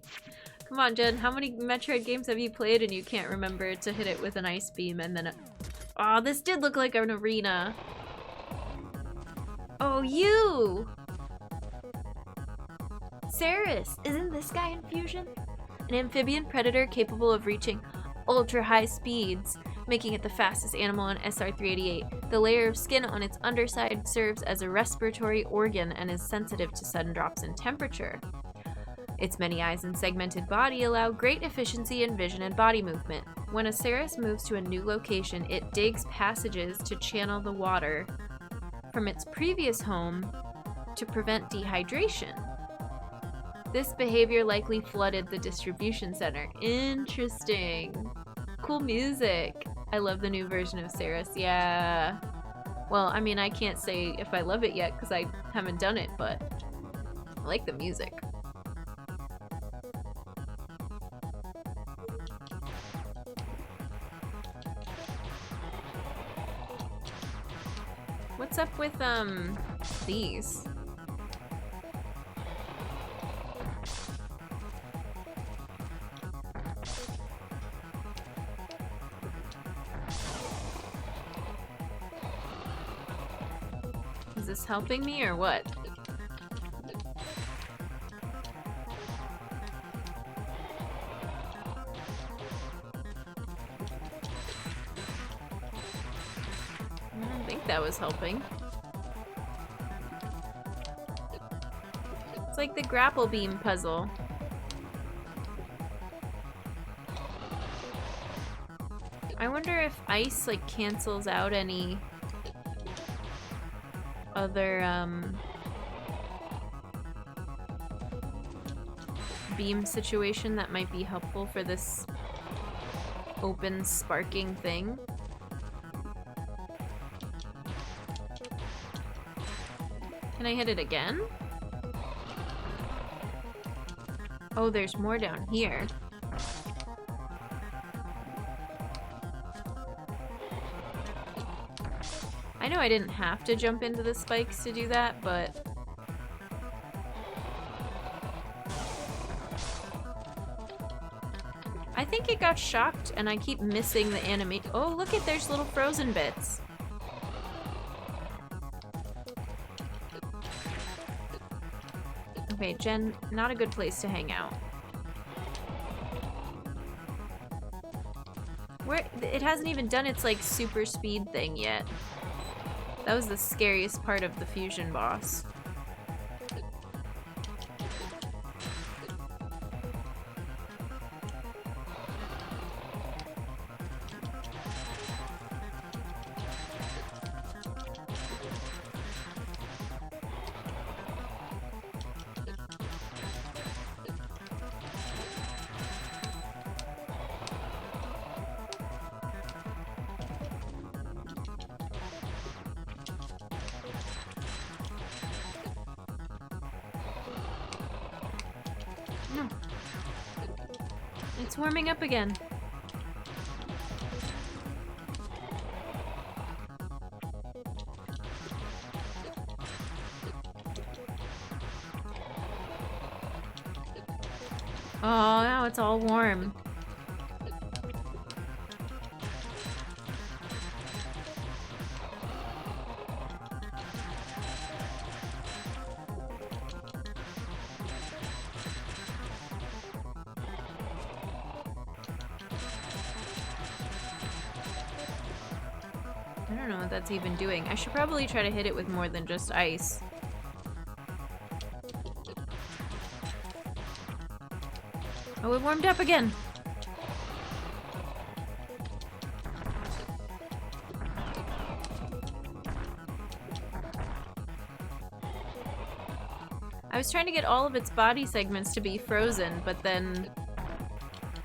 Come on, Jen, how many Metroid games have you played and you can't remember to hit it with an ice beam and then oh, this did look like an arena. Oh, you! Ceres, isn't this guy in Fusion? An amphibian predator capable of reaching ultra-high speeds, making it the fastest animal on SR-388. The layer of skin on its underside serves as a respiratory organ and is sensitive to sudden drops in temperature. Its many eyes and segmented body allow great efficiency in vision and body movement. When a Ceres moves to a new location, it digs passages to channel the water from its previous home to prevent dehydration. This behavior likely flooded the distribution center. Interesting. Cool music. I love the new version of Ceres. Yeah. Well, I mean, I can't say if I love it yet because I haven't done it, but I like the music. What's up with, these? Is this helping me or what? I don't think that was helping. It's like the grapple beam puzzle. I wonder if ice like cancels out any other beam situation that might be helpful for this open sparking thing. Can I hit it again? Oh, there's more down here. I know I didn't have to jump into the spikes to do that, but I think it got shocked and I keep missing the animate. Oh, look at, there's little frozen bits. Okay, Jen, not a good place to hang out. Where it hasn't even done its like super speed thing yet. That was the scariest part of the fusion boss. It's warming up again. Oh, now it's all warm. know what that's even doing. I should probably try to hit it with more than just ice. Oh, it warmed up again. I was trying to get all of its body segments to be frozen, but then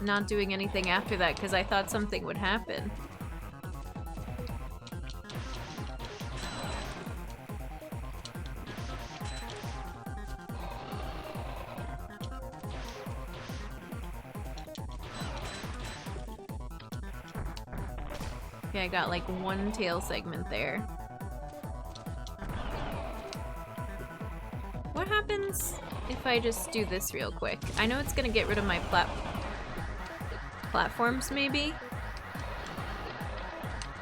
not doing anything after that because I thought something would happen. Okay, I got like one tail segment there. What happens if I just do this real quick? I know it's gonna get rid of my platforms, maybe?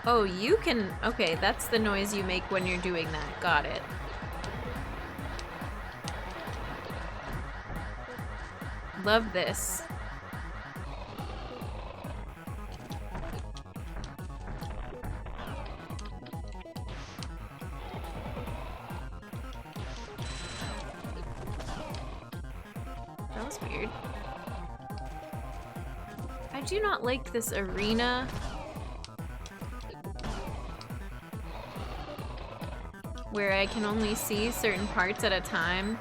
Oh, you can... Okay, that's the noise you make when you're doing that. Got it. Love this. That was weird. I do not like this arena. Where I can only see certain parts at a time.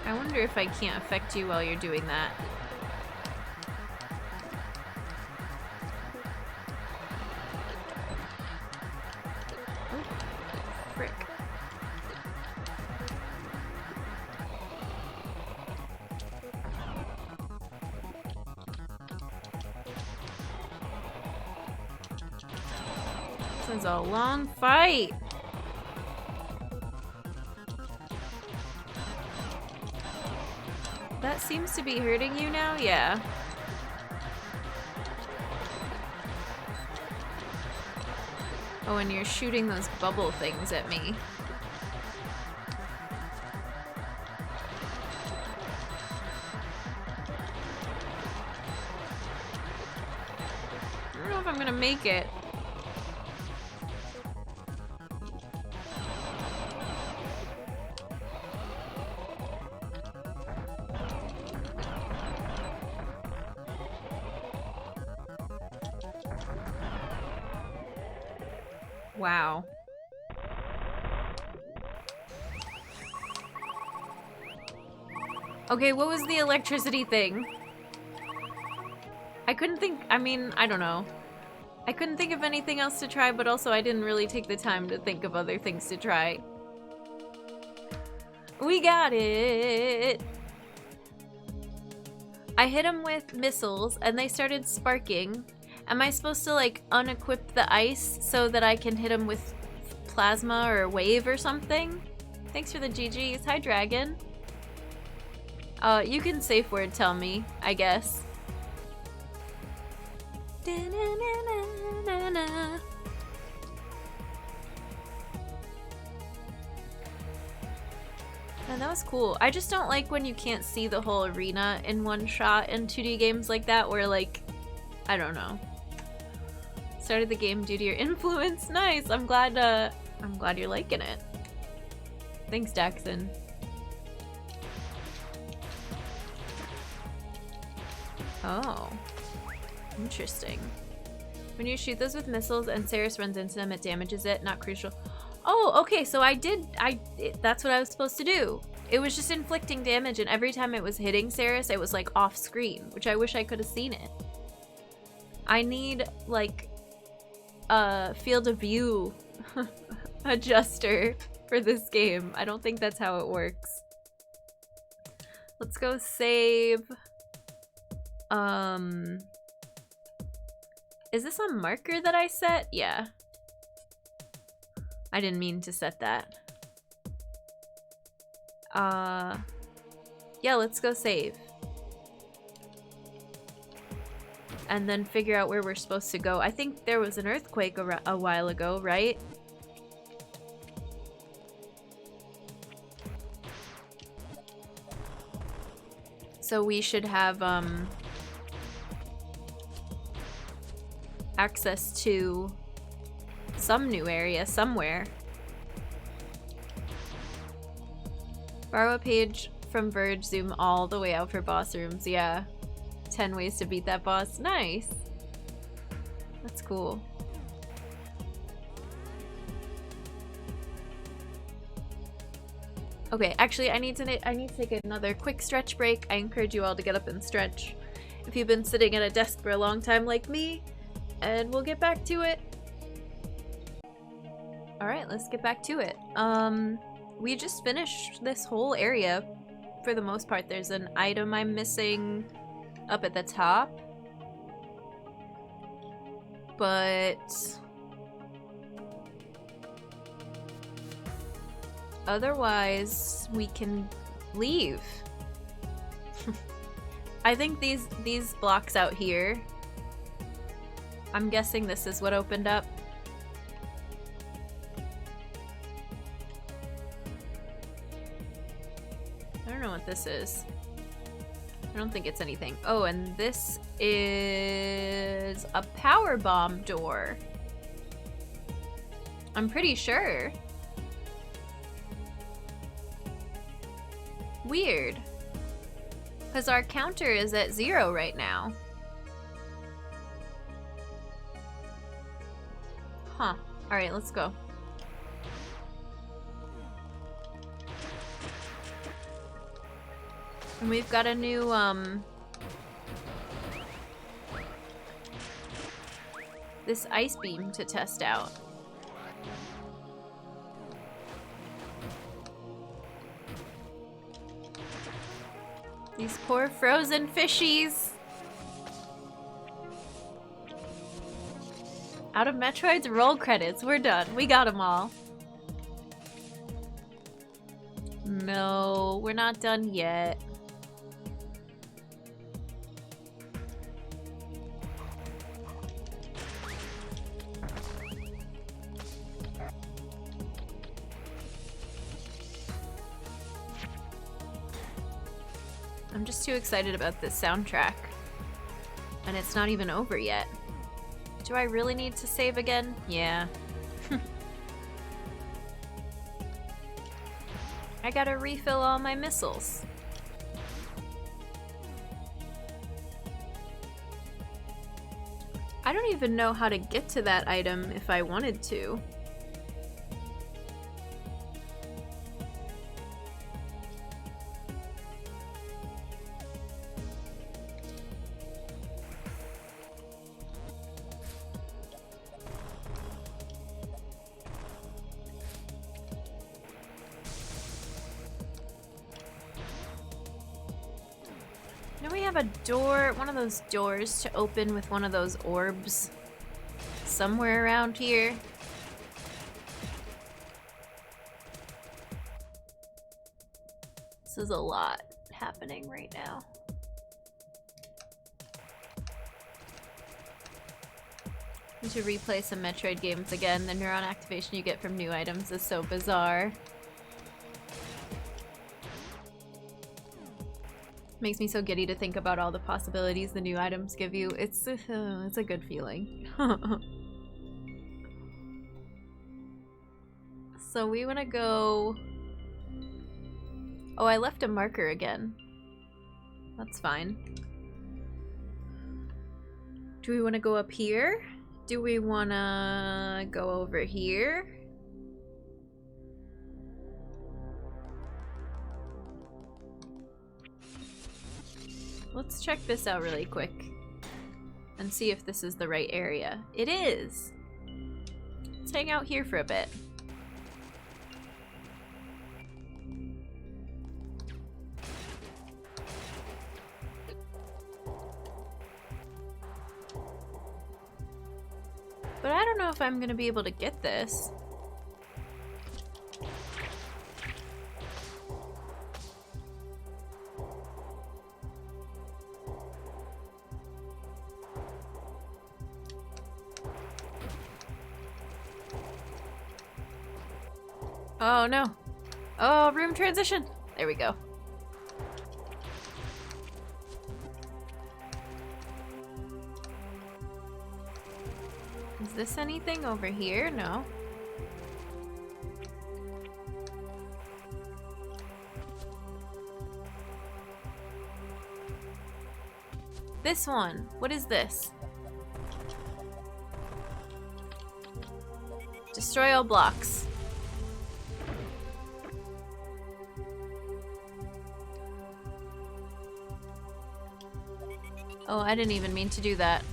I wonder if I can't affect you while you're doing that. Oh, frick. This is a long fight. That seems to be hurting you now? Yeah. Oh, and you're shooting those bubble things at me. I don't know if I'm gonna make it. Wow. Okay, what was the electricity thing? I couldn't think, I mean, I don't know. I couldn't think of anything else to try, but also I didn't really take the time to think of other things to try. We got it! I hit them with missiles and they started sparking. Am I supposed to like unequip the ice so that I can hit him with plasma or wave or something? Thanks for the GGs. Hi, Dragon. You can safe word tell me, I guess. And that was cool. I just don't like when you can't see the whole arena in one shot in 2D games like that where like, I don't know. Started the game due to your influence. Nice. I'm glad you're liking it. Thanks, Daxon. Oh. Interesting. When you shoot those with missiles and Ceres runs into them, it damages it. Not crucial. Oh, okay, so that's what I was supposed to do. It was just inflicting damage, and every time it was hitting Ceres, it was like off screen, which I wish I could have seen it. I need like a field of view adjuster for this game. I don't think that's how it works. Let's go save. Is this a marker that I set? Yeah. I didn't mean to set that. Yeah, let's go save. And then figure out where we're supposed to go. I think there was an earthquake a while ago, right? So we should have, access to some new area somewhere. Borrow a page from Verge, zoom all the way out for boss rooms. Yeah. 10 ways to beat that boss. Nice. That's cool. Okay, actually I need to take another quick stretch break. I encourage you all to get up and stretch if you've been sitting at a desk for a long time like me, and we'll get back to it. Alright, let's get back to it. We just finished this whole area for the most part. There's an item I'm missing up at the top, but otherwise we can leave. I think these blocks out here, I'm guessing this is what opened up. I don't know what this is. I don't think it's anything. Oh, and this is a power bomb door. I'm pretty sure. Weird. Because our counter is at 0 right now. Huh. Alright, let's go. And we've got a new, this ice beam to test out. These poor frozen fishies. Out of Metroid's roll credits. We're done. We got them all. No, we're not done yet. I'm just too excited about this soundtrack. And it's not even over yet. Do I really need to save again? Yeah. I gotta refill all my missiles. I don't even know how to get to that item if I wanted to. A door, one of those doors to open with one of those orbs somewhere around here. This is a lot happening right now. Need to replay some Metroid games again. The neuron activation you get from new items is so bizarre. Makes me so giddy to think about all the possibilities the new items give you. It's a good feeling. So we want to go... Oh, I left a marker again. That's fine. Do we want to go up here? Do we want to go over here? Let's check this out really quick and see if this is the right area. It is! Let's hang out here for a bit. But I don't know if I'm gonna be able to get this. Oh no. Oh, room transition. There we go. this anything over here? No. This one. What is this? Destroy all blocks. Oh, I didn't even mean to do that.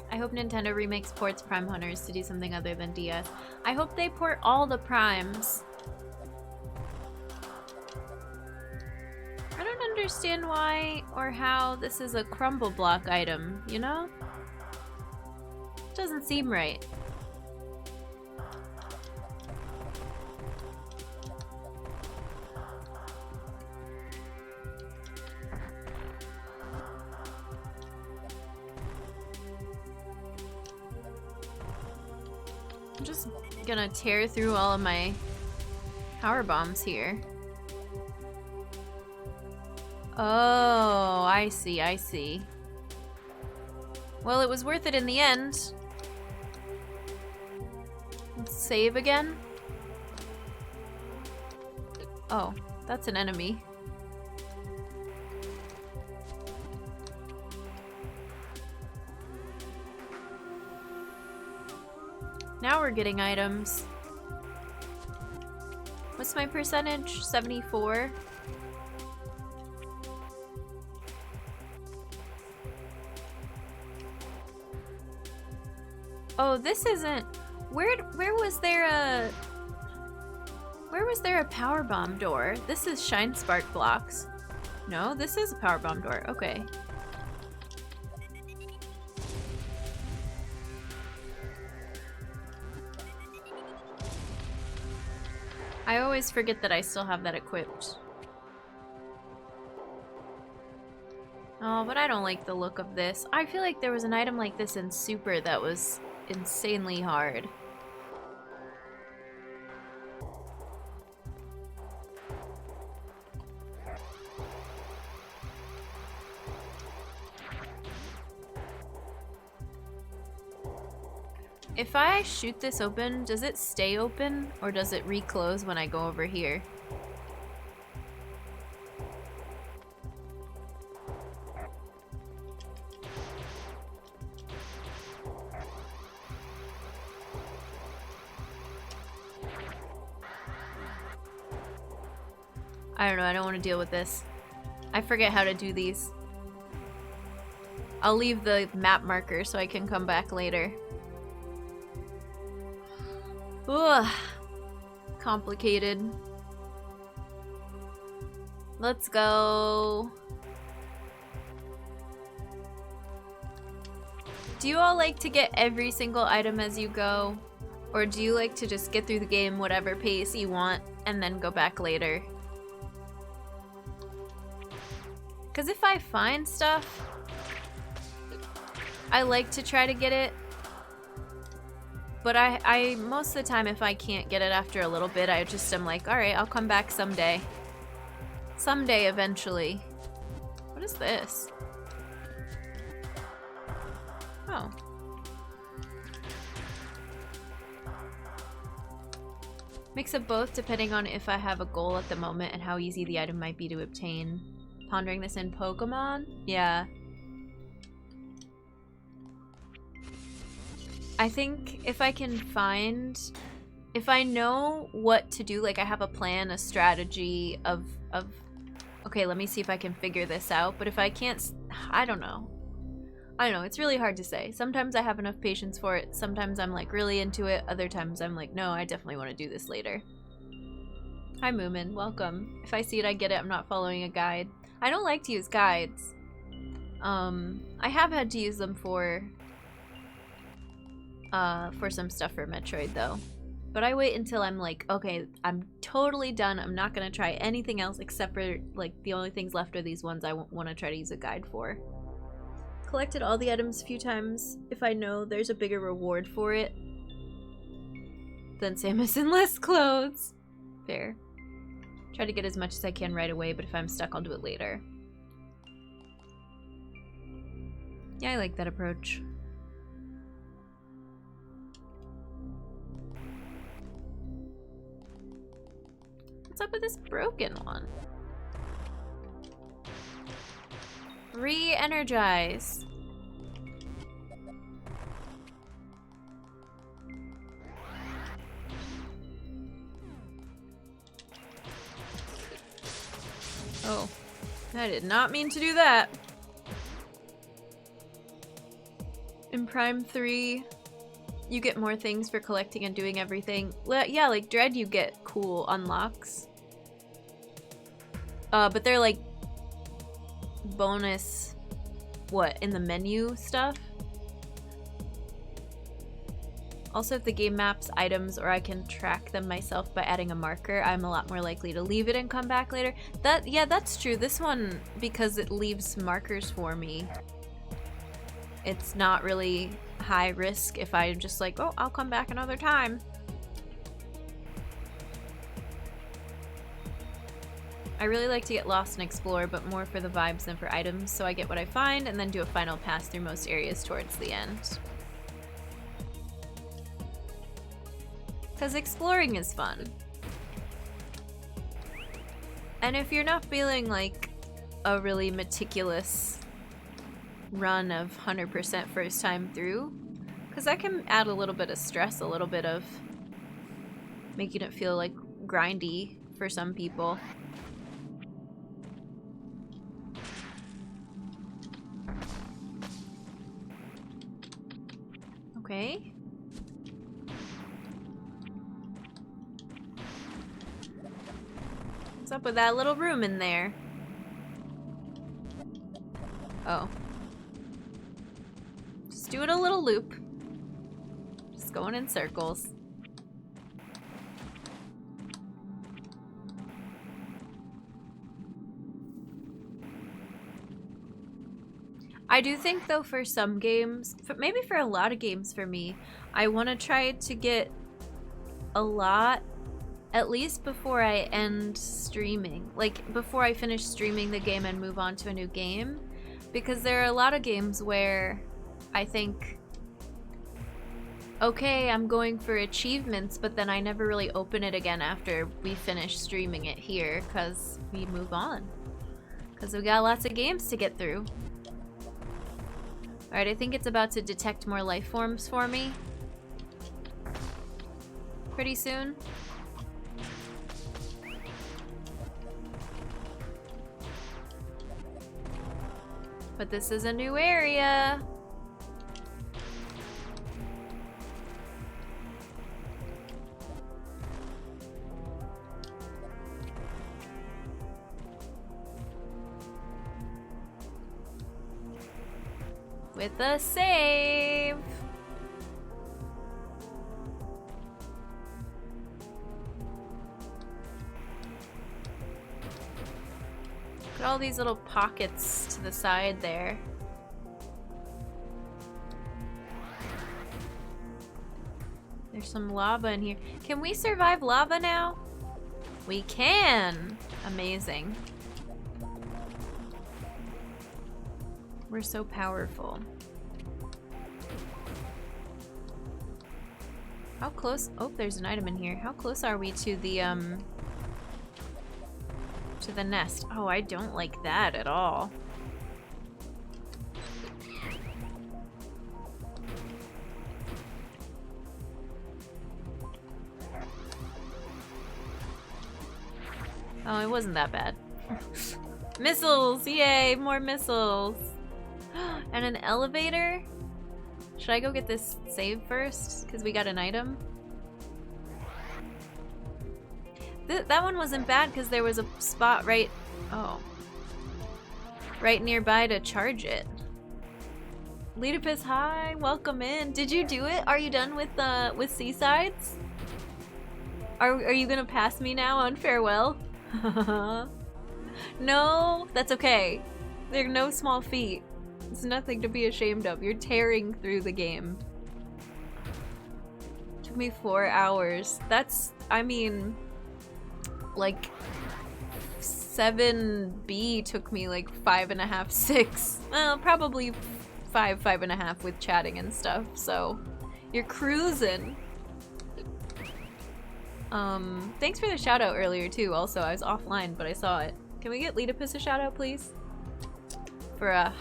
I hope Nintendo remakes ports Prime Hunters to do something other than DS. I hope they port all the Primes. I don't understand why or how this is a crumble block item, you know? Doesn't seem right. I'm just gonna tear through all of my power bombs here. Oh, I see, I see. Well, it was worth it in the end. Let's save again. Oh, that's an enemy. Now we're getting items. What's my percentage? 74? Oh, this isn't... Where was there a... Where was there a power bomb door? This is Shine Spark blocks. No, this is a power bomb door. Okay. I always forget that I still have that equipped. Oh, but I don't like the look of this. I feel like there was an item like this in Super that was insanely hard. If I shoot this open, does it stay open or does it reclose when I go over here? I don't know, I don't want to deal with this. I forget how to do these. I'll leave the map marker so I can come back later. Ugh. Complicated. Let's go. Do you all like to get every single item as you go? Or do you like to just get through the game whatever pace you want and then go back later? Because if I find stuff, I like to try to get it. But I most of the time, if I can't get it after a little bit, I just am like, alright, I'll come back someday. Someday, eventually. What is this? Oh. Mix of both depending on if I have a goal at the moment and how easy the item might be to obtain. Pondering this in Pokemon? Yeah. I think if I can find... If I know what to do, like I have a plan, a strategy of... Okay, let me see if I can figure this out. But if I can't... I don't know. I don't know, it's really hard to say. Sometimes I have enough patience for it. Sometimes I'm like really into it. Other times I'm like, no, I definitely want to do this later. Hi Moomin, welcome. If I see it, I get it. I'm not following a guide. I don't like to use guides. I have had to use them for some stuff for Metroid though. But I wait until I'm like, okay, I'm totally done. I'm not gonna try anything else except for like the only things left are these ones I want to try to use a guide for. Collected all the items a few times if I know there's a bigger reward for it than Samus in less clothes. Fair. Try to get as much as I can right away, but if I'm stuck, I'll do it later. Yeah, I like that approach. What's up with this broken one? Re-energize. Oh, I did not mean to do that. In Prime 3, you get more things for collecting and doing everything. Yeah, like Dread, you get cool unlocks. But they're like bonus, what, in the menu stuff? Also, if the game maps items or I can track them myself by adding a marker, I'm a lot more likely to leave it and come back later. Yeah, that's true. This one, because it leaves markers for me, it's not really high risk if I'm just like, oh, I'll come back another time. I really like to get lost and explore, but more for the vibes than for items, so I get what I find and then do a final pass through most areas towards the end. Because exploring is fun. And if you're not feeling like a really meticulous run of 100% first time through, because that can add a little bit of stress, a little bit of making it feel like grindy for some people. Okay. What's up with that little room in there? Oh. Just doing a little loop. Just going in circles. I do think though for some games, maybe for a lot of games for me, I want to try to get a lot at least before I end streaming. Like before I finish streaming the game and move on to a new game. Because there are a lot of games where I think, okay, I'm going for achievements, but then I never really open it again after we finish streaming it here because we move on. Because we got lots of games to get through. Alright, I think it's about to detect more life forms for me. Pretty soon. But this is a new area. With a save. Look at all these little pockets to the side there. There's some lava in here. Can we survive lava now? We can! Amazing. We're so powerful. How close? Oh, there's an item in here. How close are we to the nest? Oh, I don't like that at all. Oh, it wasn't that bad. Missiles! Yay! More missiles! And an elevator? Should I go get this save first? Because we got an item? That one wasn't bad because there was a spot right... Oh. Right nearby to charge it. Leadopus, hi! Welcome in! Did you do it? Are you done with Seasides? Are you gonna pass me now on farewell? No, that's okay. They're no small feat. It's nothing to be ashamed of. You're tearing through the game. Took me 4 hours. That's, I mean, like 7B took me like 5.5, 6. Well, probably 5.5 with chatting and stuff, so you're cruising. Thanks for the shout out earlier too. Also, I was offline, but I saw it. Can we get Leetopus a shout out, please? For a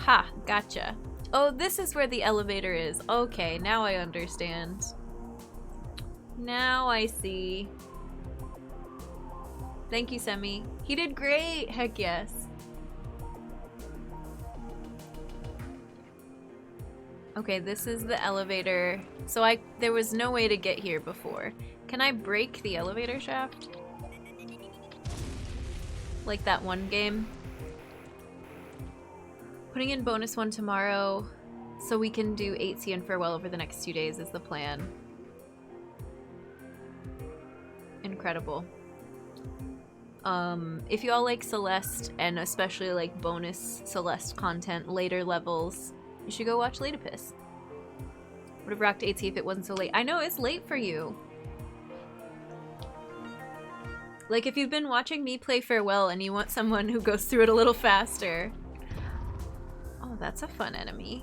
gotcha. Oh, this is where the elevator is. Okay, now I understand. Now I see. Thank you, Semi. He did great. Heck yes. Okay, this is the elevator. So there was no way to get here before. Can I break the elevator shaft? Like that one game? Putting in bonus one tomorrow so we can do 8C and Farewell over the next 2 days is the plan. Incredible. If you all like Celeste, and especially like bonus Celeste content, later levels, you should go watch Leetopus. Would have rocked 8C if it wasn't so late. I know, it's late for you. Like, if you've been watching me play Farewell and you want someone who goes through it a little faster. Oh, that's a fun enemy.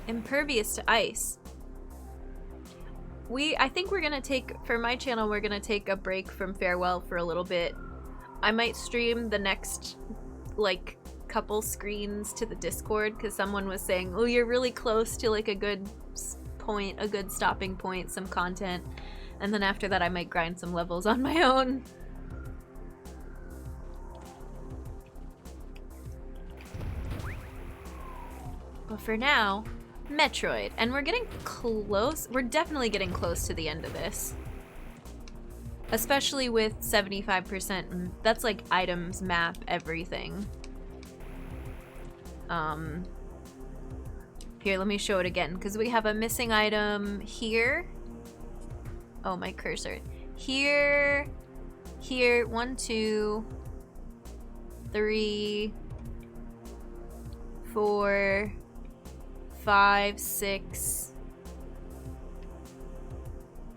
Impervious to ice. I think we're gonna take, for my channel, we're gonna take a break from Farewell for a little bit. I might stream the next, like, couple screens to the Discord, because someone was saying, oh, you're really close to, like, a good point, a good stopping point, some content. And then after that, I might grind some levels on my own. But for now, Metroid. And we're getting close. We're definitely getting close to the end of this. Especially with 75%. That's like items, map, everything. Here, let me show it again. Because we have a missing item here. Oh, my cursor. Here. Here. 1, 2, 3, 4, 5, 6,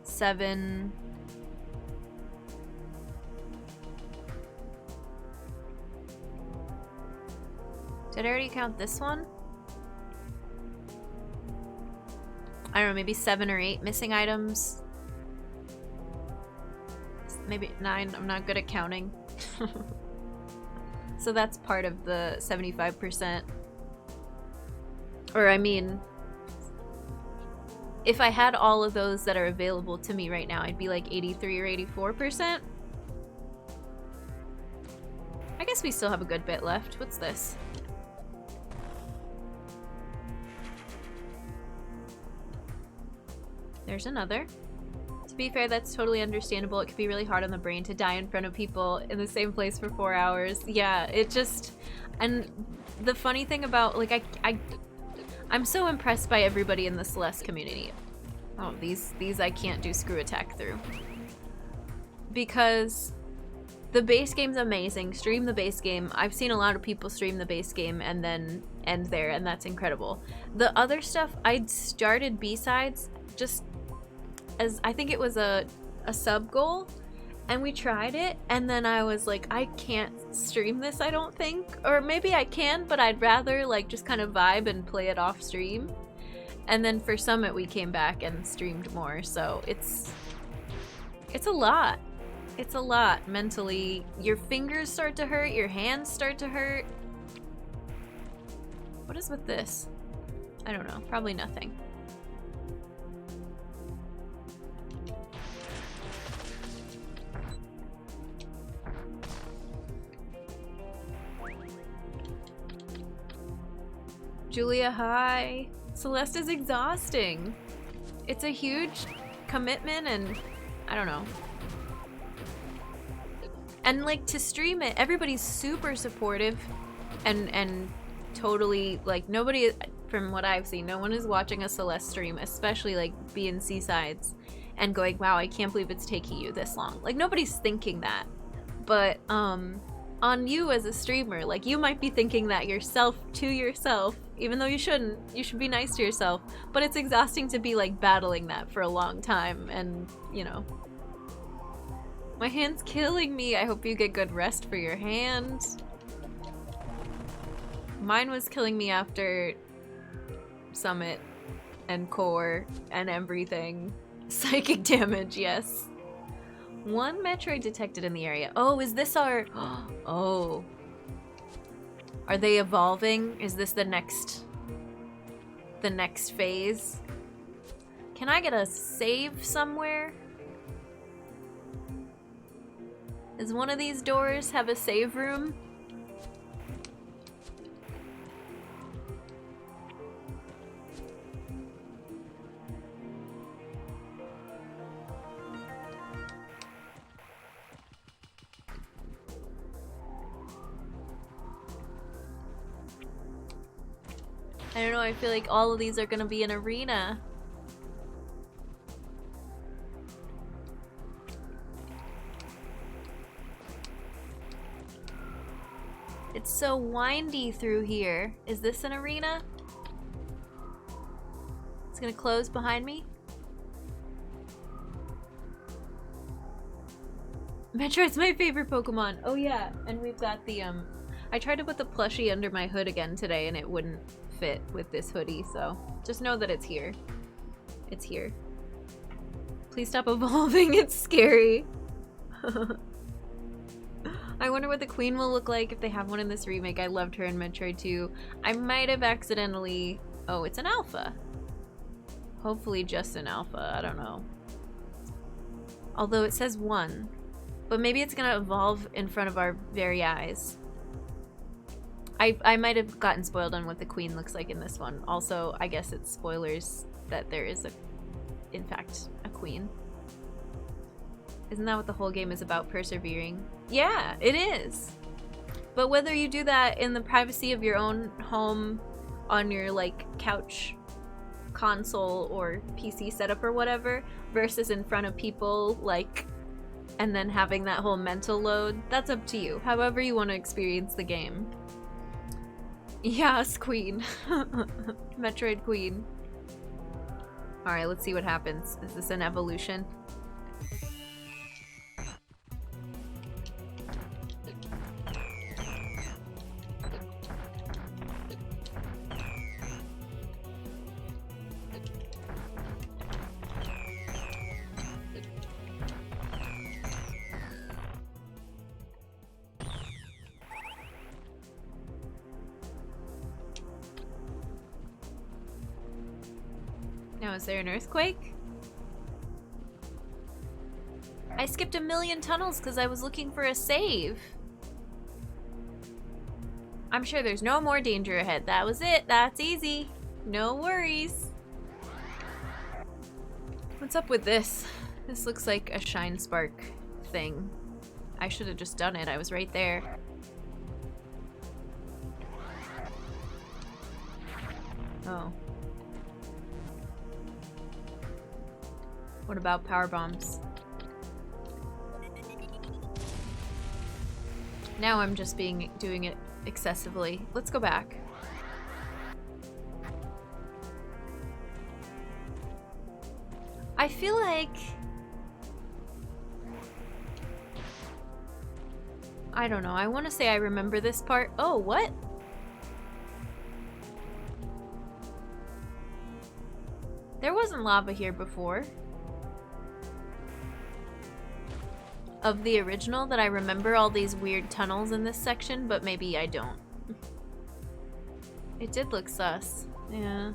7. Did I already count this one? I don't know, maybe 7 or 8 missing items. Maybe 9, I'm not good at counting. So that's part of the 75%. Or I mean, if I had all of those that are available to me right now, I'd be like 83 or 84%. I guess we still have a good bit left. What's this? There's another. To be fair, that's totally understandable. It can be really hard on the brain to die in front of people in the same place for 4 hours. Yeah, it just... And the funny thing about, like, I'm so impressed by everybody in the Celeste community. Oh, these I can't do screw attack through. Because the base game's amazing. Stream the base game. I've seen a lot of people stream the base game and then end there, and that's incredible. The other stuff, I'd started B-sides just as, I think it was a sub goal, and we tried it, and then I was like, I can't stream this, I don't think. Or maybe I can, but I'd rather like just kind of vibe and play it off stream. And then for Summit we came back and streamed more, so it's a lot. It's a lot mentally. Your fingers start to hurt, your hands start to hurt. What is with this? I don't know, probably nothing. Julia, hi. Celeste is exhausting. It's a huge commitment, and I don't know. And like, to stream it, everybody's super supportive and totally, like, nobody, from what I've seen, no one is watching a Celeste stream, especially like B and C sides, and going, wow, I can't believe it's taking you this long. Like, nobody's thinking that. But on you as a streamer, like, you might be thinking that yourself to yourself, even though you shouldn't. You should be nice to yourself, but it's exhausting to be like battling that for a long time. And you know, my hand's killing me. I hope you get good rest for your hand. Mine was killing me after Summit and Core and everything. Psychic damage, yes. One Metroid detected in the area. Oh, is this our... Oh. Are they evolving? Is this the next phase? Can I get a save somewhere? Does one of these doors have a save room? I don't know, I feel like all of these are gonna be an arena. It's so windy through here. Is this an arena? It's gonna close behind me. Metroid's my favorite Pokemon. Oh yeah, and we've got the I tried to put the plushie under my hood again today and it wouldn't fit with this hoodie, so just know that it's here. It's here. Please stop evolving, it's scary. I wonder what the queen will look like if they have one in this remake. I loved her in Metroid 2. I might have accidentally... Oh, it's an alpha. Hopefully just an alpha, I don't know. Although it says 1. But maybe it's gonna evolve in front of our very eyes. I might have gotten spoiled on what the queen looks like in this one. Also, I guess it's spoilers that there is in fact, a queen. Isn't that what the whole game is about, persevering? Yeah, it is. But whether you do that in the privacy of your own home, on your like couch, console, or PC setup or whatever, versus in front of people, like, and then having that whole mental load, that's up to you. However you want to experience the game. Yes, queen. Metroid queen. Alright, let's see what happens. Is this an evolution? Now, is there an earthquake? I skipped a million tunnels because I was looking for a save. I'm sure there's no more danger ahead. That was it. That's easy. No worries. What's up with this? This looks like a shine spark thing. I should have just done it. I was right there. Oh. What about power bombs? Now I'm just doing it excessively. Let's go back. I feel like... I don't know. I want to say I remember this part. Oh, what? There wasn't lava here before. Of the original, that I remember all these weird tunnels in this section, but maybe I don't. It did look sus. Yeah.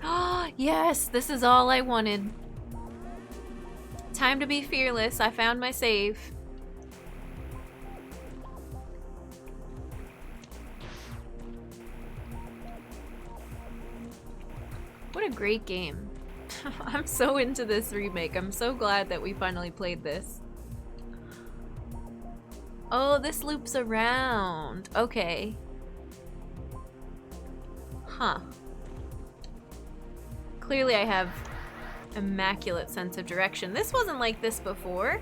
Oh, yes! This is all I wanted. Time to be fearless. I found my save. What a great game. I'm so into this remake. I'm so glad that we finally played this. Oh, this loops around. Okay. Huh. Clearly I have immaculate sense of direction. This wasn't like this before.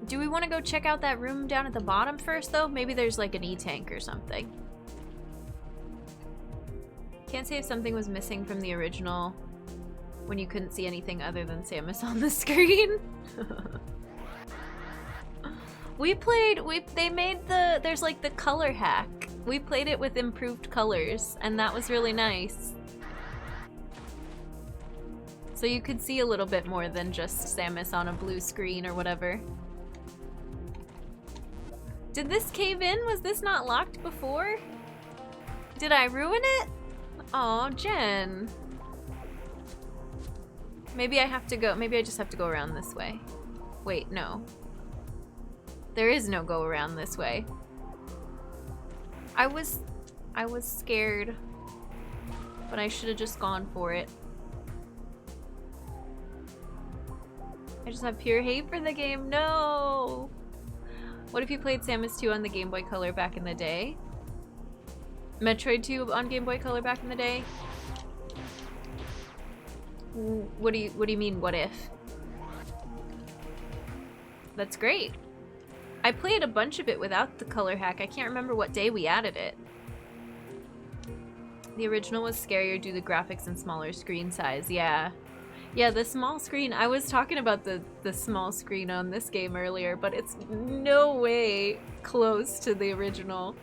Do we want to go check out that room down at the bottom first, though? Maybe there's like an E-tank or something. Can't say if something was missing from the original when you couldn't see anything other than Samus on the screen. They made there's like the color hack We played it with improved colors, and that was really nice. So you could see a little bit more than just Samus on a blue screen or whatever. Did this cave in? Was this not locked before? Did I ruin it? Aw, Jen. Maybe I have to go, maybe I just have to go around this way. Wait, no. There is no go around this way. I was scared, but I should have just gone for it. I just have pure hate for the game. No! What if you played Samus 2 on the Game Boy Color back in the day? Metroid 2 on Game Boy Color back in the day? What do you mean, what if? That's great. I played a bunch of it without the color hack. I can't remember what day we added it. The original was scarier due to graphics and smaller screen size. Yeah. Yeah, the small screen. I was talking about the small screen on this game earlier, but it's no way close to the original.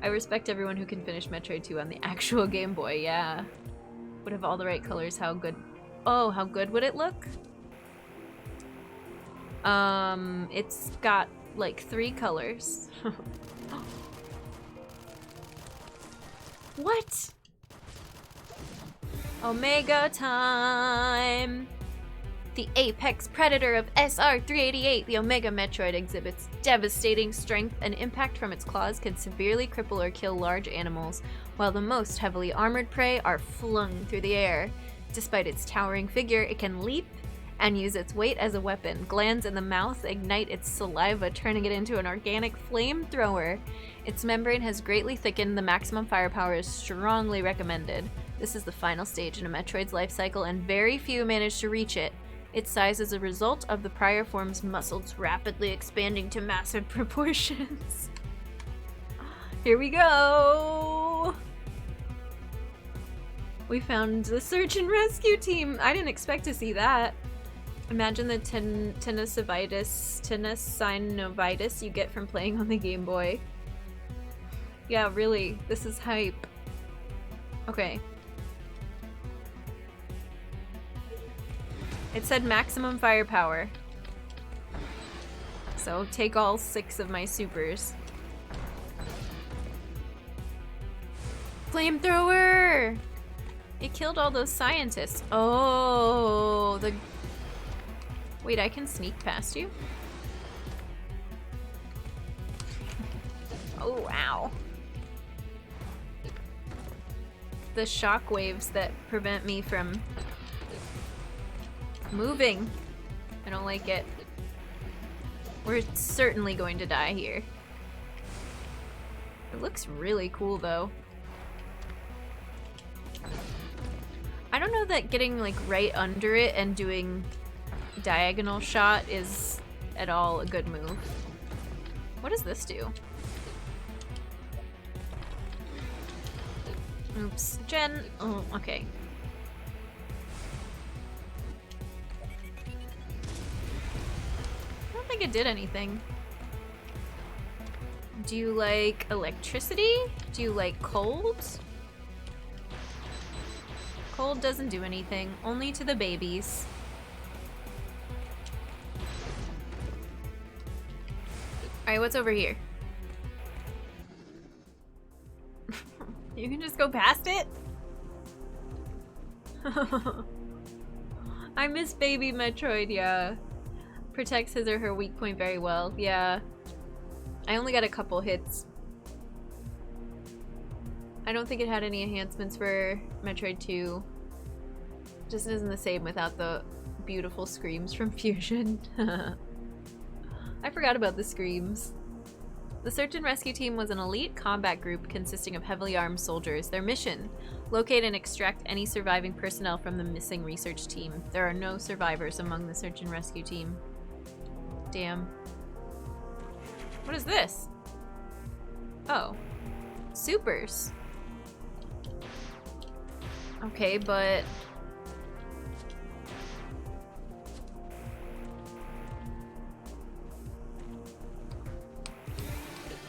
I respect everyone who can finish Metroid 2 on the actual Game Boy, yeah. Would have all the right colors, how good... Oh, how good would it look? It's got like 3 colors. What? Omega time! The apex predator of SR-388, the Omega Metroid exhibits devastating strength and impact from its claws can severely cripple or kill large animals, while the most heavily armored prey are flung through the air. Despite its towering figure, it can leap and use its weight as a weapon. Glands in the mouth ignite its saliva, turning it into an organic flamethrower. Its membrane has greatly thickened. The maximum firepower is strongly recommended. This is the final stage in a Metroid's life cycle, and very few manage to reach it. Its size is a result of the prior form's muscles rapidly expanding to massive proportions. Here we go! We found the search and rescue team! I didn't expect to see that. Imagine the tenosynovitis you get from playing on the Game Boy. Yeah, really, this is hype. Okay. It said maximum firepower. So take all 6 of my supers. Flamethrower! It killed all those scientists. Oh, the... Wait, I can sneak past you? Oh, wow. The shock waves that prevent me from moving. I don't like it. We're certainly going to die here. It looks really cool though. I don't know that getting like right under it and doing diagonal shot is at all a good move. What does this do? Oops. Jen. Oh, okay. I don't think it did anything. Do you like electricity? Do you like cold? Cold doesn't do anything. Only to the babies. Alright, what's over here? You can just go past it? I miss baby Metroid, yeah. Protects his or her weak point very well, yeah. I only got a couple hits. I don't think it had any enhancements for Metroid 2. Just isn't the same without the beautiful screams from Fusion. I forgot about the screams. The search and rescue team was an elite combat group consisting of heavily armed soldiers. Their mission: locate and extract any surviving personnel from the missing research team. There are no survivors among the search and rescue team. Damn. What is this? Oh. Supers. Okay, but...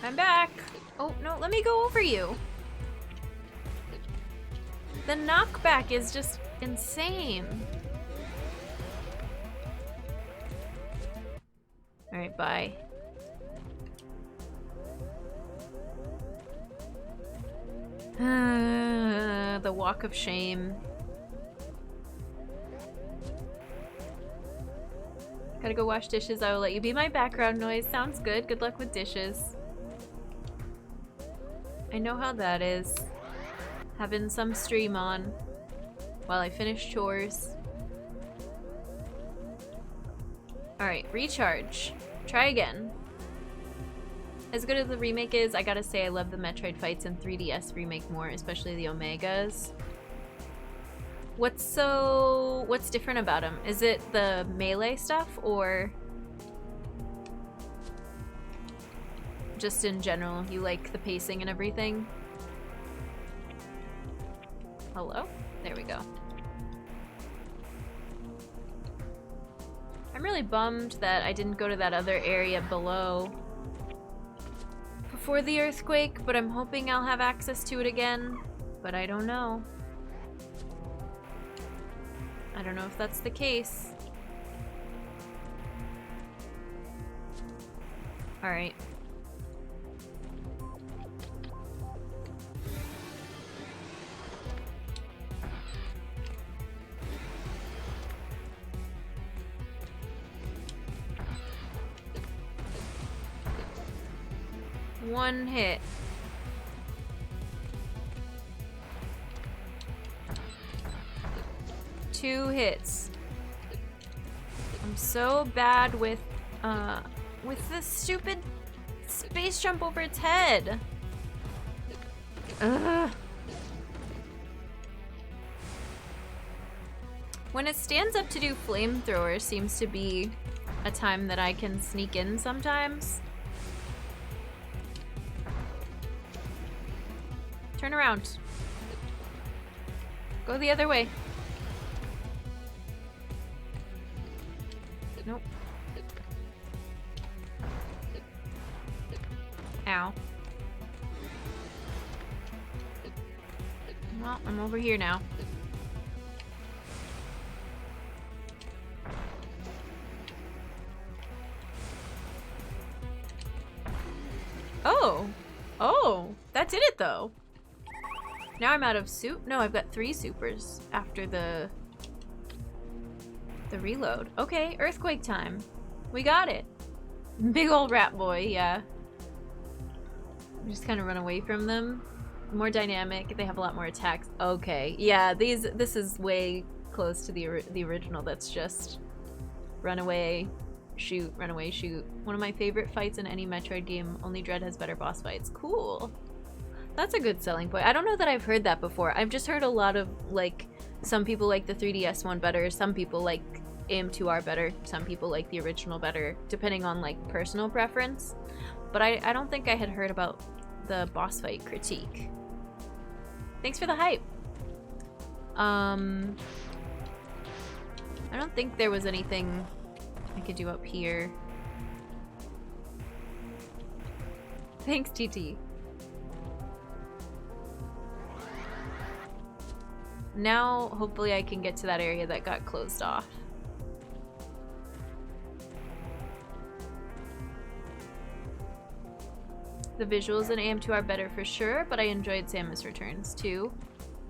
I'm back! Oh, no, let me go over you. The knockback is just insane. Alright, bye. The walk of shame. Gotta go wash dishes. I will let you be my background noise. Sounds good. Good luck with dishes. I know how that is. Having some stream on while I finish chores. Alright, recharge. Try again. As good as the remake is, I gotta say I love the Metroid fights in 3DS remake more, especially the Omegas. What's different about them? Is it the melee stuff or just in general you like the pacing and everything? Hello? There we go. I'm really bummed that I didn't go to that other area below before the earthquake, but I'm hoping I'll have access to it again, but I don't know. I don't know if that's the case. Alright. One hit. Two hits. I'm so bad with this stupid space jump over its head. Ugh. When it stands up to do flamethrower seems to be a time that I can sneak in sometimes. Turn around. Go the other way. Nope. Ow. Well, I'm over here now. Oh! Oh! That did it though! Now I'm out of soup? No, I've got 3 supers after the reload. Okay, earthquake time. We got it. Big old rat boy, yeah. Just kind of run away from them. More dynamic. They have a lot more attacks. Okay, yeah. This is way close to the original. That's just run away, shoot, run away, shoot. One of my favorite fights in any Metroid game. Only Dread has better boss fights. Cool. That's a good selling point. I don't know that I've heard that before. I've just heard a lot of, like, some people like the 3DS one better, some people like AM2R better, some people like the original better, depending on, like, personal preference. But I don't think I had heard about the boss fight critique. Thanks for the hype. I don't think there was anything I could do up here. Thanks, TT. Now, hopefully I can get to that area that got closed off. The visuals in AM2 are better for sure, but I enjoyed Samus Returns too.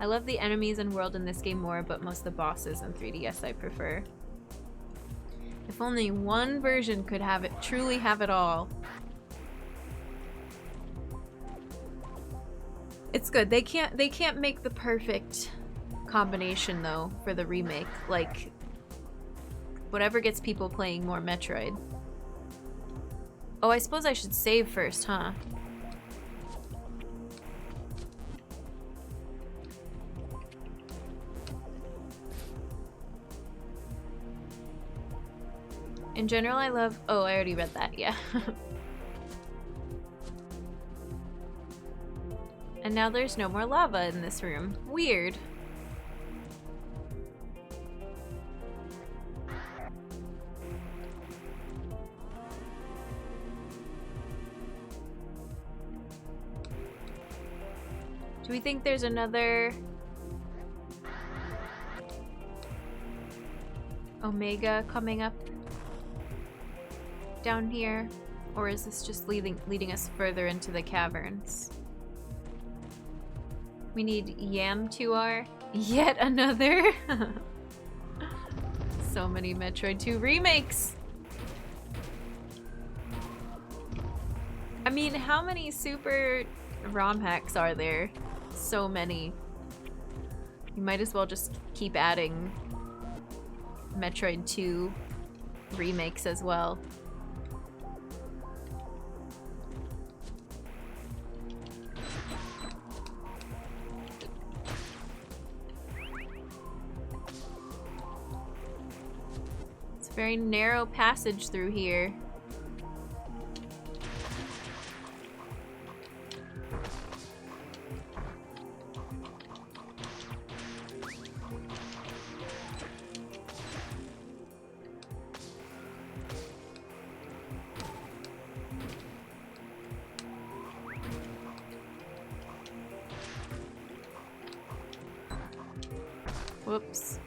I love the enemies and world in this game more, but most of the bosses in 3DS I prefer. If only one version could have it, truly have it all. It's good. They can't make the perfect combination though for the remake. Like, whatever gets people playing more Metroid. Oh, I suppose I should save first, huh? In general, I love... Oh, I already read that, yeah. And now there's no more lava in this room. Weird. Do we think there's another Omega coming up down here? Or is this just leading us further into the caverns? We need AM2R. Yet another. So many Metroid 2 remakes. I mean, how many super ROM hacks are there? So many. You might as well just keep adding Metroid 2 remakes as well. It's a very narrow passage through here. Whoops.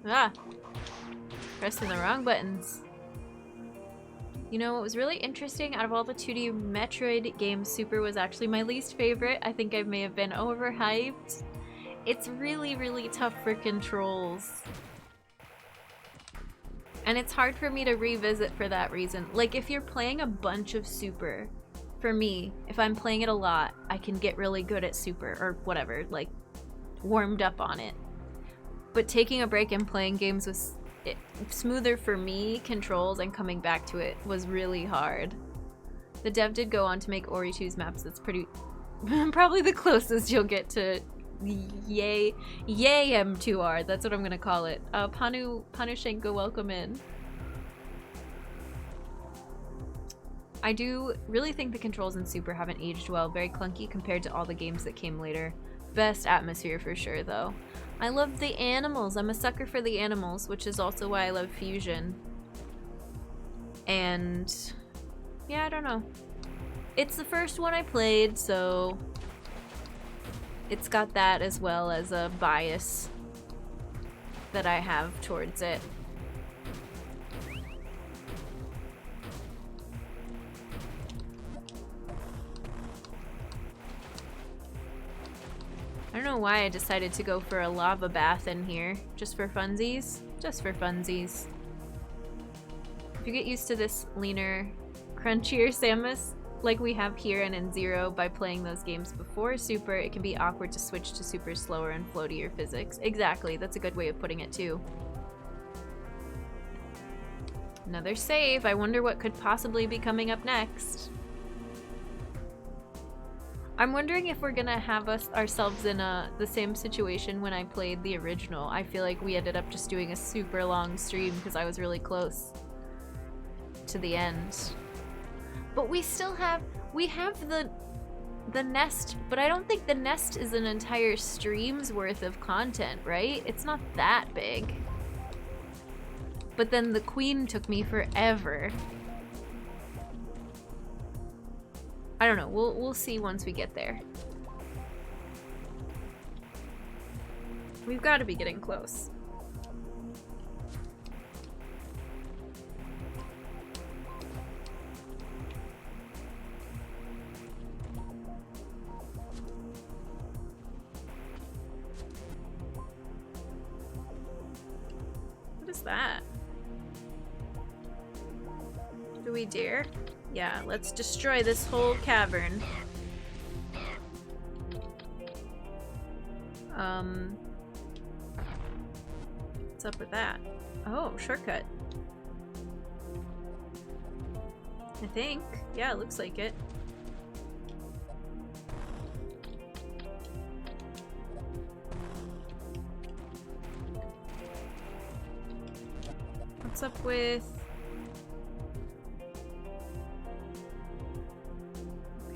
Ah! Pressing the wrong buttons. You know what was really interesting? Out of all the 2D Metroid games, Super was actually my least favorite. I think I may have been overhyped. It's really, really tough for controls. And it's hard for me to revisit for that reason. Like, if you're playing a bunch of Super, for me, if I'm playing it a lot, I can get really good at Super, or whatever, like, warmed up on it. But taking a break and playing games was smoother for me, controls, and coming back to it was really hard. The dev did go on to make Ori 2's maps. That's pretty... probably the closest you'll get to Yay AM2R. That's what I'm gonna call it. Panushenko, welcome in. I do really think the controls in Super haven't aged well. Very clunky compared to all the games that came later. Best atmosphere for sure, though. I love the animals. I'm a sucker for the animals, which is also why I love Fusion. And yeah, I don't know. It's the first one I played, so it's got that as well as a bias that I have towards it. I don't know why I decided to go for a lava bath in here. Just for funsies? Just for funsies. If you get used to this leaner, crunchier Samus, like we have here and in Zero, by playing those games before Super, it can be awkward to switch to Super's slower and floatier physics. Exactly, that's a good way of putting it too. Another save. I wonder what could possibly be coming up next. I'm wondering if we're gonna have ourselves in the same situation when I played the original. I feel like we ended up just doing a super long stream because I was really close to the end. But we still have, the nest, but I don't think the nest is an entire stream's worth of content, right? It's not that big. But then the queen took me forever. I don't know, we'll see once we get there. We've got to be getting close. What is that? Do we dare? Yeah, let's destroy this whole cavern. What's up with that? Oh, shortcut. I think. Yeah, it looks like it. What's up with...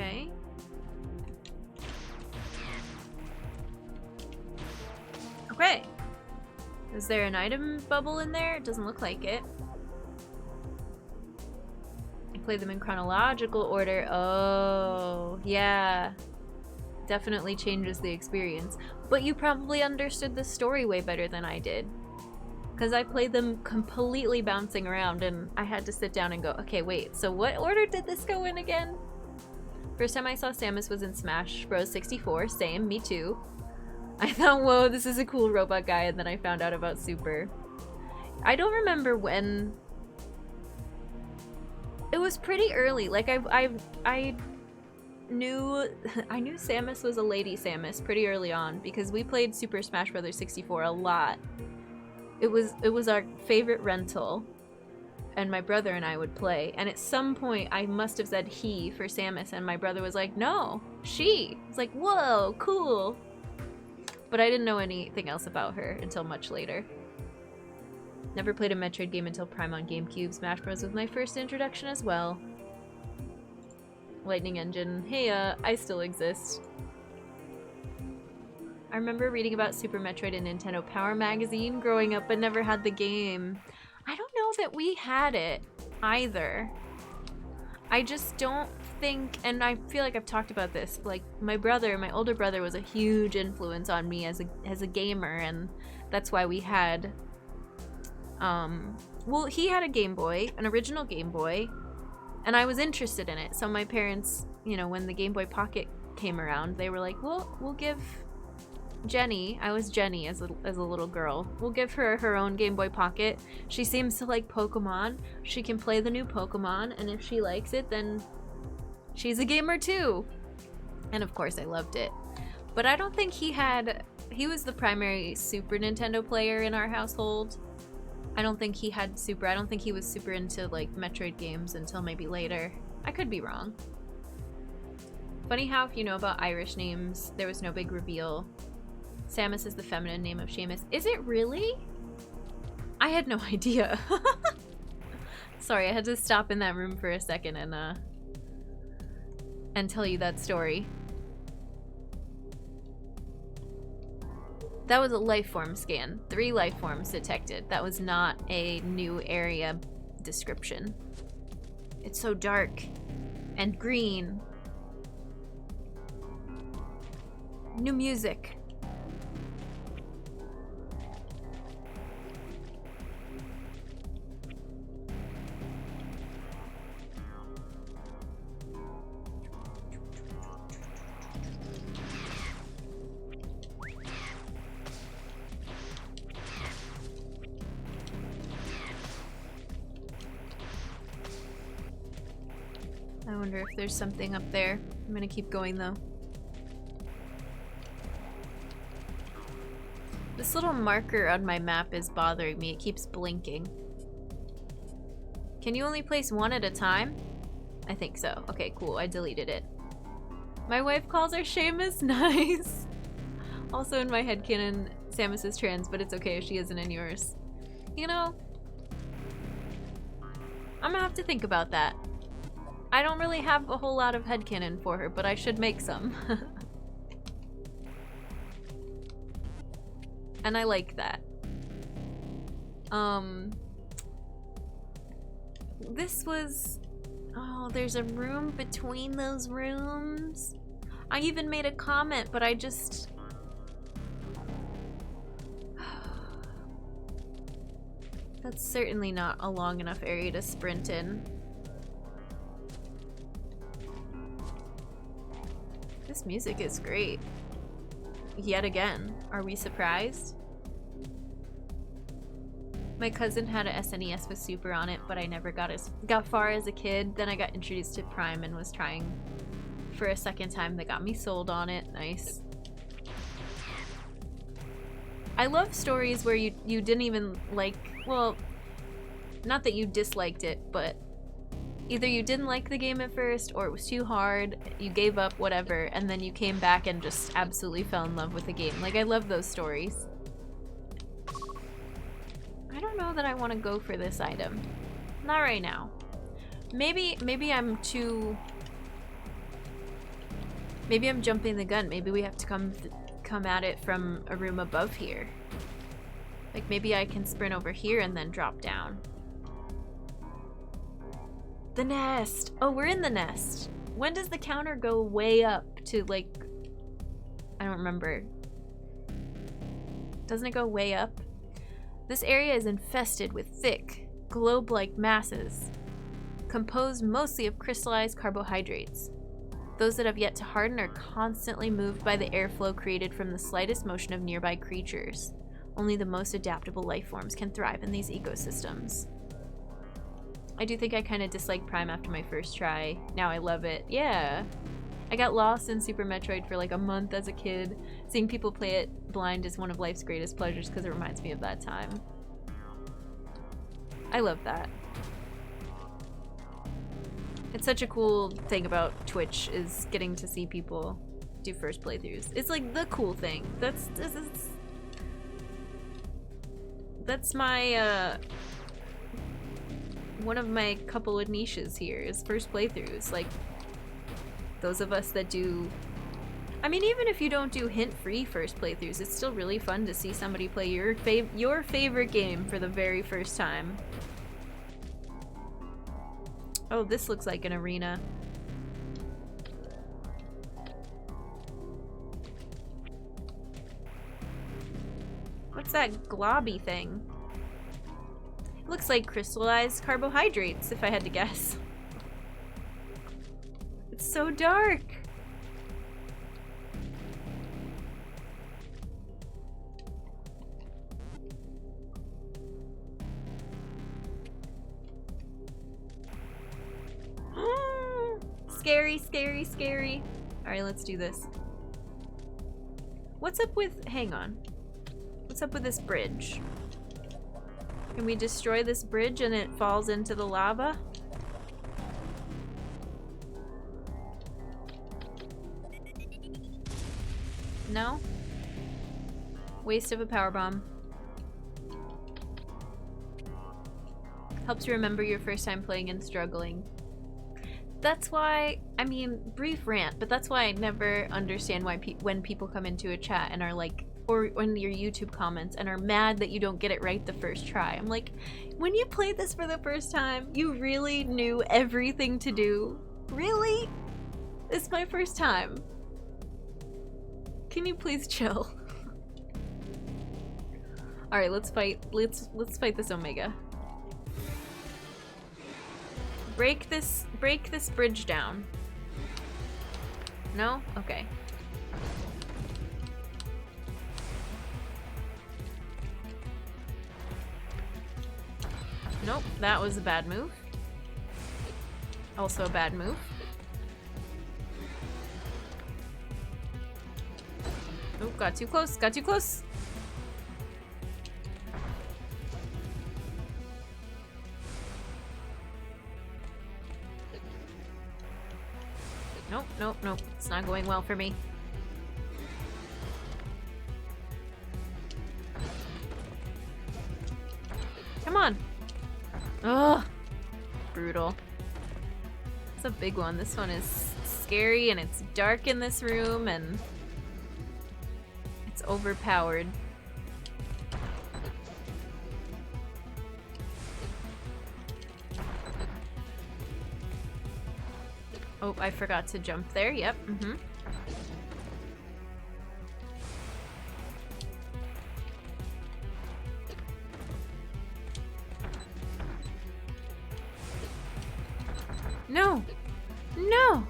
Okay. Okay. Is there an item bubble in there? It doesn't look like it. I play them in chronological order. Oh, yeah. definitely changes the experience. But you probably understood the story way better than I did. Because I played them completely bouncing around and I had to sit down and go, okay, wait, so what order did this go in again? First time I saw Samus was in Smash Bros. 64. Same, me too. I thought, whoa, this is a cool robot guy, and then I found out about Super. I don't remember when. It was pretty early. Like I knew Samus was a lady Samus pretty early on because we played Super Smash Bros. 64 a lot. It was our favorite rental, and my brother and I would play. And at some point, I must have said he for Samus, and my brother was like, no, she. It's like, whoa, cool. But I didn't know anything else about her until much later. Never played a Metroid game until Prime on GameCube. Smash Bros. Was my first introduction as well. Lightning Engine. Hey, I still exist. I remember reading about Super Metroid in Nintendo Power magazine growing up, but never had the game. I don't know that we had it either. I just don't think, and I feel like I've talked about this, like my older brother was a huge influence on me as a gamer, and that's why we had, well, he had a Game Boy, an original Game Boy, and I was interested in it. So my parents, you know, when the Game Boy Pocket came around, they were like, well, we'll give Jenny, I was Jenny as a little girl, we'll give her her own Game Boy Pocket. She seems to like Pokemon. She can play the new Pokemon, and if she likes it, then she's a gamer too. And of course I loved it. But I don't think he was the primary Super Nintendo player in our household. I don't think he had Super. I don't think he was super into like Metroid games until maybe later. I could be wrong. Funny how if you know about Irish names, there was no big reveal. Samus is the feminine name of Seamus. Is it really? I had no idea. Sorry, I had to stop in that room for a second and tell you that story. That was a life form scan. 3 life forms detected. That was not a new area description. It's so dark and green. New music. I wonder if there's something up there. I'm gonna keep going though. This little marker on my map is bothering me. It keeps blinking. Can you only place 1 at a time? I think so. Okay, cool. I deleted it. My wife calls her Seamus. Nice. Also in my headcanon, Samus is trans, but it's okay if she isn't in yours. You know, I'm gonna have to think about that. I don't really have a whole lot of headcanon for her, but I should make some. And I like that. This was... Oh, there's a room between those rooms. I even made a comment, but I just... That's certainly not a long enough area to sprint in. This music is great. Yet again, are we surprised? My cousin had a SNES with Super on it, but I never got far as a kid. Then I got introduced to Prime and was trying for a second time. That got me sold on it. Nice. I love stories where you didn't even like, well, not that you disliked it, but either you didn't like the game at first, or it was too hard, you gave up, whatever, and then you came back and just absolutely fell in love with the game. Like, I love those stories. I don't know that I want to go for this item. Not right now. Maybe I'm too... Maybe I'm jumping the gun. Maybe we have to come at it from a room above here. Like, maybe I can sprint over here and then drop down. The nest! Oh, we're in the nest. When does the counter go way up to, like, I don't remember. Doesn't it go way up? This area is infested with thick, globe-like masses, composed mostly of crystallized carbohydrates. Those that have yet to harden are constantly moved by the airflow created from the slightest motion of nearby creatures. Only the most adaptable life forms can thrive in these ecosystems. I do think I kind of disliked Prime after my first try. Now I love it. Yeah. I got lost in Super Metroid for like a month as a kid. Seeing people play it blind is one of life's greatest pleasures because it reminds me of that time. I love that. It's such a cool thing about Twitch is getting to see people do first playthroughs. It's like the cool thing. That's my one of my couple of niches here is first playthroughs. Like those of us that do, I mean, even if you don't do hint-free first playthroughs, it's still really fun to see somebody play your favorite game for the very first time. Oh, this looks like an arena. What's that globby thing? It looks like crystallized carbohydrates, if I had to guess. It's so dark. Scary, scary, scary. Alright, let's do this. What's up with... Hang on. What's up with this bridge? Can we destroy this bridge and it falls into the lava? No? Waste of a power bomb. Helps you remember your first time playing and struggling. That's why, I mean, brief rant, but that's why I never understand why when people come into a chat and are like, or when your YouTube comments and are mad that you don't get it right the first try. I'm like, when you played this for the first time, you really knew everything to do? Really? This is my first time. Can you please chill? Alright, let's fight this Omega. Break this bridge down. No? Okay. Nope, that was a bad move. Also a bad move. Oh, got too close, got too close. Nope, nope, nope. It's not going well for me. Come on. Ugh. Brutal. It's a big one. This one is scary and it's dark in this room and it's overpowered. Oh, I forgot to jump there. Yep. Mm-hmm. No! No!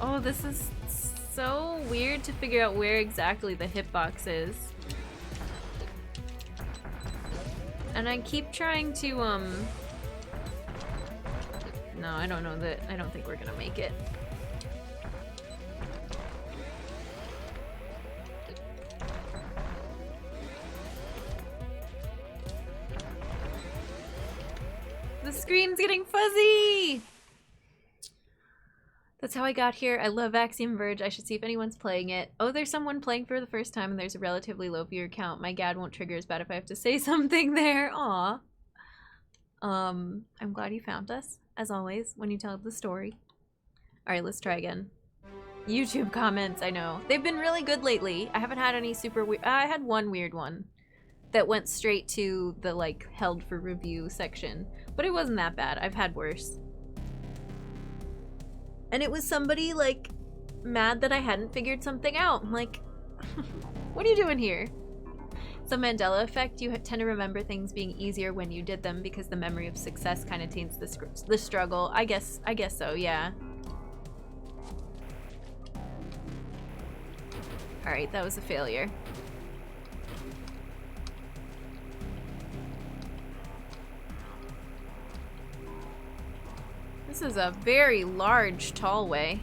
Oh, this is so weird to figure out where exactly the hitbox is. And I keep trying to, No, I don't know that. I don't think we're gonna make it. The screen's getting fuzzy! That's how I got here. I love Axiom Verge. I should see if anyone's playing it. Oh, there's someone playing for the first time and there's a relatively low viewer count. My GAD won't trigger as bad if I have to say something there. Aw. I'm glad you found us, as always, when you tell the story. Alright, let's try again. YouTube comments, I know. They've been really good lately. I haven't had any super weird... I had one weird one that went straight to the, like, held for review section. But it wasn't that bad. I've had worse. And it was somebody, like, mad that I hadn't figured something out. I'm like, what are you doing here? It's a Mandela effect. You tend to remember things being easier when you did them because the memory of success kind of taints the struggle. I guess so, yeah. Alright, that was a failure. This is a very large, tall way.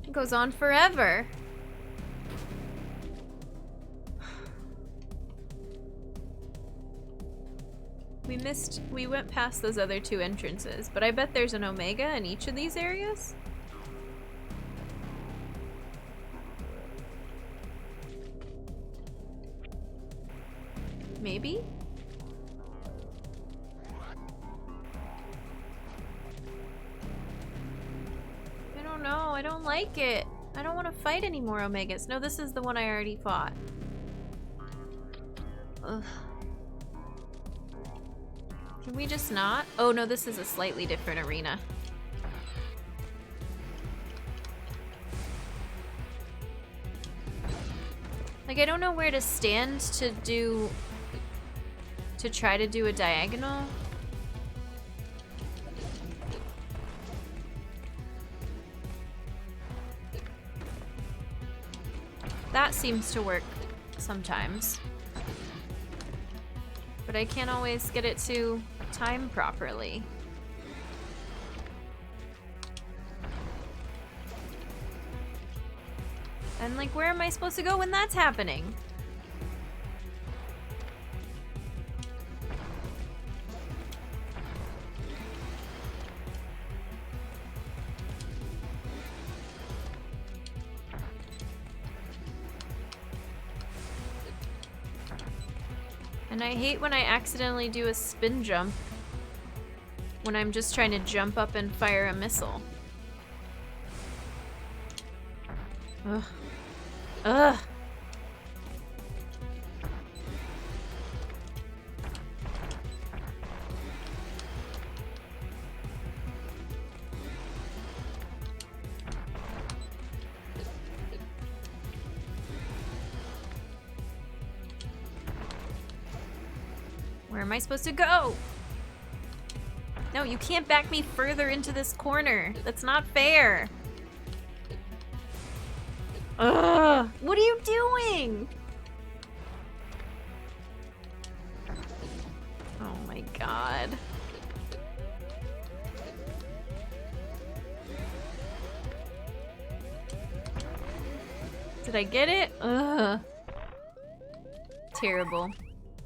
It goes on forever. We went past those other two entrances, but I bet there's an Omega in each of these areas? Maybe? I don't know, I don't like it. I don't want to fight any more Omegas. No, this is the one I already fought. Ugh. Can we just not? Oh no, this is a slightly different arena. Like, I don't know where to stand to try to do a diagonal. That seems to work sometimes. But I can't always get it to time properly. And like, where am I supposed to go when that's happening? And I hate when I accidentally do a spin jump when I'm just trying to jump up and fire a missile. Ugh. Ugh. Where am I supposed to go? No, you can't back me further into this corner. That's not fair. Ugh! What are you doing? Oh my god. Did I get it? Ugh. Terrible.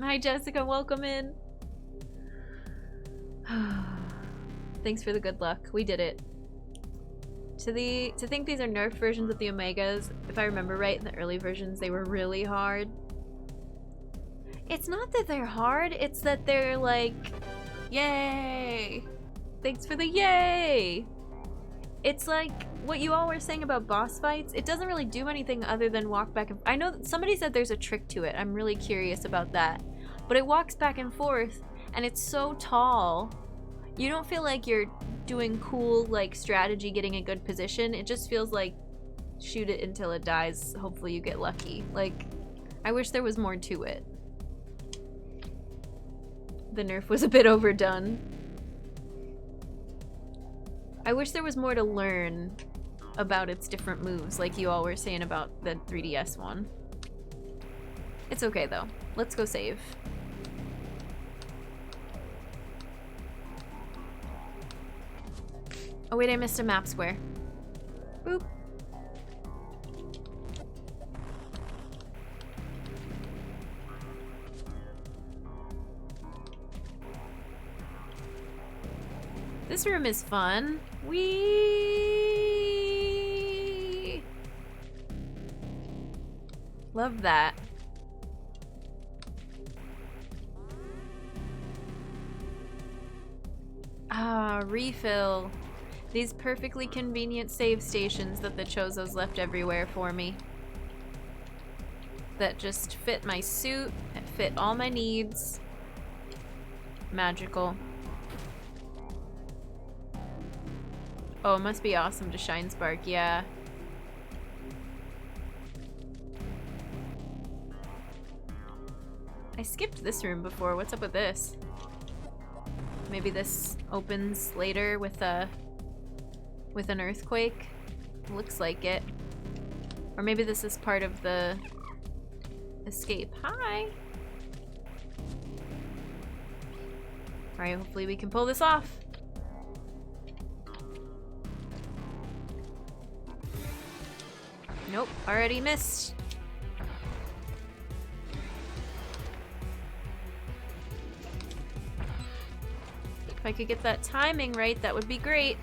Hi Jessica, welcome in. Thanks for the good luck. We did it. To think these are nerfed versions of the Omegas, if I remember right, in the early versions they were really hard. It's not that they're hard, it's that they're like, yay! Thanks for the yay! It's like what you all were saying about boss fights. It doesn't really do anything other than walk back and I know that somebody said there's a trick to it. I'm really curious about that. But it walks back and forth and it's so tall. You don't feel like you're doing cool like strategy, getting a good position. It just feels like shoot it until it dies. Hopefully you get lucky. Like, I wish there was more to it. The nerf was a bit overdone. I wish there was more to learn about its different moves, like you all were saying about the 3DS one. It's okay though. Let's go save. Oh wait, I missed a map square. Boop. This room is fun. Whee! Love that. Ah, refill. These perfectly convenient save stations that the Chozos left everywhere for me. That just fit my suit, that fit all my needs. Magical. Oh, it must be awesome to Shine Spark, yeah. I skipped this room before. What's up with this? Maybe this opens later with an earthquake. Looks like it. Or maybe this is part of the escape. Hi! Alright, hopefully we can pull this off. Nope, already missed. If I could get that timing right, that would be great.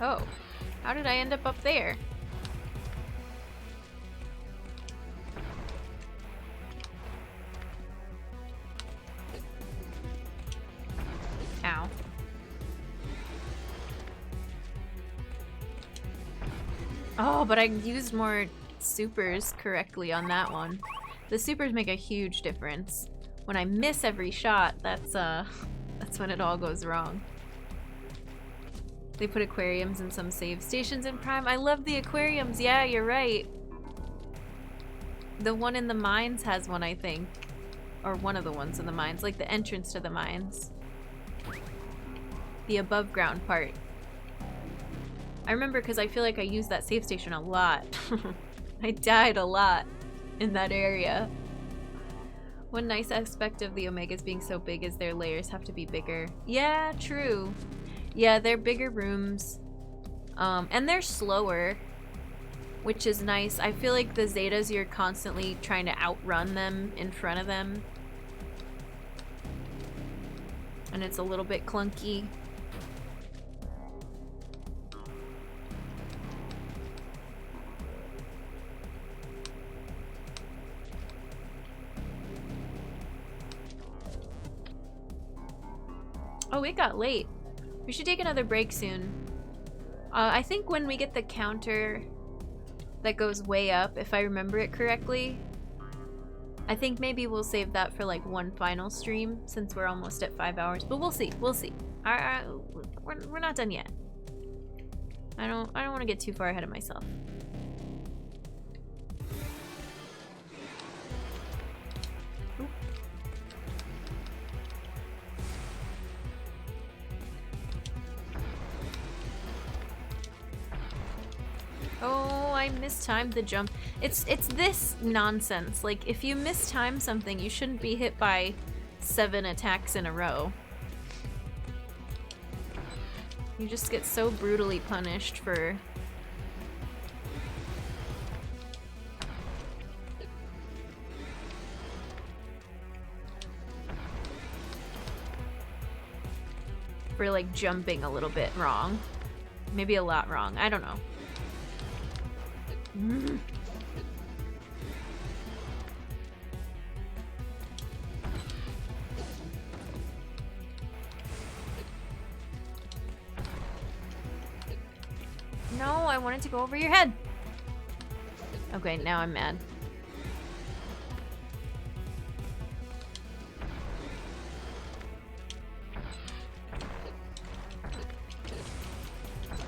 Oh, how did I end up there? Ow. Oh, but I used more supers correctly on that one. The supers make a huge difference. When I miss every shot, that's when it all goes wrong. They put aquariums in some save stations in Prime. I love the aquariums. Yeah, you're right. The one in the mines has one, I think. Or one of the ones in the mines. Like the entrance to the mines. The above ground part. I remember because I feel like I used that save station a lot. I died a lot in that area. One nice aspect of the Omegas being so big is their layers have to be bigger. Yeah, true. Yeah, they're bigger rooms. And they're slower, which is nice. I feel like the Zetas, you're constantly trying to outrun them in front of them. And it's a little bit clunky. Oh, it got late. We should take another break soon. I think when we get the counter that goes way up, if I remember it correctly, I think maybe we'll save that for like one final stream since we're almost at 5 hours. But we'll see. We'll see. We're not done yet. I don't want to get too far ahead of myself. Oh, I mistimed the jump. It's this nonsense. Like, if you mistime something, you shouldn't be hit by 7 attacks in a row. You just get so brutally punished for... like, jumping a little bit wrong. Maybe a lot wrong. I don't know. No, I wanted to go over your head. Okay, now I'm mad.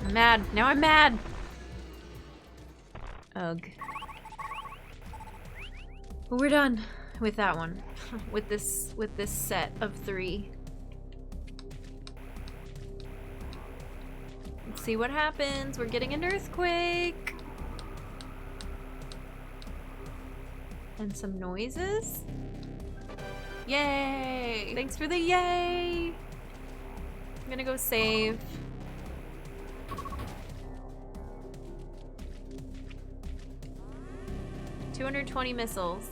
I'm mad. Now I'm mad. Ugh. But we're done with that one. with this set of 3. Let's see what happens. We're getting an earthquake. And some noises. Yay! Thanks for the yay! I'm gonna go save. $220 missiles,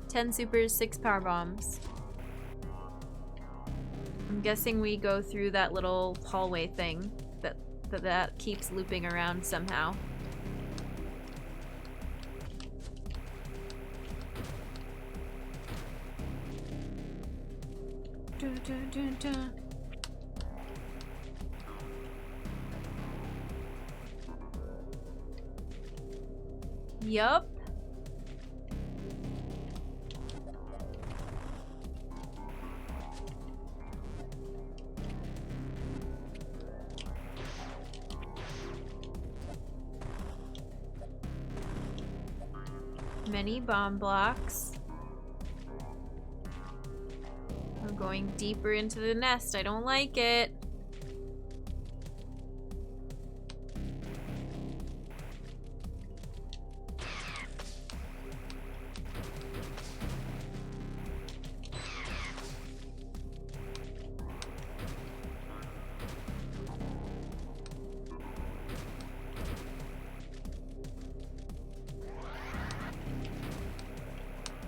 10 supers, 6 power bombs. I'm guessing we go through that little hallway thing that keeps looping around somehow. Dun, dun, dun, dun. Yup. Many bomb blocks. We're going deeper into the nest. I don't like it.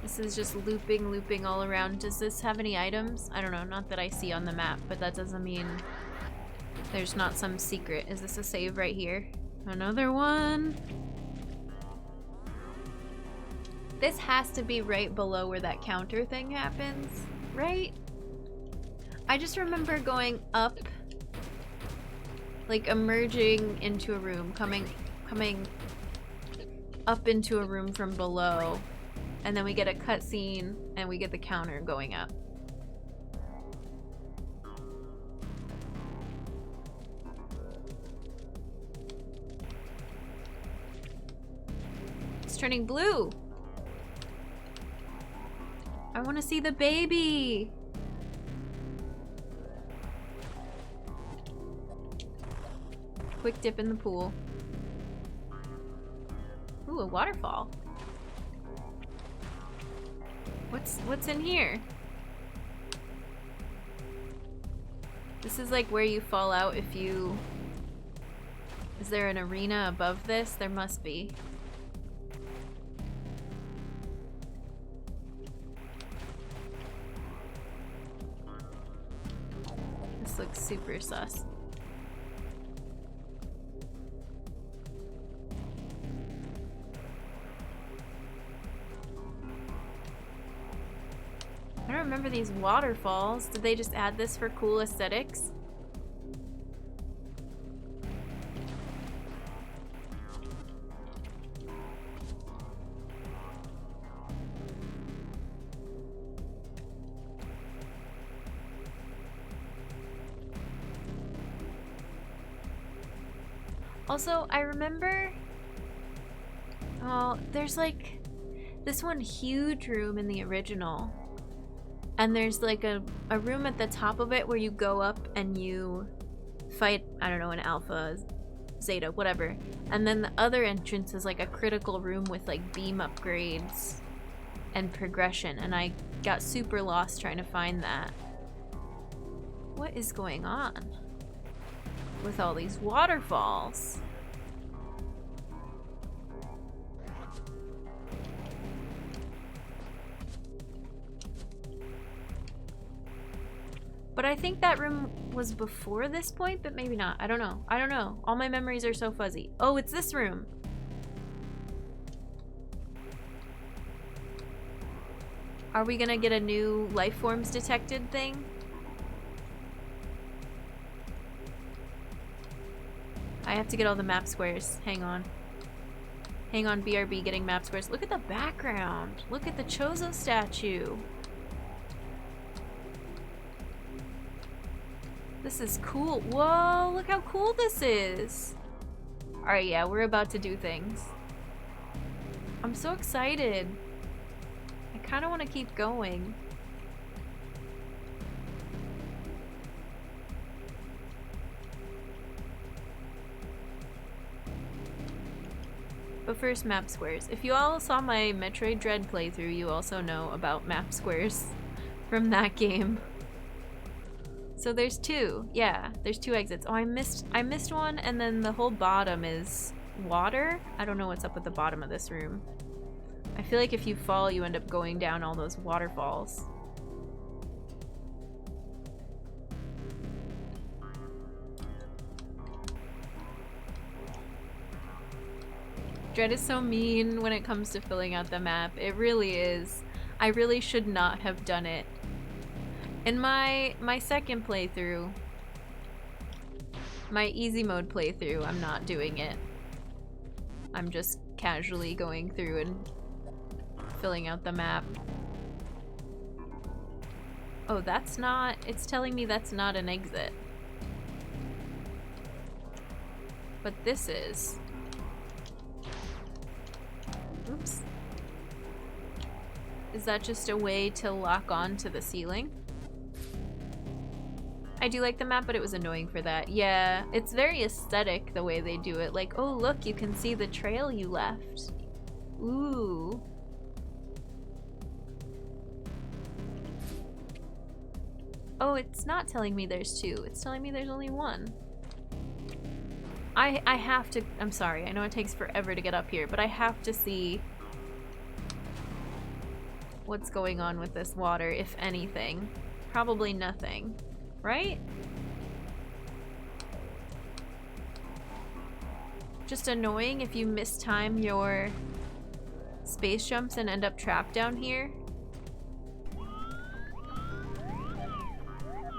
This is just looping all around. Does this have any items? I don't know, not that I see on the map, but that doesn't mean there's not some secret. Is this a save right here? Another one. This has to be right below where that counter thing happens, right? I just remember going up, like emerging into a room, coming up into a room from below. And then we get a cutscene, and we get the counter going up. It's turning blue. I want to see the baby. Quick dip in the pool. Ooh, a waterfall. What's in here? This is like where you fall out if you... Is there an arena above this? There must be. This looks super sus. I don't remember these waterfalls. Did they just add this for cool aesthetics? Also, I remember... Oh, there's like this one huge room in the original. And there's like a room at the top of it where you go up and you fight, I don't know, an alpha, zeta, whatever. And then the other entrance is like a critical room with like beam upgrades and progression. And I got super lost trying to find that. What is going on with all these waterfalls? But I think that room was before this point, but maybe not. I don't know. I don't know. All my memories are so fuzzy. Oh, it's this room. Are we gonna get a new life forms detected thing? I have to get all the map squares. Hang on. Hang on, BRB, getting map squares. Look at the background. Look at the Chozo statue. This is cool. Whoa, look how cool this is. Alright, yeah, we're about to do things. I'm so excited. I kind of want to keep going. But first, map squares. If you all saw my Metroid Dread playthrough, you also know about map squares from that game. So there's two. Yeah, there's two exits. Oh, I missed one, and then the whole bottom is water. I don't know what's up with the bottom of this room. I feel like if you fall, you end up going down all those waterfalls. Dread is so mean when it comes to filling out the map. It really is. I really should not have done it. In my second playthrough, my easy mode playthrough, I'm not doing it. I'm just casually going through and filling out the map. Oh, that's not... It's telling me that's not an exit. But this is. Oops. Is that just a way to lock on to the ceiling? I do like the map, but it was annoying for that. Yeah, it's very aesthetic the way they do it. Like, oh look, you can see the trail you left. Ooh. Oh, it's not telling me there's two. It's telling me there's only one. I have to... I'm sorry, I know it takes forever to get up here, but I have to see what's going on with this water, if anything. Probably nothing, right? Just annoying if you mistime your space jumps and end up trapped down here.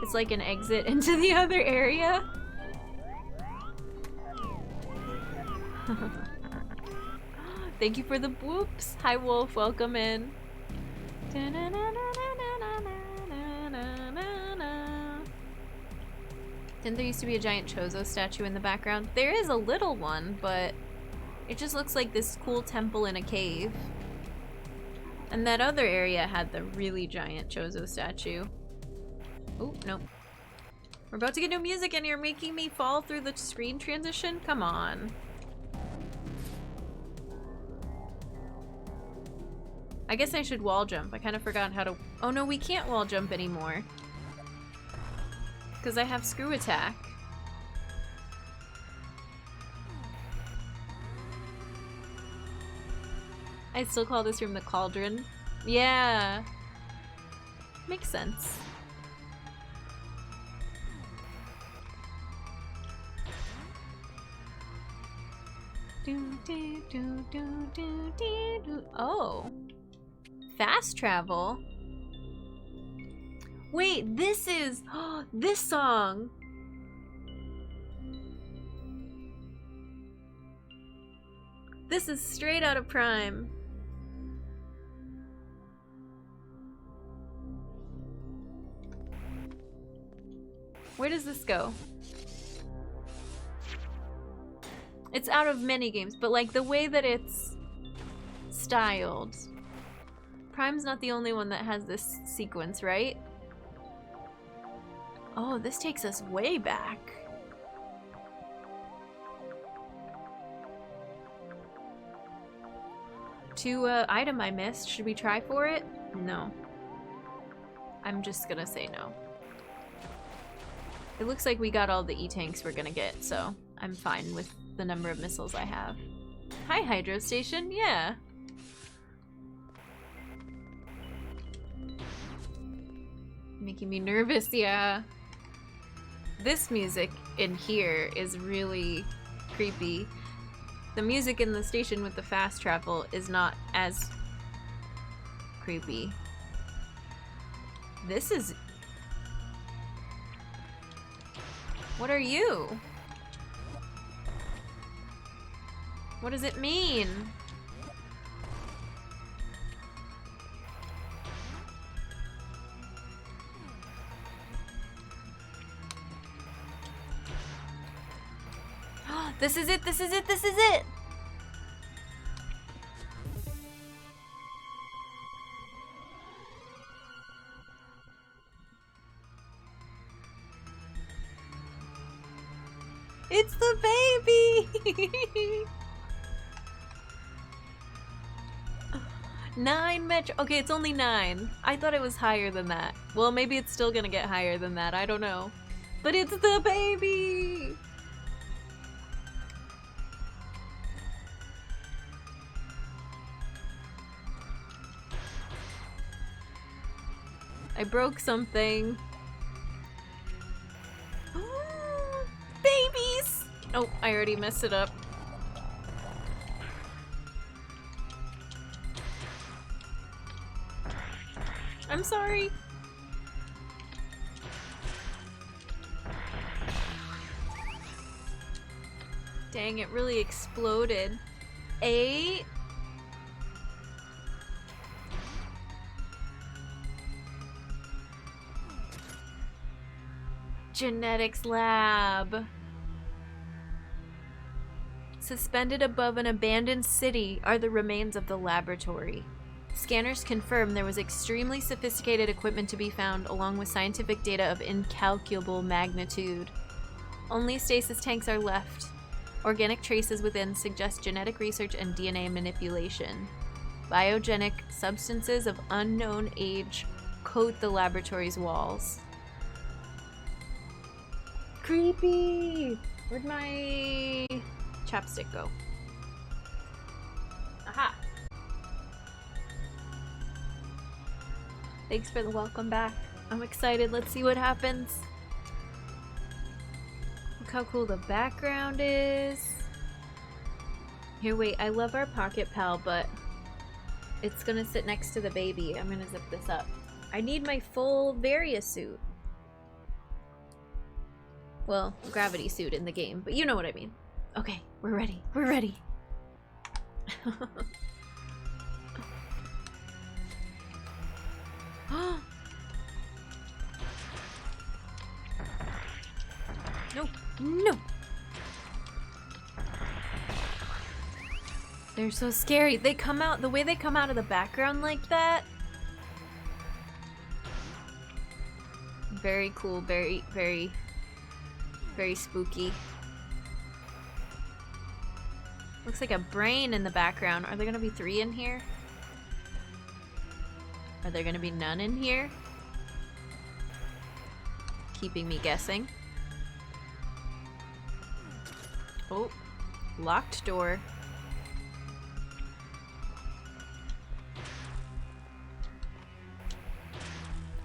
It's like an exit into the other area. Thank you for the whoops. Hi Wolf, welcome in. Didn't there used to be a giant Chozo statue in the background? There is a little one, but it just looks like this cool temple in a cave. And that other area had the really giant Chozo statue. Oh, no. We're about to get new music and you're making me fall through the screen transition? Come on. I guess I should wall jump. I kind of forgot how to... Oh no, we can't wall jump anymore. Because I have screw attack. I'd still call this room the cauldron. Yeah. Makes sense. Oh. Fast travel? Wait, this is... this song! This is straight out of Prime. Where does this go? It's out of many games, but like the way that it's styled. Prime's not the only one that has this sequence, right? Oh, this takes us way back. Item I missed. Should we try for it? No. I'm just gonna say no. It looks like we got all the E-tanks we're gonna get, so I'm fine with the number of missiles I have. Hi, Hydro Station. Yeah. Making me nervous, yeah. This music in here is really creepy. The music in the station with the fast travel is not as creepy. This is... What are you? What does it mean? This is it, this is it, this is it! It's the baby! 9 metro. Okay, it's only 9. I thought it was higher than that. Well, maybe it's still gonna get higher than that. I don't know. But it's the baby! I broke something. Babies! Oh, I already messed it up. I'm sorry. Dang, it really exploded. A... Genetics lab. Suspended above an abandoned city are the remains of the laboratory. Scanners confirm there was extremely sophisticated equipment to be found, along with scientific data of incalculable magnitude. Only stasis tanks are left. Organic traces within suggest genetic research and DNA manipulation. Biogenic substances of unknown age coat the laboratory's walls. Creepy! Where'd my chapstick go? Aha! Thanks for the welcome back. I'm excited. Let's see what happens. Look how cool the background is. Here, wait. I love our Pocket Pal, but it's gonna sit next to the baby. I'm gonna zip this up. I need my full Varia suit. Well, gravity suit in the game, but you know what I mean. Okay, we're ready. We're ready. No, no. They're so scary. They come out, the way they come out of the background like that. Very cool, very, very, very spooky. Looks like a brain in the background. Are there gonna be 3 in here? Are there gonna be none in here? Keeping me guessing. Oh, locked door.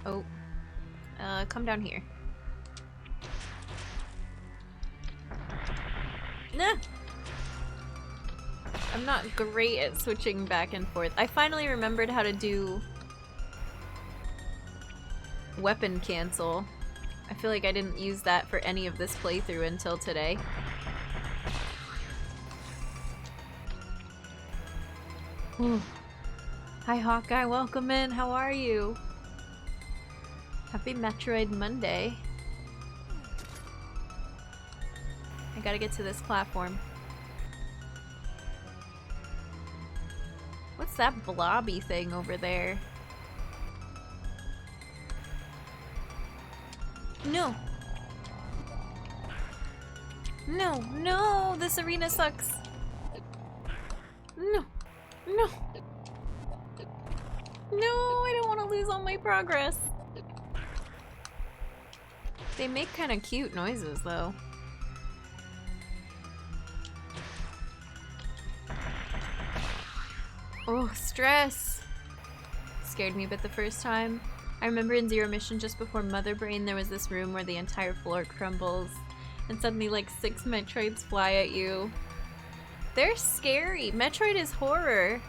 Oh, come down here. Nah! I'm not great at switching back and forth. I finally remembered how to do weapon cancel. I feel like I didn't use that for any of this playthrough until today. Ooh. Hi Hawkeye, welcome in. How are you? Happy Metroid Monday. I gotta get to this platform. What's that blobby thing over there? No! No, no! This arena sucks! No! No! No, I don't want to lose all my progress! They make kind of cute noises, though. Oh, stress! Scared me a bit the first time. I remember in Zero Mission just before Mother Brain there was this room where the entire floor crumbles and suddenly like 6 Metroids fly at you. They're scary! Metroid is horror!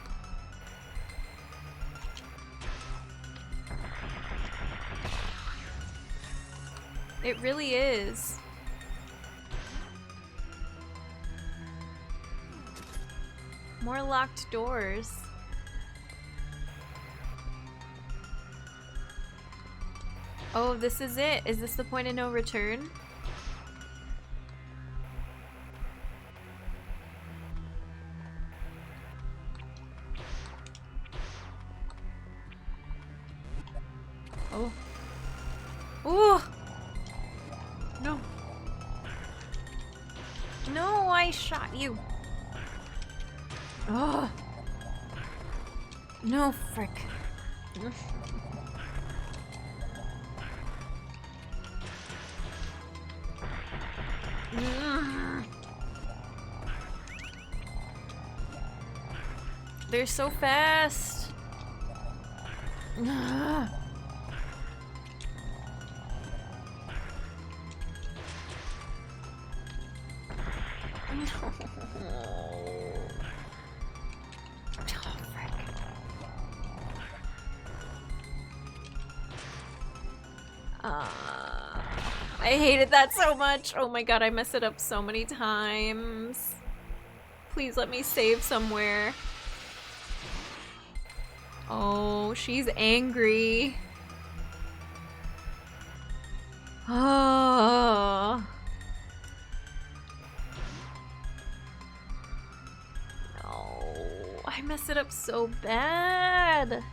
It really is. More locked doors. Oh, this is it. Is this the point of no return? Oh. Oh! No. No, I shot you. Oh. No, frick. They're so fast. No. I hated that so much. Oh my god, I messed it up so many times. Please let me save somewhere. Oh, she's angry. Oh. No, I messed it up so bad.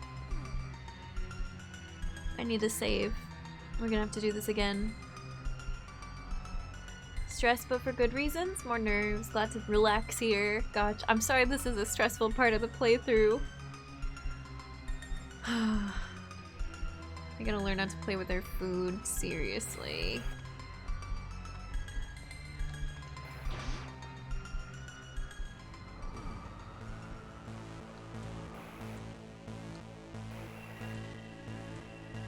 I need to save. We're gonna have to do this again. Stressed, but for good reasons. More nerves. Glad to relax here. Gosh, I'm sorry this is a stressful part of the playthrough. I gotta learn how to play with their food. Seriously.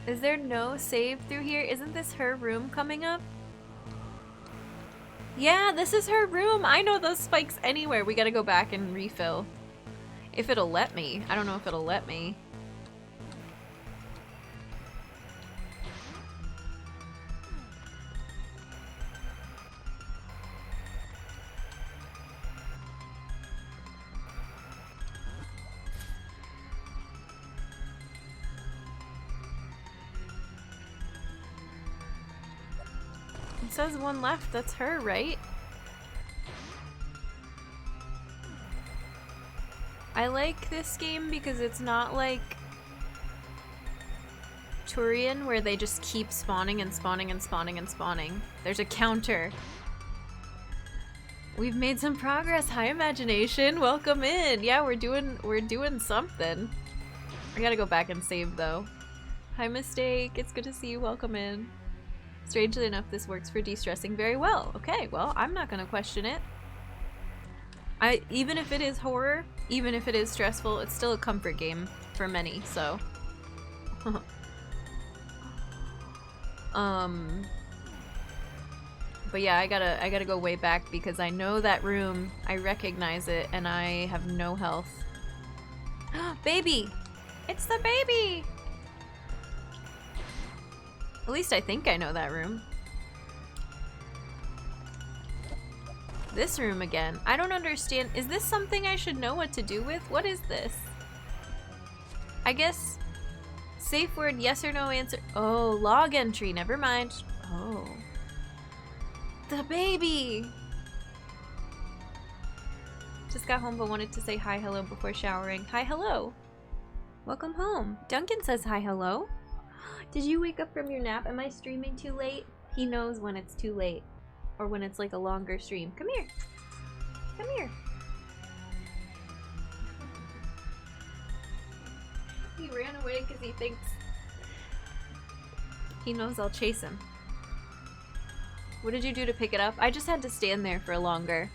Is there no save through here? Isn't this her room coming up? Yeah, this is her room. I know those spikes anywhere. We gotta go back and refill. If it'll let me. I don't know if it'll let me. It says one left. That's her, right? I like this game because it's not like Turian where they just keep spawning and spawning and spawning and spawning. There's a counter. We've made some progress. Hi, imagination. Welcome in. Yeah, we're doing something. I gotta go back and save though. Hi, Mistake. It's good to see you. Welcome in. Strangely enough, this works for de-stressing very well. Okay, well, I'm not gonna question it. Even if it is horror, even if it is stressful, it's still a comfort game for many, so. But yeah, I gotta go way back because I know that room, I recognize it, and I have no health. Baby! It's the baby! At least I think I know that room. This room again. I don't understand. Is this something I should know what to do with? What is this? I guess safe word, yes or no answer. Oh, log entry. Never mind. Oh. The baby! Just got home but wanted to say hi, hello before showering. Hi, hello. Welcome home. Duncan says hi, hello. Did you wake up from your nap? Am I streaming too late? He knows when it's too late. Or when it's like a longer stream. Come here. Come here. He ran away because he thinks he knows I'll chase him. What did you do to pick it up? I just had to stand there for longer.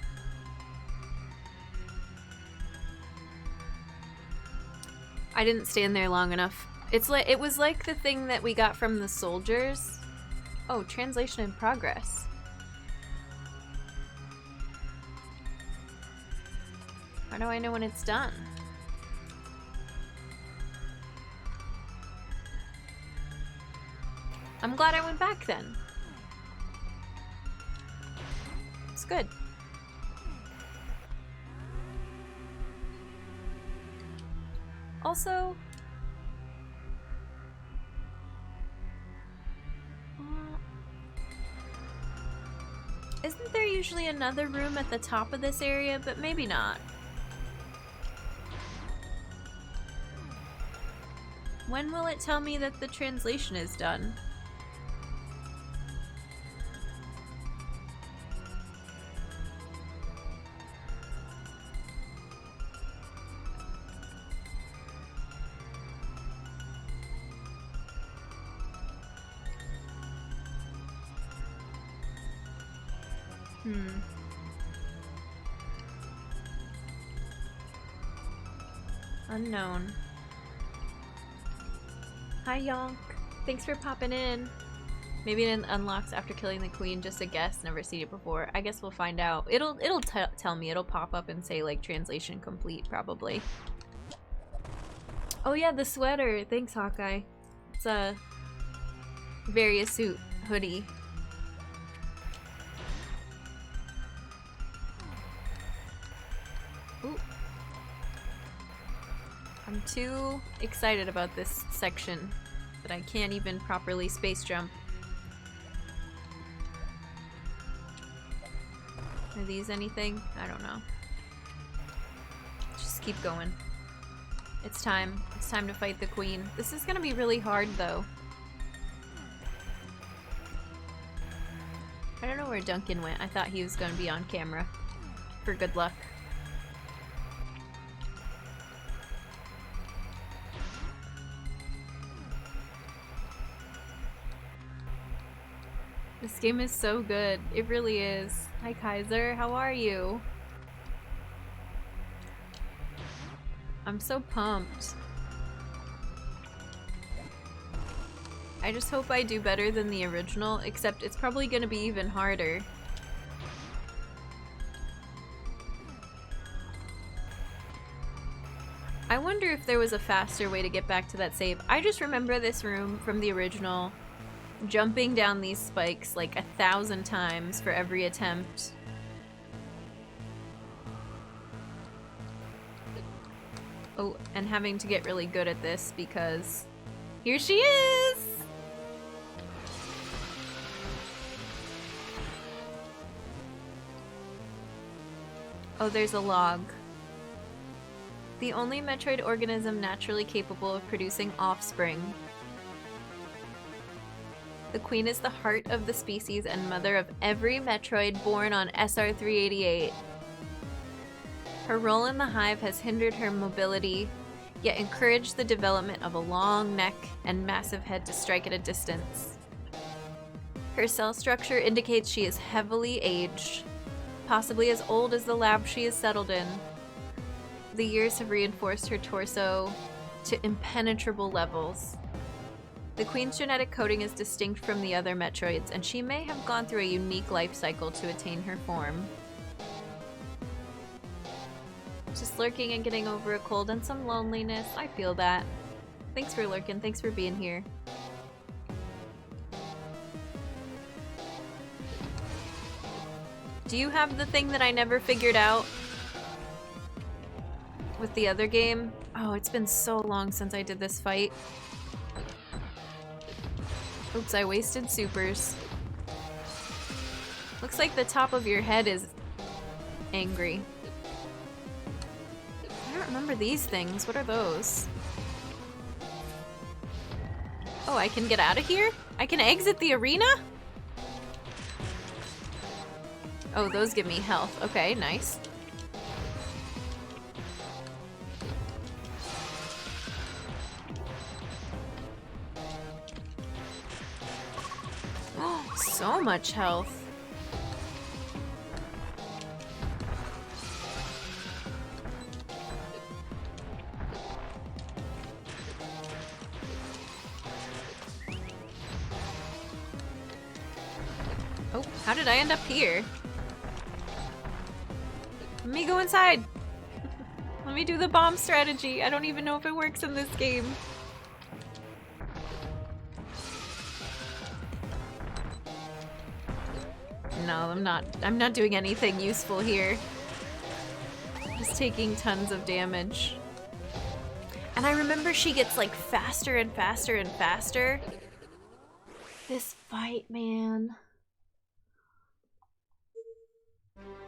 I didn't stand there long enough. It was like the thing that we got from the soldiers. Oh, translation in progress. How do I know when it's done? I'm glad I went back then. It's good. Also, isn't there usually another room at the top of this area? But maybe not. When will it tell me that the translation is done? Unknown. Hi, Yonk. Thanks for popping in. Maybe it unlocks after killing the queen. Just a guess. Never seen it before. I guess we'll find out. It'll tell me. It'll pop up and say like translation complete probably. Oh yeah, the sweater. Thanks, Hawkeye. It's a various suit hoodie. Ooh. I'm too excited about this section that I can't even properly space jump. Are these anything? I don't know. Just keep going. It's time. It's time to fight the queen. This is gonna be really hard though. I don't know where Duncan went. I thought he was gonna be on camera. For good luck. This game is so good. It really is. Hi Kaiser, how are you? I'm so pumped. I just hope I do better than the original, except it's probably gonna be even harder. I wonder if there was a faster way to get back to that save. I just remember this room from the original, jumping down these spikes like 1,000 times for every attempt. Oh, and having to get really good at this because here she is! Oh, there's a log. The only Metroid organism naturally capable of producing offspring. The queen is the heart of the species and mother of every Metroid born on SR388. Her role in the hive has hindered her mobility, yet encouraged the development of a long neck and massive head to strike at a distance. Her cell structure indicates she is heavily aged, possibly as old as the lab she is settled in. The years have reinforced her torso to impenetrable levels. The queen's genetic coding is distinct from the other Metroids, and she may have gone through a unique life cycle to attain her form. Just lurking and getting over a cold and some loneliness. I feel that. Thanks for lurking. Thanks for being here. Do you have the thing that I never figured out with the other game? Oh, it's been so long since I did this fight. Oops, I wasted supers. Looks like the top of your head is angry. I don't remember these things. What are those? Oh, I can get out of here? I can exit the arena? Oh, those give me health. Okay, nice. So much health. Oh, how did I end up here? Let me go inside. Let me do the bomb strategy. I don't even know if it works in this game. No, I'm not doing anything useful here. Just taking tons of damage. And I remember she gets like faster and faster and faster. This fight, man.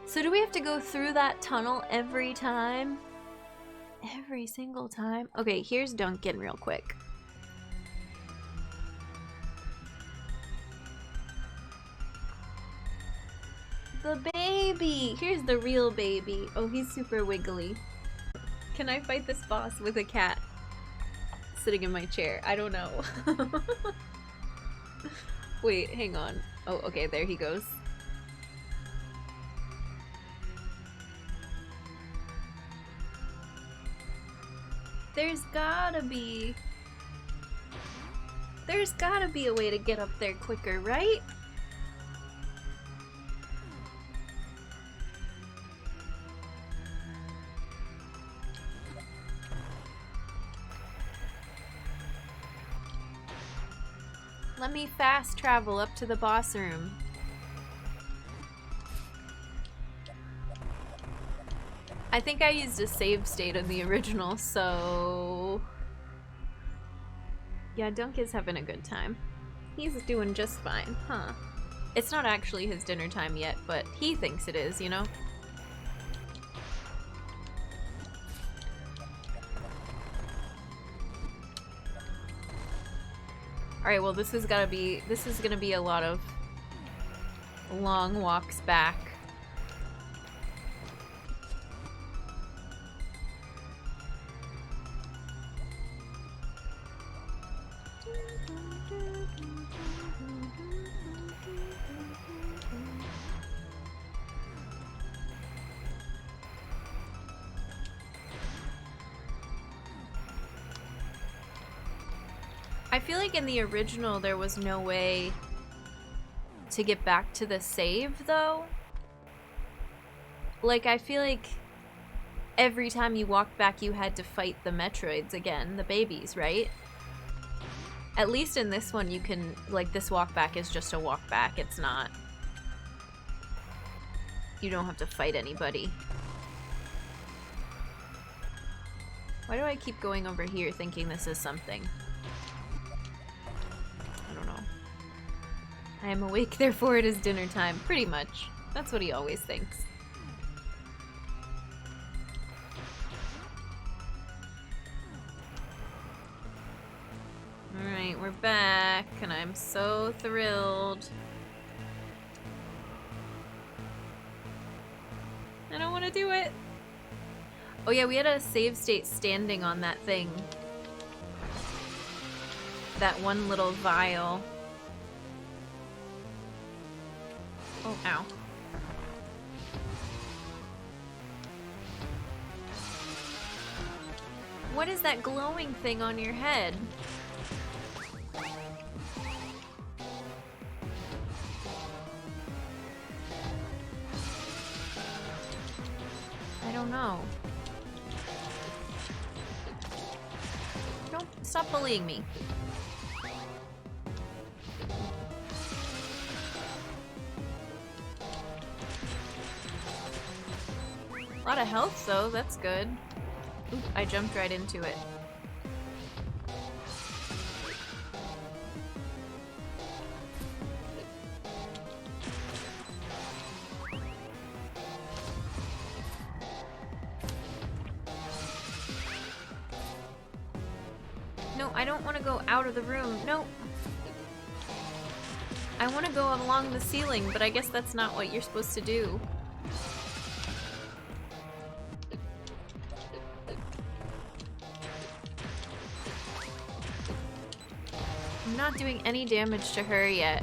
So do we have to go through that tunnel every time? Every single time? Okay, here's Duncan real quick. The baby! Here's the real baby. Oh, he's super wiggly. Can I fight this boss with a cat sitting in my chair? I don't know. Wait, hang on. Oh, okay, there he goes. There's gotta be a way to get up there quicker, right? Let me fast travel up to the boss room. I think I used a save state in the original, so... Yeah, Duncan's having a good time. He's doing just fine, huh? It's not actually his dinner time yet, but he thinks it is, you know? Alright, well this is gonna be a lot of long walks back. I feel like in the original there was no way to get back to the save, though. Like, I feel like every time you walked back you had to fight the Metroids again, the babies, right? At least in this one you can, like, this walk back is just a walk back, it's not... You don't have to fight anybody. Why do I keep going over here thinking this is something? I am awake, therefore it is dinner time. Pretty much. That's what he always thinks. Alright, we're back, and I'm so thrilled. I don't want to do it. Oh yeah, we had a save state standing on that thing. That one little vial. Oh, ow. What is that glowing thing on your head? I don't know. Don't stop bullying me. A lot of health, though. That's good. Oop, I jumped right into it. No, I don't want to go out of the room. No. I want to go along the ceiling, but I guess that's not what you're supposed to do. I'm not doing any damage to her yet.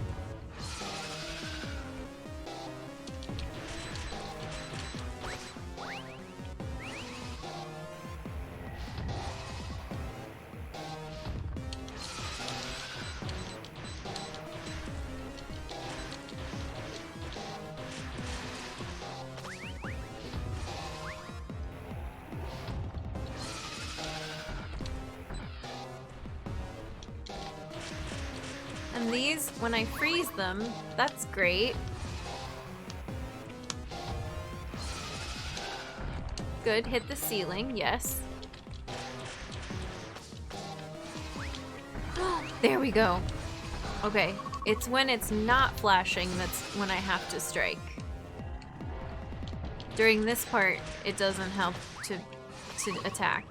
And these, when I freeze them, that's great. Good, hit the ceiling, yes. There we go. Okay, it's when it's not flashing that's when I have to strike. During this part, it doesn't help to attack.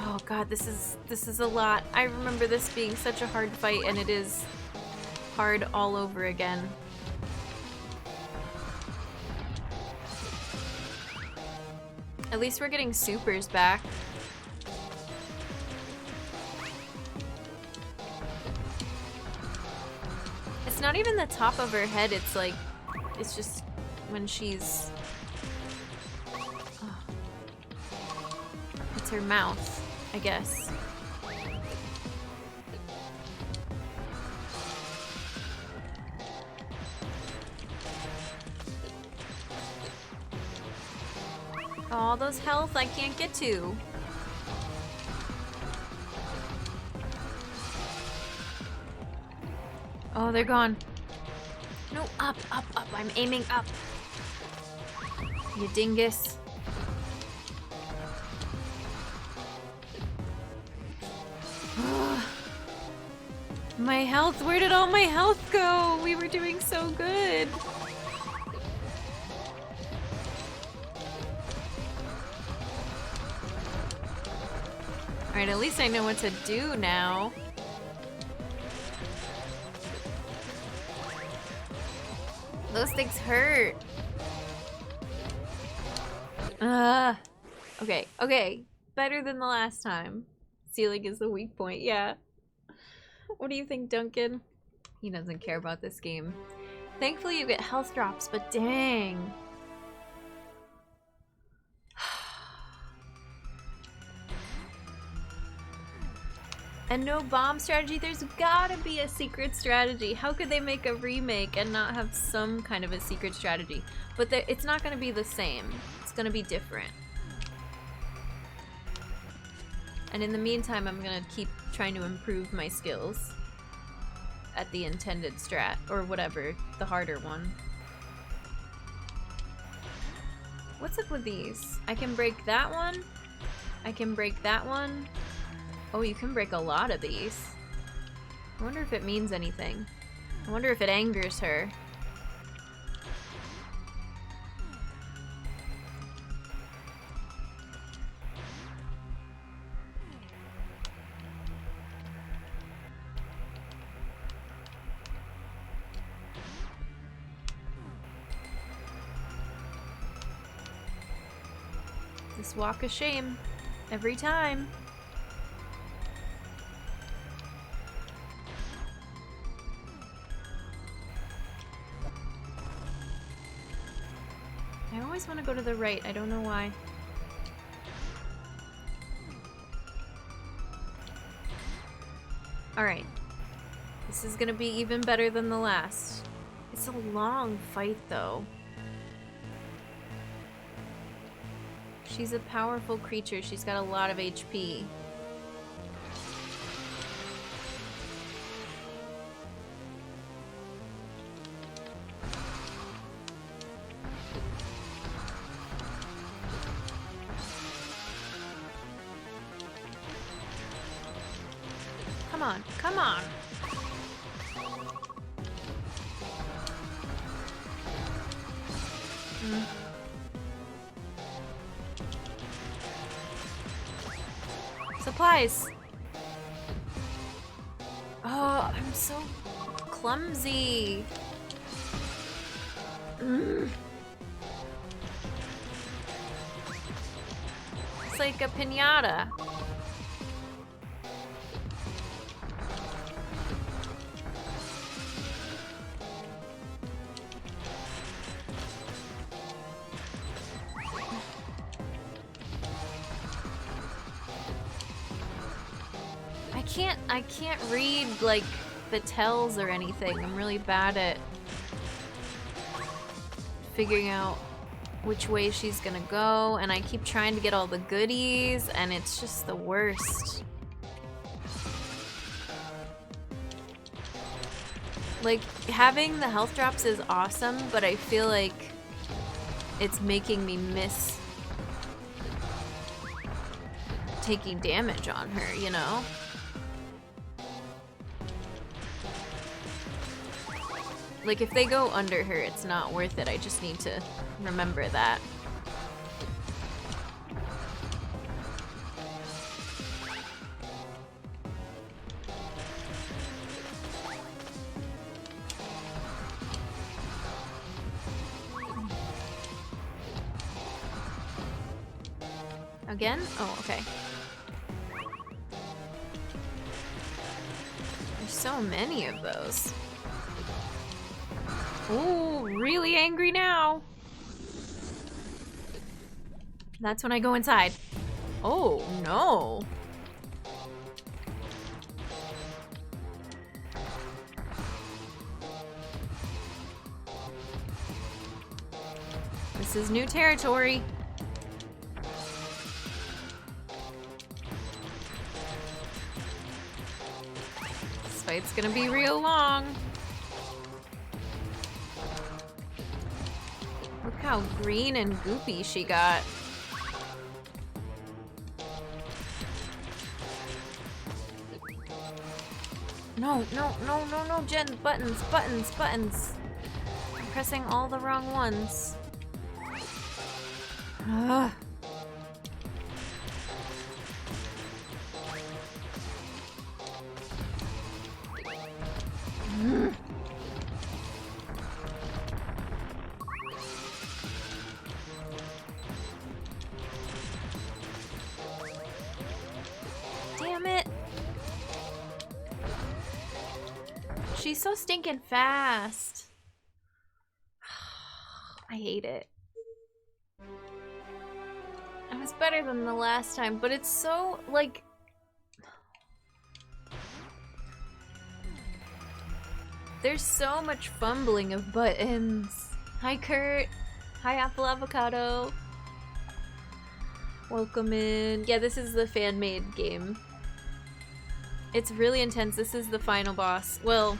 Oh god, this is a lot. I remember this being such a hard fight, and it is hard all over again. At least we're getting supers back. It's not even the top of her head, it's like, it's just when she's... Oh. It's her mouth, I guess. All those health I can't get to. Oh, they're gone. No, Up, up, up. I'm aiming up. You dingus. My health, where did all my health go? We were doing so good. Alright, at least I know what to do now. Those things hurt. Okay, okay. Better than the last time. Ceiling is the weak point, yeah. What do you think, Duncan? He doesn't care about this game. Thankfully you get health drops, but dang. And no bomb strategy? There's gotta be a secret strategy. How could they make a remake and not have some kind of a secret strategy? But it's not gonna be the same. It's gonna be different. And in the meantime, I'm gonna keep trying to improve my skills at the intended strat, or whatever, the harder one. What's up with these? I can break that one. I can break that one. Oh, you can break a lot of these. I wonder if it means anything. I wonder if it angers her. This walk of shame. Every time. I always want to go to the right. I don't know why. Alright. This is gonna be even better than the last. It's a long fight, though. She's a powerful creature. She's got a lot of HP. Come on, come on! Supplies! Oh, I'm so clumsy. It's like a piñata. I can't read, like, the tells or anything. I'm really bad at figuring out which way she's gonna go, and I keep trying to get all the goodies, and it's just the worst. Like, having the health drops is awesome, but I feel like it's making me miss taking damage on her, you know? Like, if they go under her, it's not worth it. I just need to remember that. Again? Oh, okay. There's so many of those. Ooh, really angry now. That's when I go inside. Oh, no. This is new territory. This fight's gonna be real long. how green and goopy she got. No, no, no, no, no, Jen. Buttons, buttons, buttons. I'm pressing all the wrong ones. Ugh. Damn it. She's so stinking fast. I hate it. It was better than the last time, but it's so, like... There's so much fumbling of buttons. Hi, Kurt. Hi, Apple Avocado. Welcome in. Yeah, this is the fan-made game. It's really intense. This is the final boss. Well,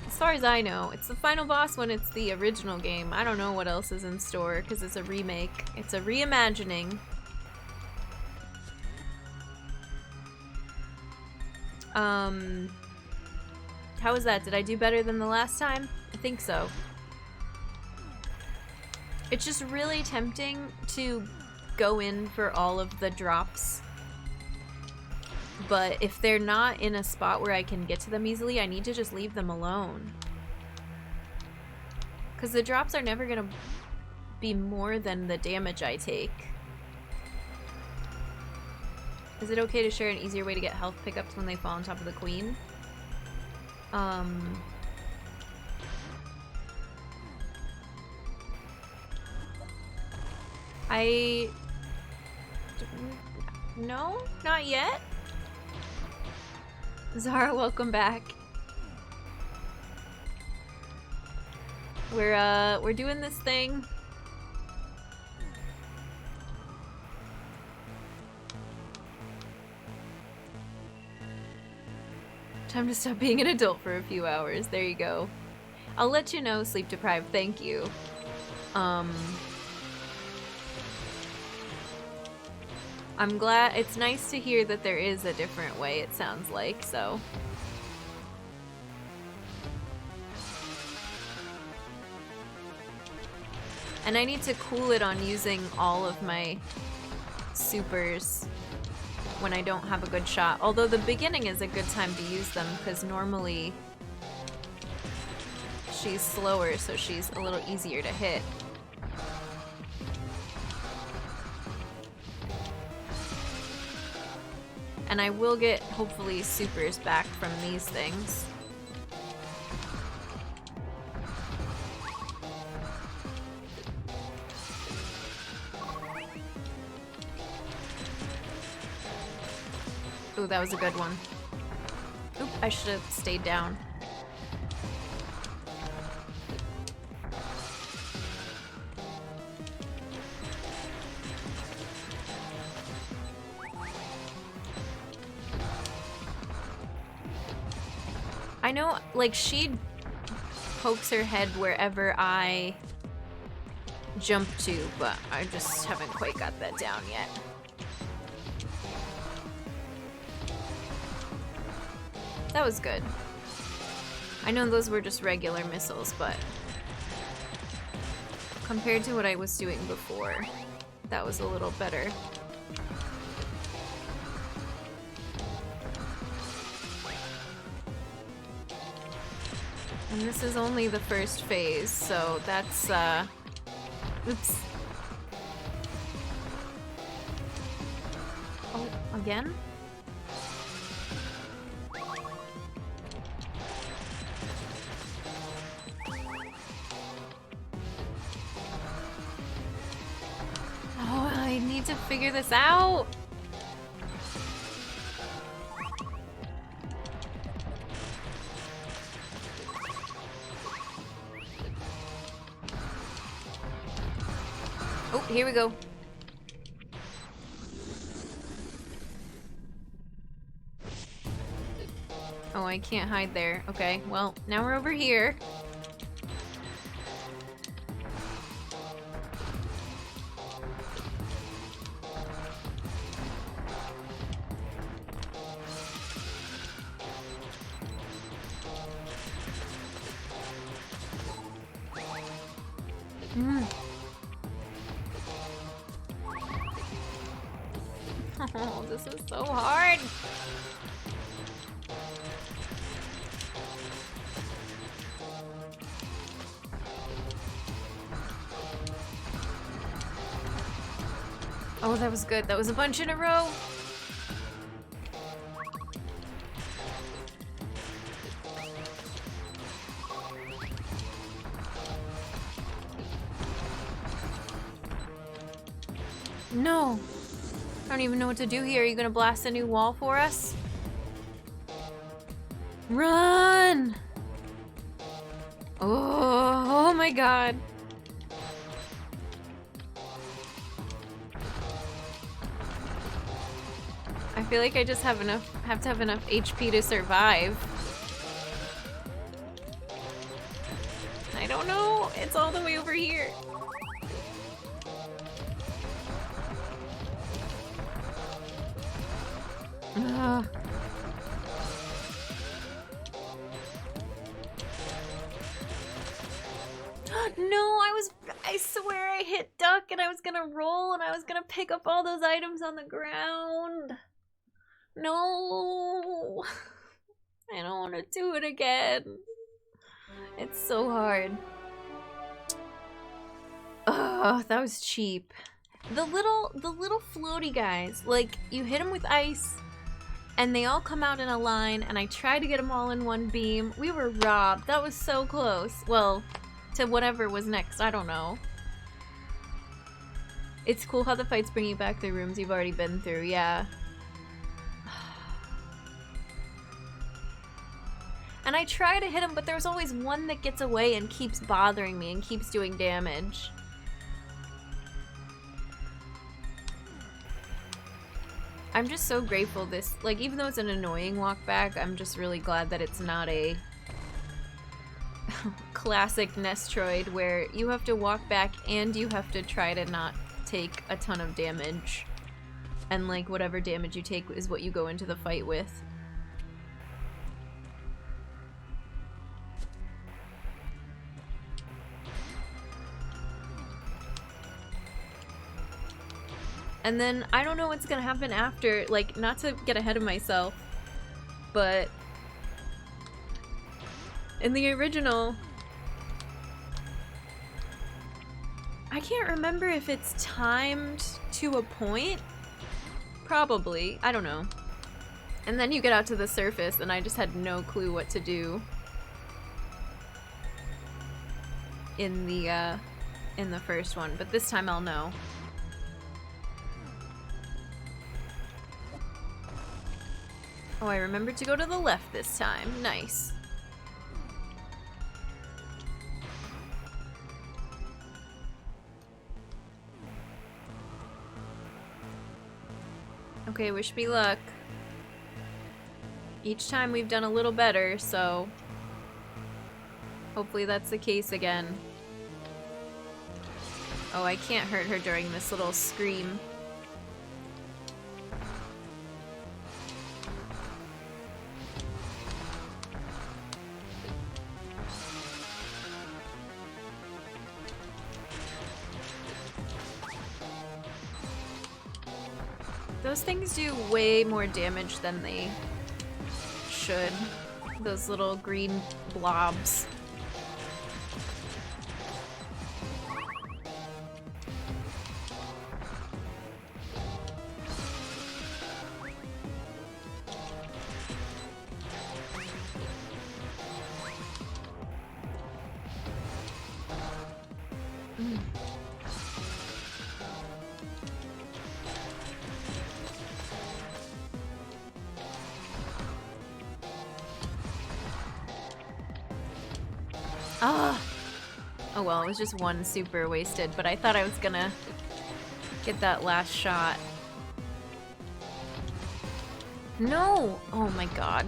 as far as I know, it's the final boss when it's the original game. I don't know what else is in store because it's a remake. It's a reimagining. How was that? Did I do better than the last time? I think so. It's just really tempting to go in for all of the drops. But if they're not in a spot where I can get to them easily, I need to just leave them alone. Because the drops are never going to be more than the damage I take. Is it okay to share an easier way to get health pickups when they fall on top of the queen? No, not yet. Zara, welcome back. We're doing this thing. Time to stop being an adult for a few hours. There you go. I'll let you know, sleep deprived. Thank you. I'm glad. It's nice to hear that there is a different way, it sounds like, so. And I need to cool it on using all of my supers when I don't have a good shot. Although the beginning is a good time to use them, because normally she's slower, so she's a little easier to hit. And I will get, hopefully, supers back from these things. Ooh, that was a good one. Oop, I should have stayed down. I know, like, she pokes her head wherever I jump to, but I just haven't quite got that down yet. That was good. I know those were just regular missiles, but compared to what I was doing before, that was a little better. And this is only the first phase, so that's, oops. Oh, again? Oh, I need to figure this out! Oh, here we go. Oh, I can't hide there. Okay, well, now we're over here. Oh, this is so hard. Oh, that was good. That was a bunch in a row. No. I don't even know what to do here. Are you gonna blast a new wall for us? Run! Oh my god. I feel like I just have to have enough HP to survive. I don't know. It's all the way over here. Ugh. No, I swear I hit duck and I was gonna roll and I was gonna pick up all those items on the ground. No. I don't want to do it again. It's so hard. Ugh, that was cheap. The little floaty guys, like, you hit them with ice and they all come out in a line and I tried to get them all in one beam. We were robbed. That was so close. Well, to whatever was next, I don't know. It's cool how the fights bring you back through rooms you've already been through, yeah. And I try to hit him, but there's always one that gets away and keeps bothering me and keeps doing damage. I'm just so grateful this, like, even though it's an annoying walk back, I'm just really glad that it's not a classic Metroid where you have to walk back and you have to try to not take a ton of damage. And, like, whatever damage you take is what you go into the fight with. And then I don't know what's gonna happen after, like, not to get ahead of myself, but in the original, I can't remember if it's timed to a point. Probably, I don't know. And then you get out to the surface and I just had no clue what to do in the first one, but this time I'll know. Oh, I remembered to go to the left this time. Nice. Okay, wish me luck. Each time we've done a little better, so hopefully that's the case again. Oh, I can't hurt her during this little scream. Those things do way more damage than they should. Those little green blobs. Ah! Oh well, it was just one super wasted, but I thought I was gonna get that last shot. No! Oh my god.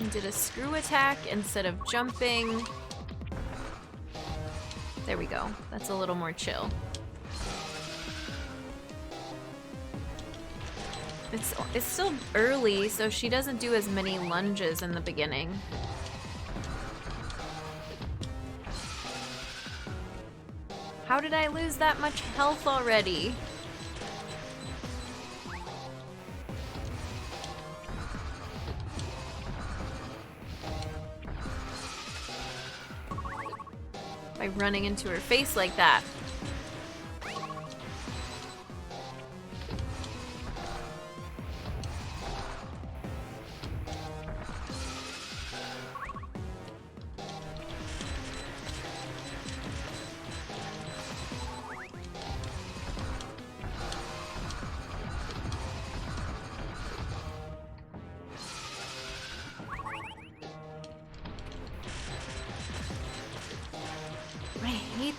I did a screw attack instead of jumping. There we go. That's a little more chill. It's still early, so she doesn't do as many lunges in the beginning. How did I lose that much health already? By running into her face like that.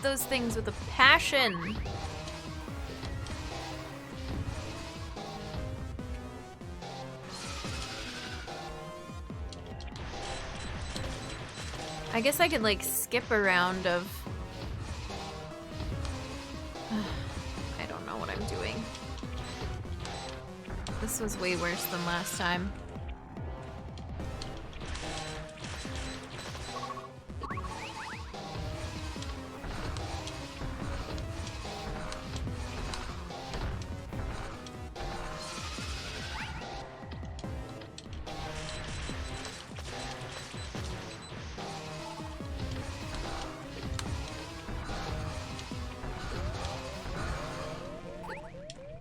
Those things with a passion. I guess I could like skip a round of I don't know what I'm doing. This was way worse than last time.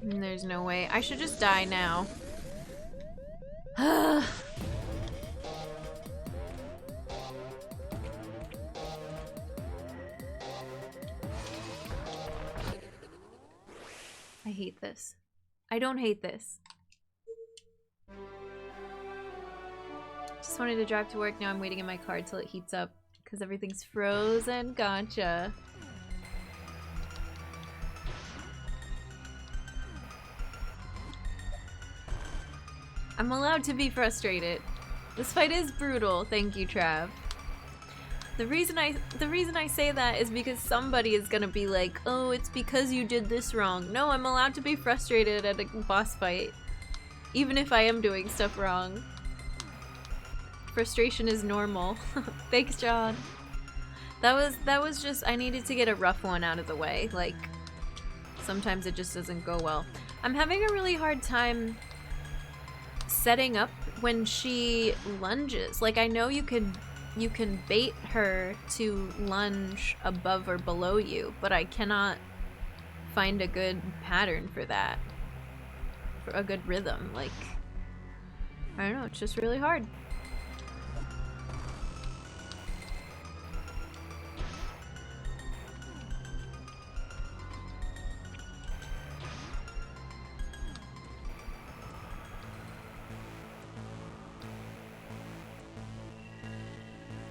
There's no way. I should just die now. I hate this. I don't hate this. Just wanted to drive to work. Now I'm waiting in my car till it heats up because everything's frozen. Gotcha. I'm allowed to be frustrated. This fight is brutal. Thank you, Trav. The reason I say that is because somebody is gonna be like, oh, it's because you did this wrong. No, I'm allowed to be frustrated at a boss fight. Even if I am doing stuff wrong. Frustration is normal. Thanks, John. That was just, I needed to get a rough one out of the way. Like, sometimes it just doesn't go well. I'm having a really hard time setting up when she lunges. Like, I know you can bait her to lunge above or below you, but I cannot find a good pattern for that. For a good rhythm. Like, I don't know, it's just really hard.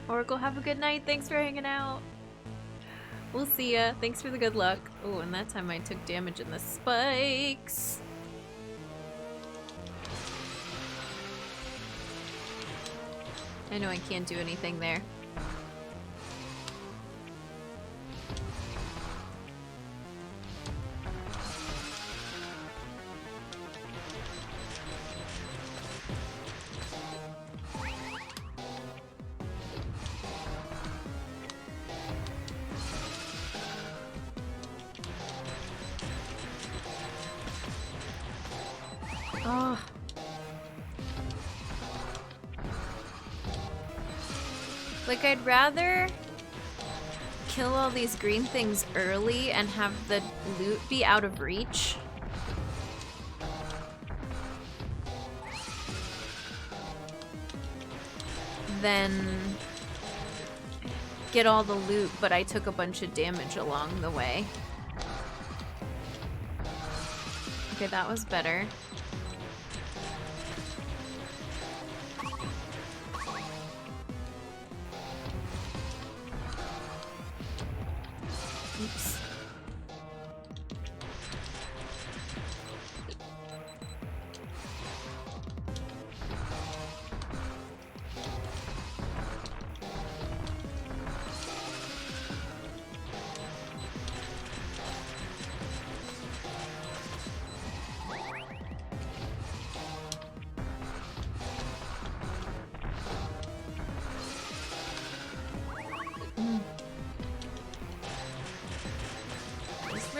Oracle, have a good night. Thanks for hanging out. We'll see ya. Thanks for the good luck. Oh, and that time I took damage in the spikes. I know I can't do anything there. Oh. Like, I'd rather kill all these green things early and have the loot be out of reach. Then get all the loot, but I took a bunch of damage along the way. Okay, that was better. Oops.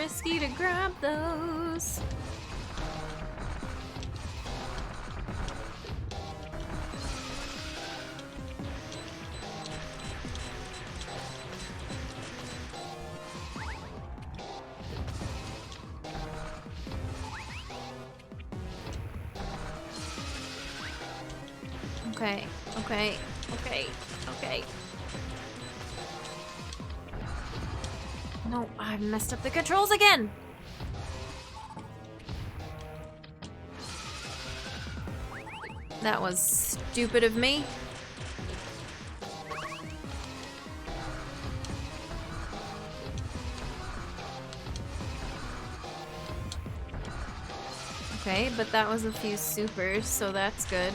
risky to grab those. Okay, okay, okay, okay. No, I've messed up the controls again! That was stupid of me. Okay, but that was a few supers, so that's good.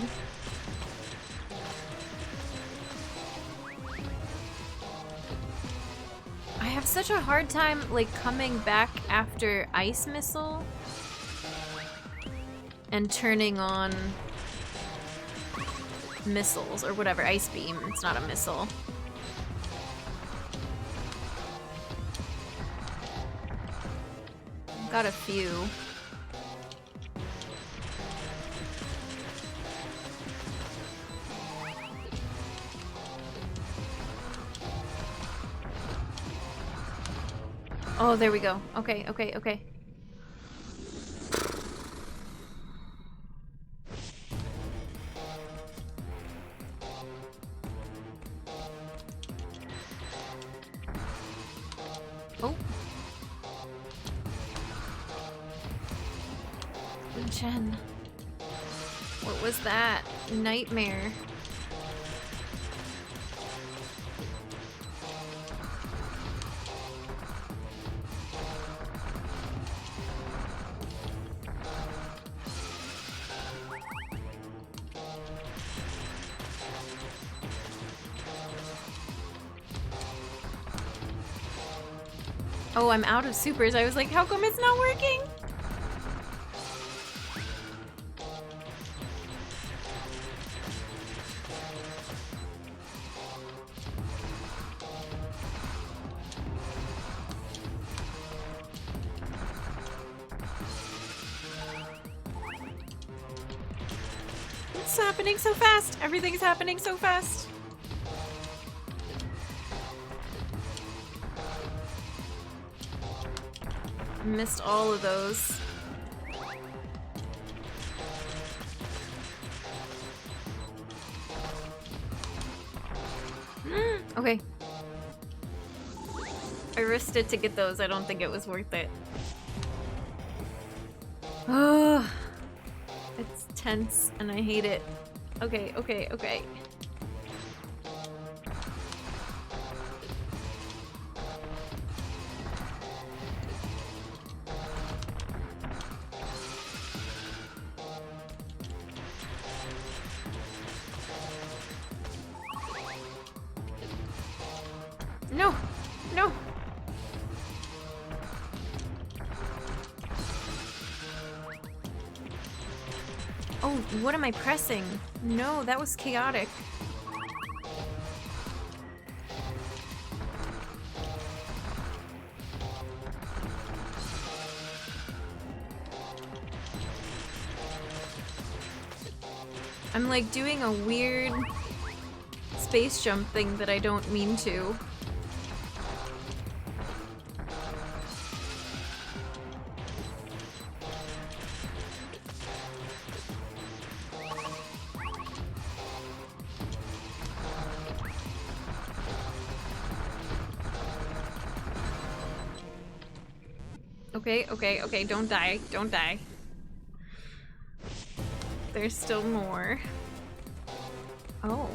I have such a hard time, like, coming back after Ice Missile and turning on missiles or whatever. Ice Beam, it's not a missile. Got a few. Oh, there we go. Okay, okay, okay. Oh. Chen. What was that? Nightmare. Oh, I'm out of supers. I was like, how come it's not working? It's happening so fast. Everything's happening so fast. Missed all of those. Okay. I risked it to get those. I don't think it was worth it. Oh, it's tense and I hate it. Okay, okay, okay. No! No! Oh, what am I pressing? No, that was chaotic. I'm like doing a weird space jump thing that I don't mean to. Okay, okay, okay, don't die, don't die. There's still more. Oh.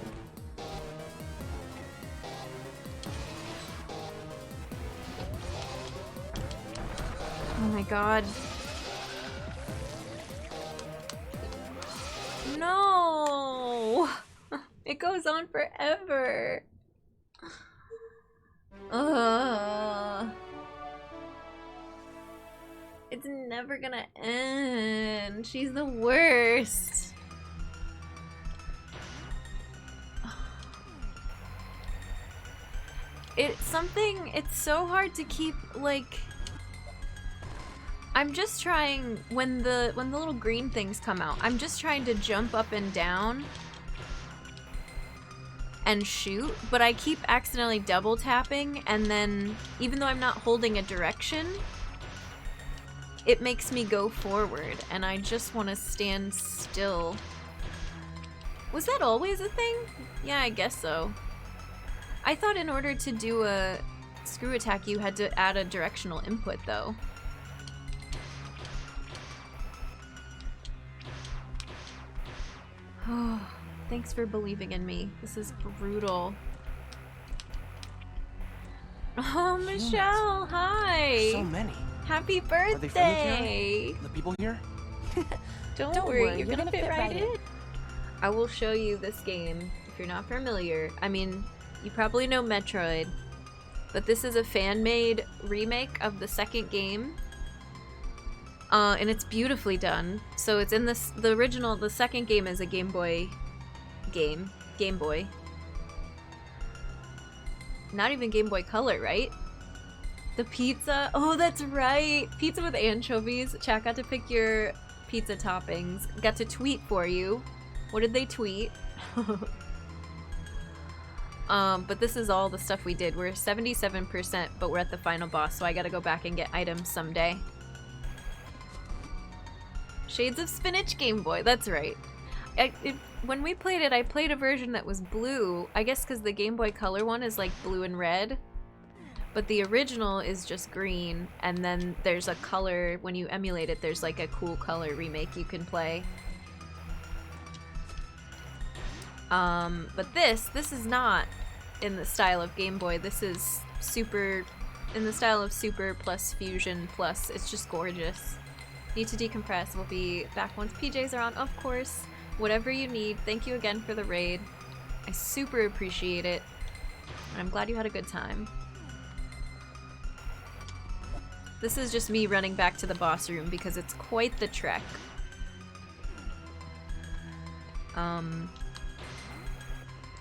Oh my god. No! It goes on forever. Ugh. It's never gonna end. She's the worst. It's so hard to keep, like, I'm just trying, when the little green things come out, I'm just trying to jump up and down and shoot, but I keep accidentally double tapping, and then even though I'm not holding a direction, it makes me go forward, and I just want to stand still. Was that always a thing? Yeah, I guess so. I thought in order to do a screw attack you had to add a directional input though. Oh, thanks for believing in me. This is brutal. Oh, Michelle, hi! So many. Happy Are they friendly, birthday! Karen? The people here? Don't worry, you're gonna fit right in. I will show you this game if you're not familiar. I mean, you probably know Metroid, but this is a fan-made remake of the second game. And it's beautifully done. So it's in this, the original, the second game is a Game Boy game. Game Boy. Not even Game Boy Color, right? The pizza, oh that's right! Pizza with anchovies. Chat got to pick your pizza toppings. Got to tweet for you. What did they tweet? But this is all the stuff we did. We're 77%, but we're at the final boss, so I gotta go back and get items someday. Shades of Spinach Game Boy, that's right. When we played it, I played a version that was blue. I guess because the Game Boy Color one is like blue and red. But the original is just green, and then there's a color, when you emulate it, there's like a cool color remake you can play. But this is not in the style of Game Boy. This is Super, in the style of Super plus Fusion plus. It's just gorgeous. Need to decompress. We'll be back once PJs are on, of course. Whatever you need. Thank you again for the raid. I super appreciate it. And I'm glad you had a good time. This is just me running back to the boss room because it's quite the trek. I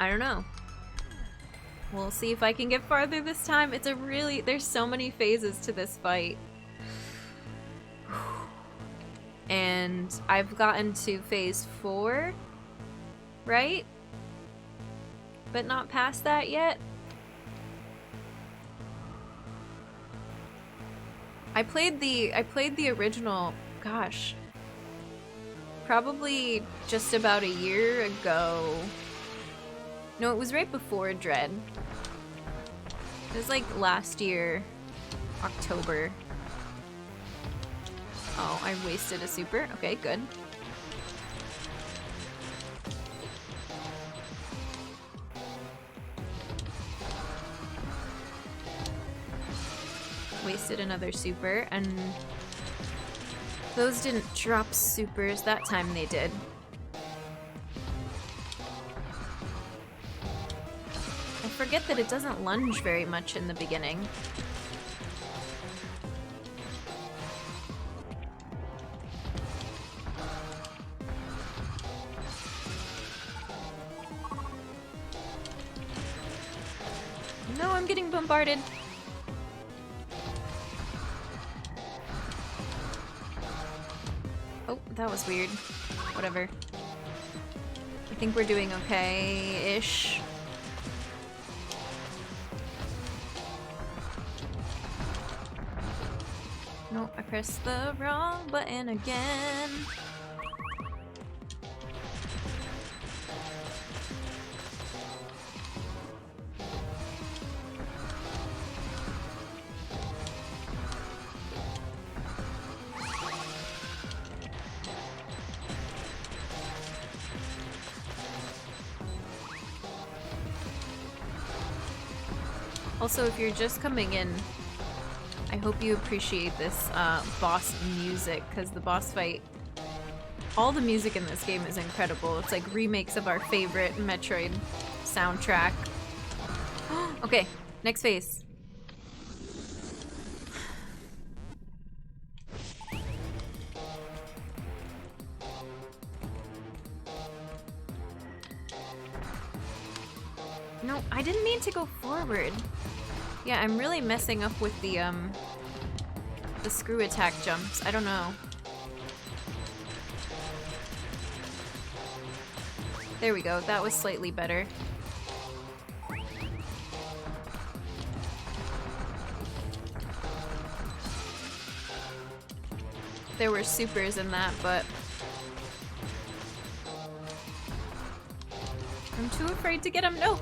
don't know. We'll see if I can get farther this time. It's a really, there's so many phases to this fight. And I've gotten to phase 4, right? But not past that yet. I played the original, gosh, probably just about a year ago. No, it was right before Dread. It was like last year, October. Oh, I wasted a super. Okay, good. Wasted another super, and those didn't drop supers. That time they did. I forget that it doesn't lunge very much in the beginning. No, I'm getting bombarded. Oh, that was weird. Whatever. I think we're doing okay-ish. No, I pressed the wrong button again. Also, if you're just coming in, I hope you appreciate this boss music, because the boss fight, all the music in this game is incredible. It's like remakes of our favorite Metroid soundtrack. Okay, next phase. No, I didn't mean to go forward. Yeah, I'm really messing up with the the screw attack jumps. I don't know. There we go. That was slightly better. There were supers in that, but I'm too afraid to get him. No!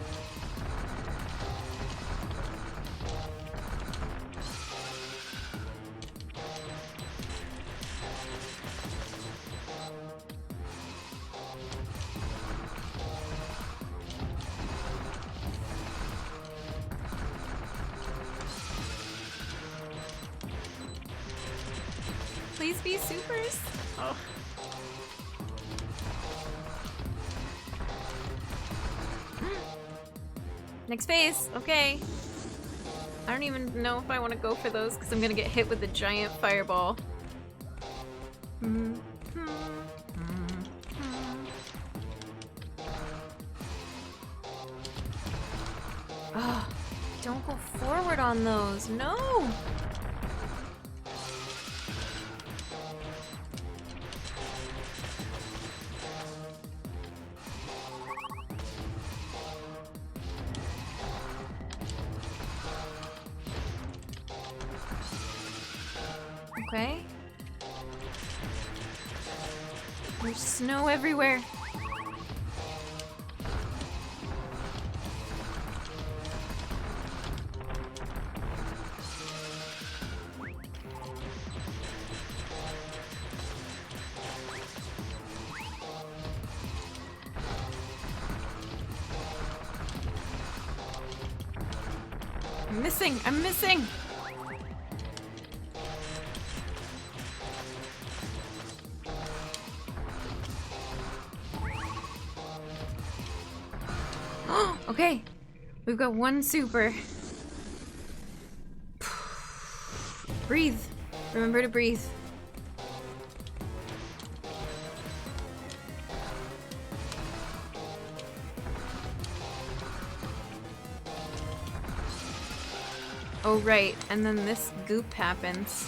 Please be supers. Oh. Next phase. Okay. I don't even know if I want to go for those because I'm gonna get hit with a giant fireball. Oh, don't go forward on those. No. Okay. There's snow everywhere. I'm missing! I'm missing! Okay, we've got one super. Breathe. Remember to breathe. Oh, right, and then this goop happens.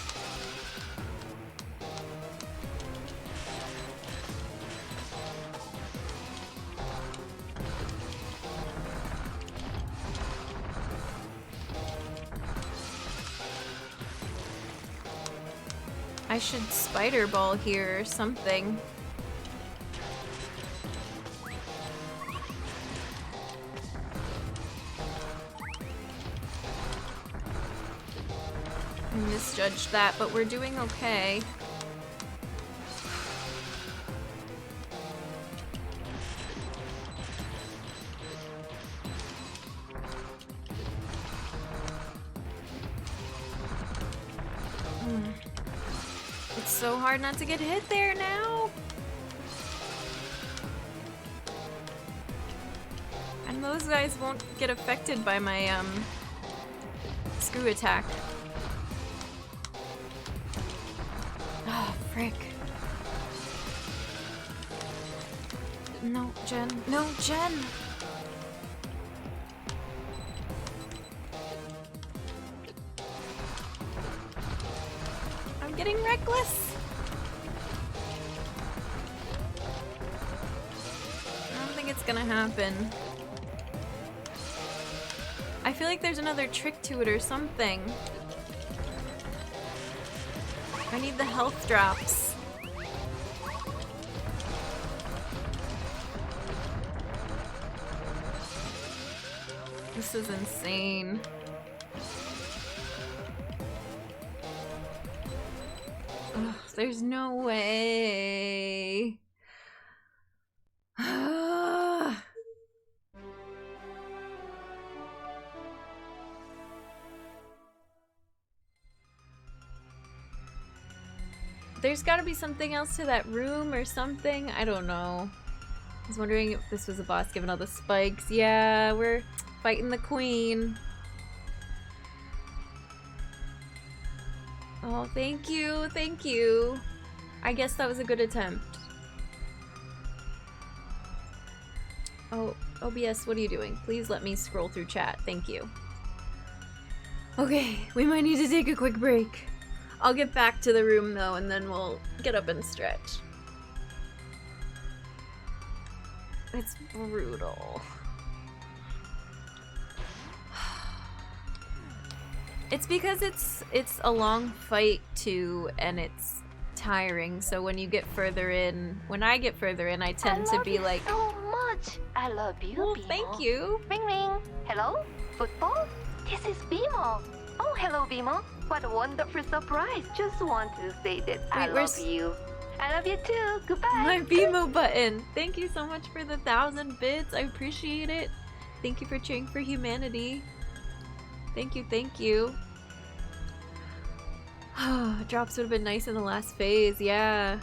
I should spider ball here or something. I misjudged that, but we're doing okay. It's so hard not to get hit there now. And those guys won't get affected by my screw attack. Ah, frick. No, Jen. No, Jen! I'm getting reckless! I don't think it's gonna happen. I feel like there's another trick to it or something. I need the health drops. This is insane. Ugh, there's no way. There's gotta be something else to that room or something. I don't know. I was wondering if this was a boss given all the spikes. Yeah, we're fighting the queen. Oh, thank you, thank you. I guess that was a good attempt. Oh, OBS, what are you doing? Please let me scroll through chat. Thank you. Okay, we might need to take a quick break. I'll get back to the room though, and then we'll get up and stretch. It's brutal. It's because it's a long fight too, and it's tiring. So when you get further in, when I get further in, I tend to be like, so much. I love you, well, Bimo. thank you. Ring ring. Hello? Football? This is Bimo. Oh, hello, Bimo. What a wonderful surprise. Just want to say that I love you. I love you too. Goodbye. My BMO button. Thank you so much for the 1,000 bits. I appreciate it. Thank you for cheering for humanity. Thank you, thank you. Drops would have been nice in the last phase, yeah.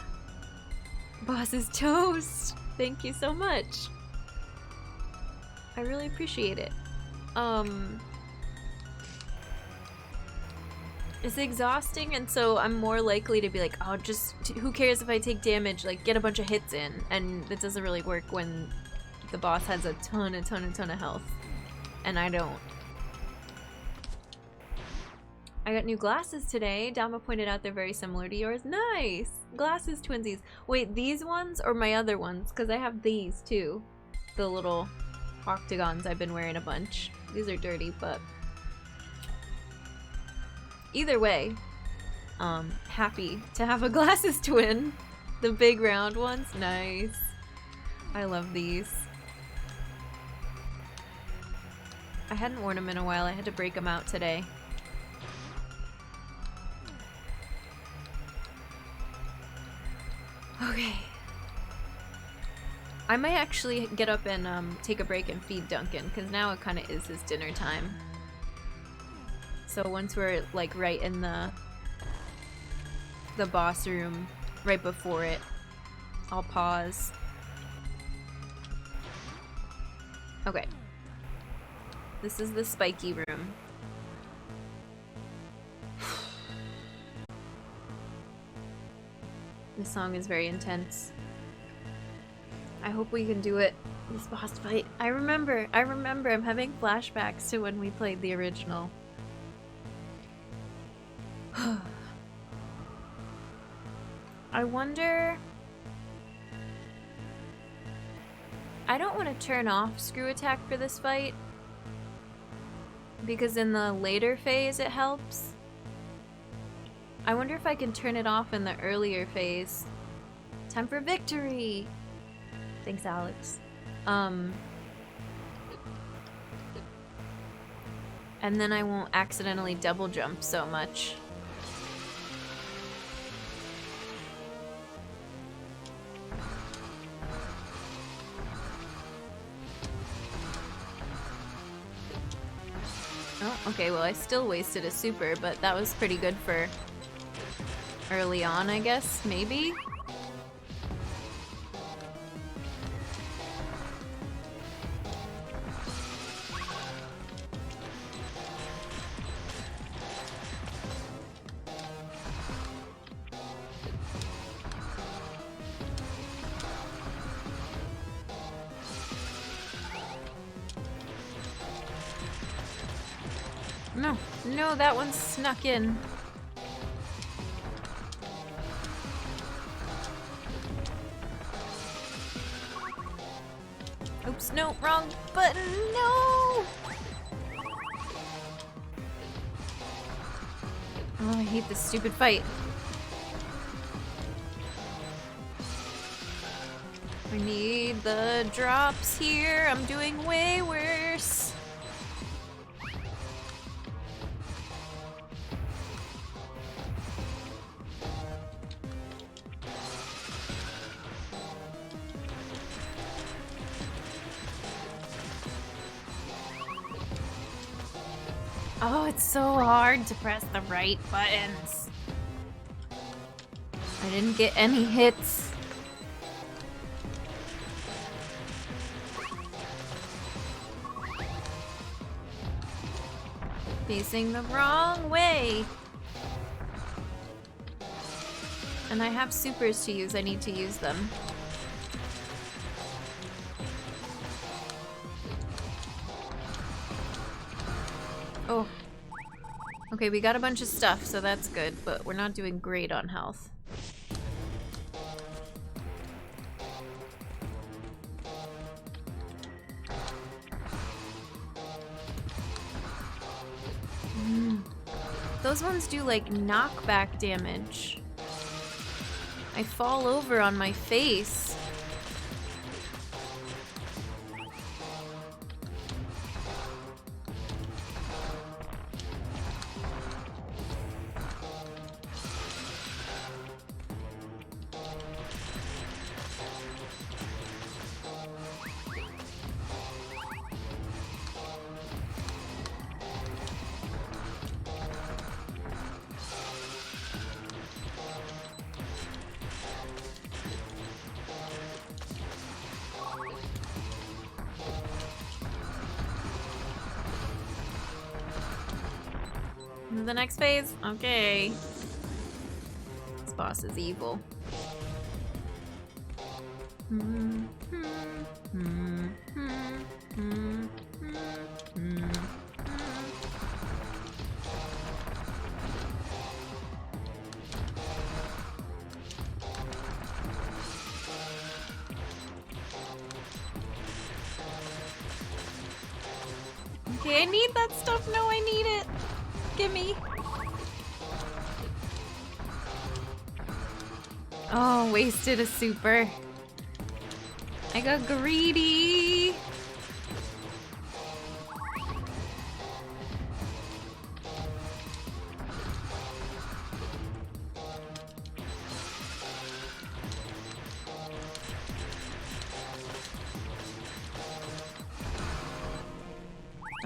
Boss is toast. Thank you so much. I really appreciate it. It's exhausting, and so I'm more likely to be like, oh, just who cares if I take damage, like get a bunch of hits in, and it doesn't really work when the boss has a ton of health, and I don't. I got new glasses today. Dama pointed out they're very similar to yours. Nice! Glasses twinsies. Wait, these ones or my other ones? Because I have these too. The little octagons I've been wearing a bunch. These are dirty, but either way, happy to have a glasses twin. The big round ones. Nice. I love these. I hadn't worn them in a while. I had to break them out today. Okay. I might actually get up and take a break and feed Duncan, because now it kind of is his dinner time. So once we're like right in the boss room, right before it, I'll pause. Okay. This is the spiky room. This song is very intense. I hope we can do it. This boss fight. I remember. I'm having flashbacks to when we played the original. I wonder... I don't want to turn off screw attack for this fight, because in the later phase it helps. I wonder if I can turn it off in the earlier phase. Time for victory! Thanks, Alex. And then I won't accidentally double jump so much. Oh, okay, well I still wasted a super, but that was pretty good for early on, I guess, maybe? No, no, that one snuck in. Oops, no, wrong button, no! Oh, I hate this stupid fight. I need the drops here. I'm doing way worse. Oh, it's so hard to press the right buttons. I didn't get any hits. Facing the wrong way. And I have supers to use. I need to use them. Oh. Okay, we got a bunch of stuff, so that's good, but we're not doing great on health. Those ones do like knockback damage. I fall over on my face. The next phase? Okay. This boss is evil. Okay, I need that stuff. No, I need it. Gimme. Oh, wasted a super. I got greedy.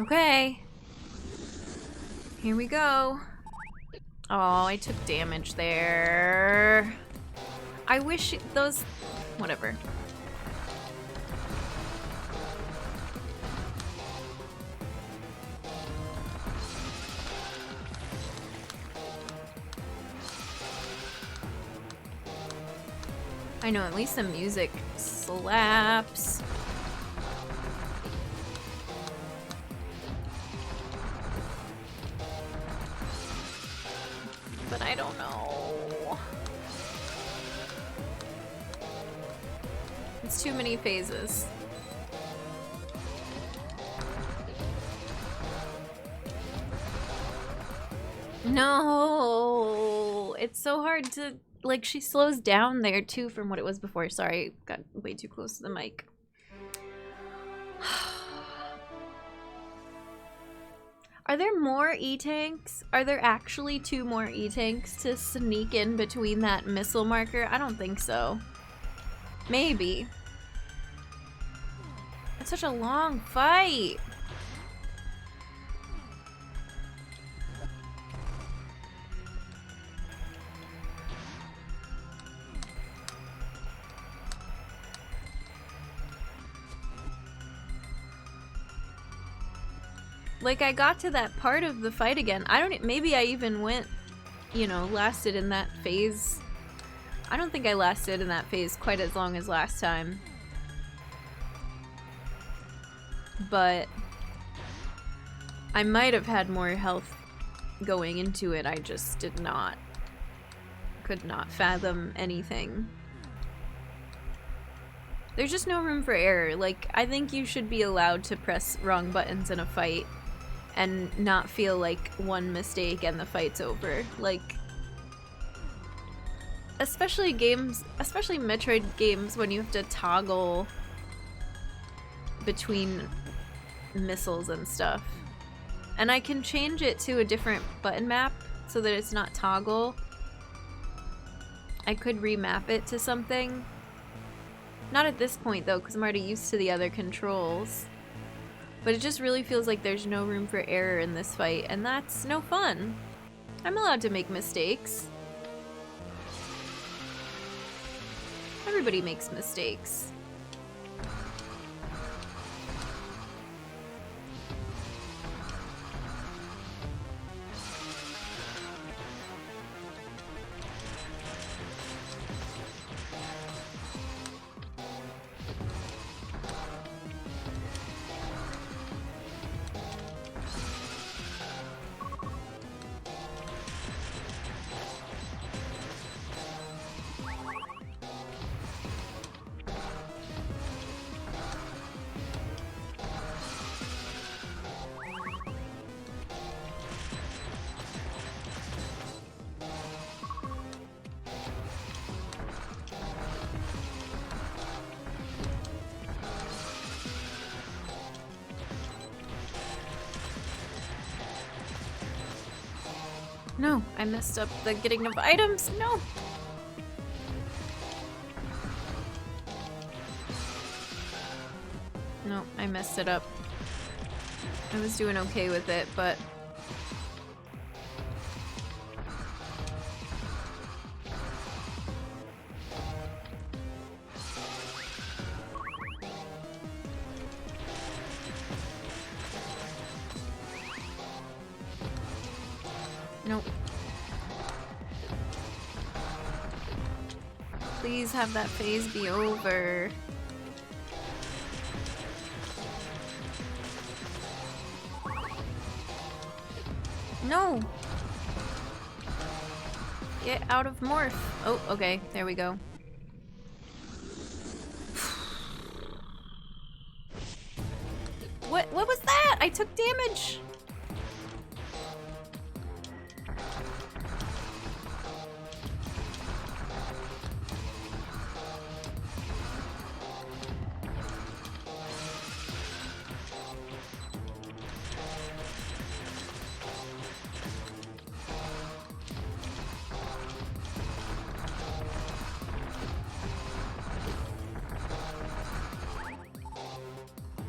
Okay. Here we go. Oh, I took damage there. I wish those... whatever. I know, at least the music slaps. But I don't know. It's too many phases. No, it's so hard to, like, she slows down there too from what it was before. Sorry, got way too close to the mic. Are there more E-tanks? Are there actually 2 more E-tanks to sneak in between that missile marker? I don't think so. Maybe. It's such a long fight. Like, I got to that part of the fight again. I don't... maybe I even went, you know, lasted in that phase. I don't think I lasted in that phase quite as long as last time. But I might have had more health going into it. I just did not... could not fathom anything. There's just no room for error. Like, I think you should be allowed to press wrong buttons in a fight and not feel like one mistake and the fight's over. Like, especially games, especially Metroid games, when you have to toggle between missiles and stuff. And I can change it to a different button map so that it's not toggle. I could remap it to something. Not at this point though, because I'm already used to the other controls. But it just really feels like there's no room for error in this fight, and that's no fun. I'm allowed to make mistakes. Everybody makes mistakes. No, I messed up the getting of items. No. No, I messed it up. I was doing okay with it, but... Nope. Please have that phase be over. No! Get out of morph. Oh, okay. There we go. What was that? I took damage!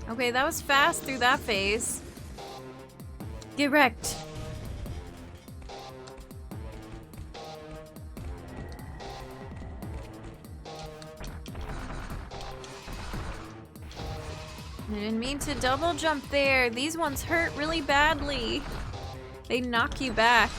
Okay, that was fast through that phase. Get wrecked. I didn't mean to double jump there. These ones hurt really badly. They knock you back.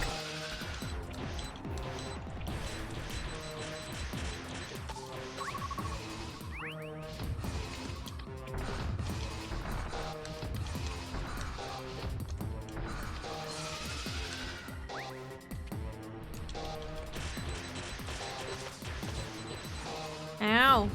Ow.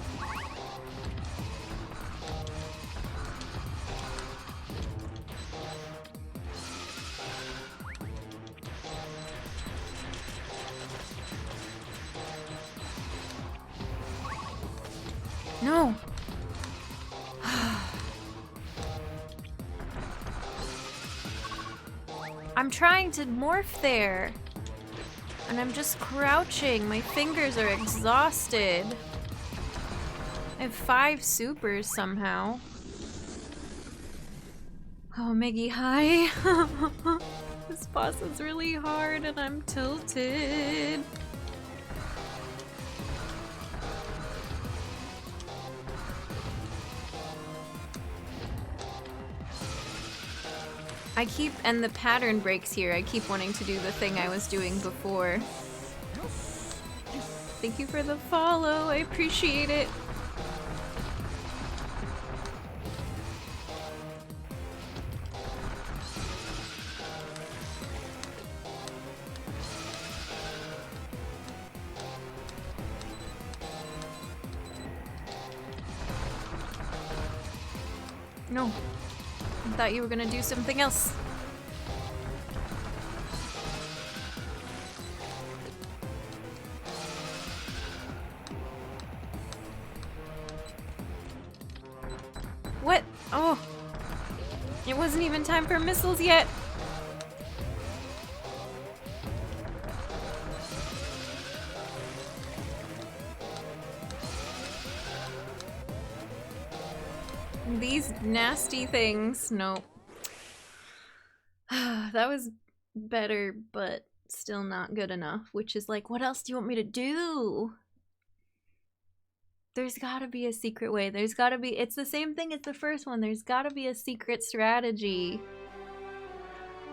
No. I'm trying to morph there. And I'm just crouching. My fingers are exhausted. I have 5 supers somehow. Oh, Miggy, hi. This boss is really hard and I'm tilted. And the pattern breaks here. I keep wanting to do the thing I was doing before. Thank you for the follow. I appreciate it. No. I thought you were gonna do something else. What? Oh. It wasn't even time for missiles yet. These nasty things. Nope. That was better, but still not good enough, which is like, what else do you want me to do? There's gotta be a secret way. There's gotta be, it's the same thing as the first one. There's gotta be a secret strategy.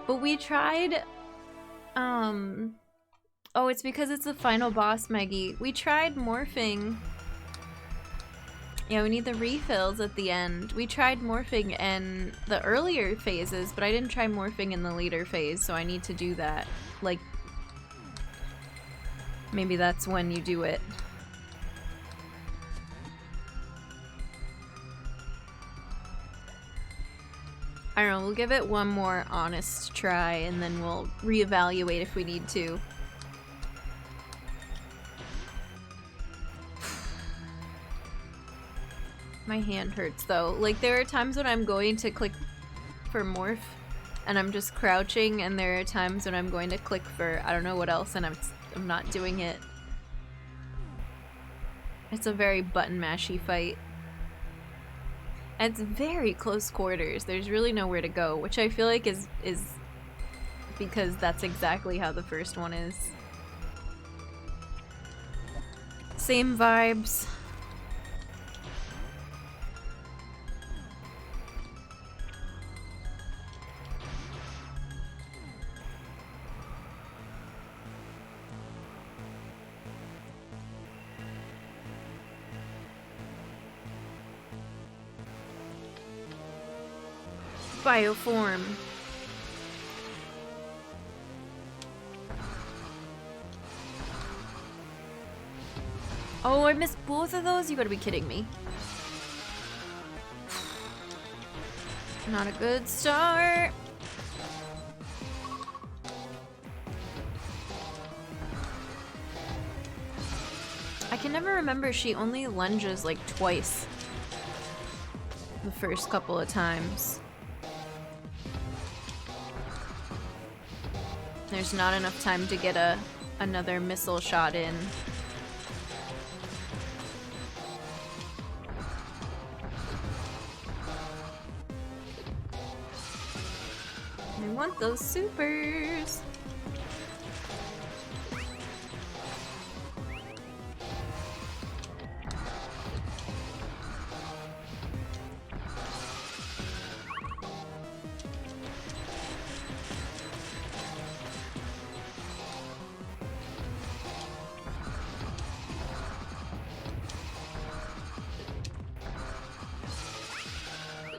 But we tried, oh, it's because it's the final boss, Maggie. We tried morphing. Yeah, we need the refills at the end. We tried morphing in the earlier phases, but I didn't try morphing in the later phase, so I need to do that. Like, maybe that's when you do it. I don't know, we'll give it one more honest try, and then we'll reevaluate if we need to. My hand hurts though. Like, there are times when I'm going to click for morph and I'm just crouching, and there are times when I'm going to click for I don't know what else, and I'm not doing it. It's a very button mashy fight. And it's very close quarters. There's really nowhere to go, which I feel like is because that's exactly how the first one is. Same vibes. Bioform. Oh, I missed both of those? You gotta be kidding me. Not a good start. I can never remember, she only lunges like twice. The first couple of times. There's not enough time to get another missile shot in. I want those supers.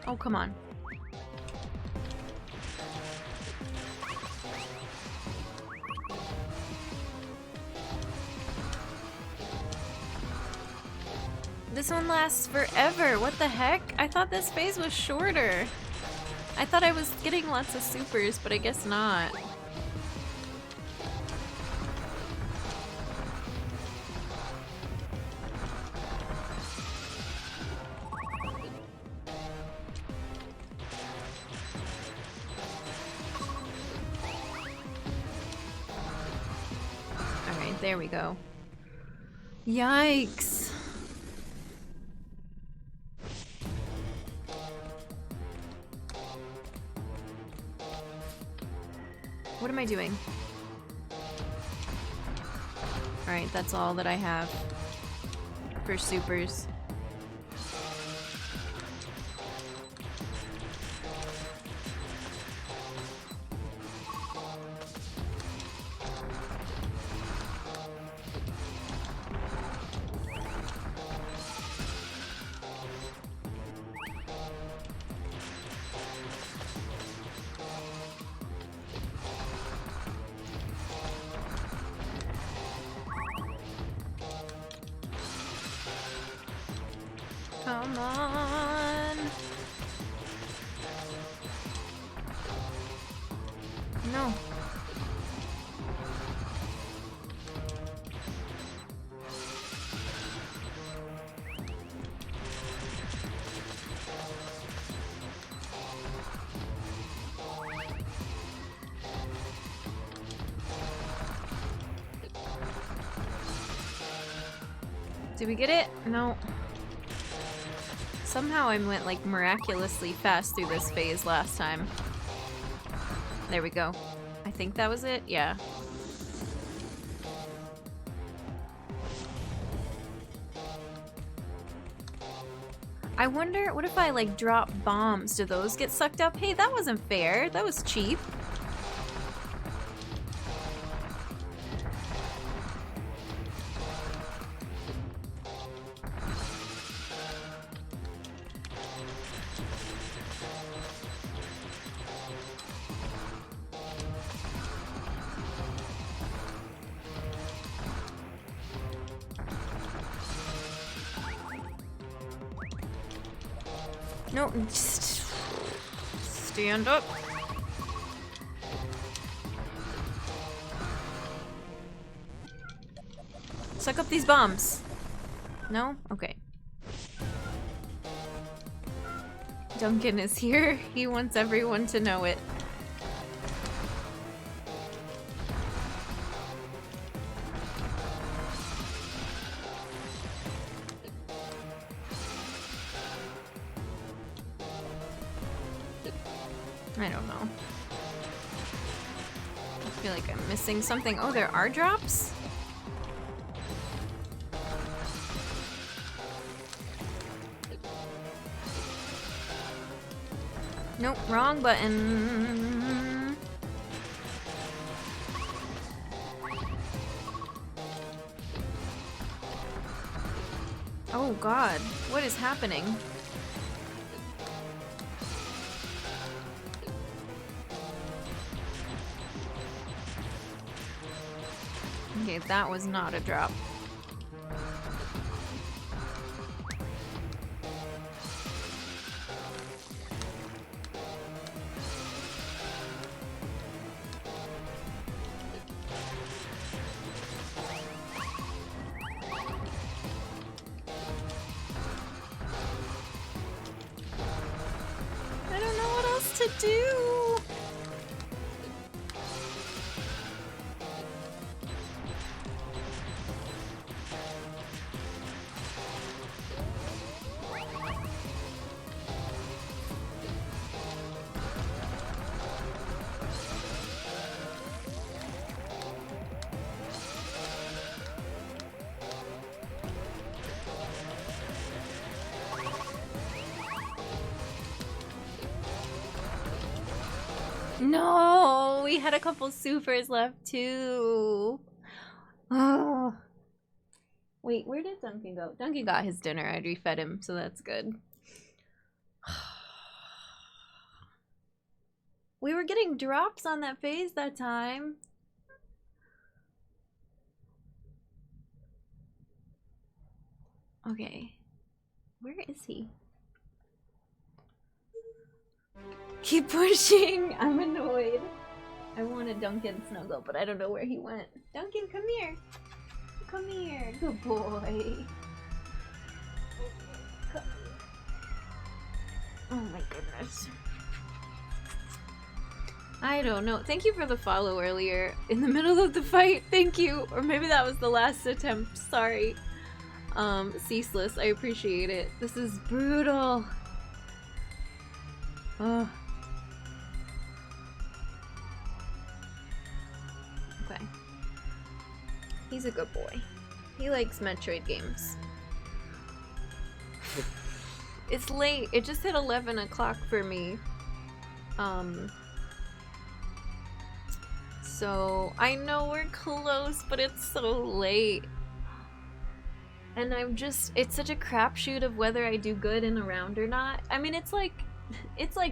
Oh, come on. This one lasts forever. What the heck? I thought this phase was shorter. I thought I was getting lots of supers, but I guess not. Alright, there we go. Yikes. What am I doing? Alright, that's all that I have for supers. Come on. No. Did we get it? No. Somehow I went like miraculously fast through this phase last time. There we go. I think that was it? Yeah. I wonder, what if I like drop bombs? Do those get sucked up? Hey, that wasn't fair. That was cheap. No, just stand up. Suck up these bombs. No? Okay. Duncan is here. He wants everyone to know it. I don't know. I feel like I'm missing something. Oh, there are drops? Nope, wrong button. Oh god, what is happening? Okay, that was not a drop. I don't know what else to do. No, we had a couple supers left too. Oh. Wait, where did Duncan go? Duncan got his dinner. I refed him, so that's good. We were getting drops on that phase that time. Okay. Where is he? Keep pushing! I'm annoyed. I wanted Duncan snuggle, but I don't know where he went. Duncan, come here! Come here, good boy. Oh my goodness. I don't know. Thank you for the follow earlier in the middle of the fight. Thank you. Or maybe that was the last attempt. Sorry. Ceaseless. I appreciate it. This is brutal. Ugh. Okay. He's a good boy. He likes Metroid games. It's late. It just hit 11 o'clock for me. So I know we're close, but it's so late. And I'm just, it's such a crapshoot of whether I do good in a round or not. I mean, it's like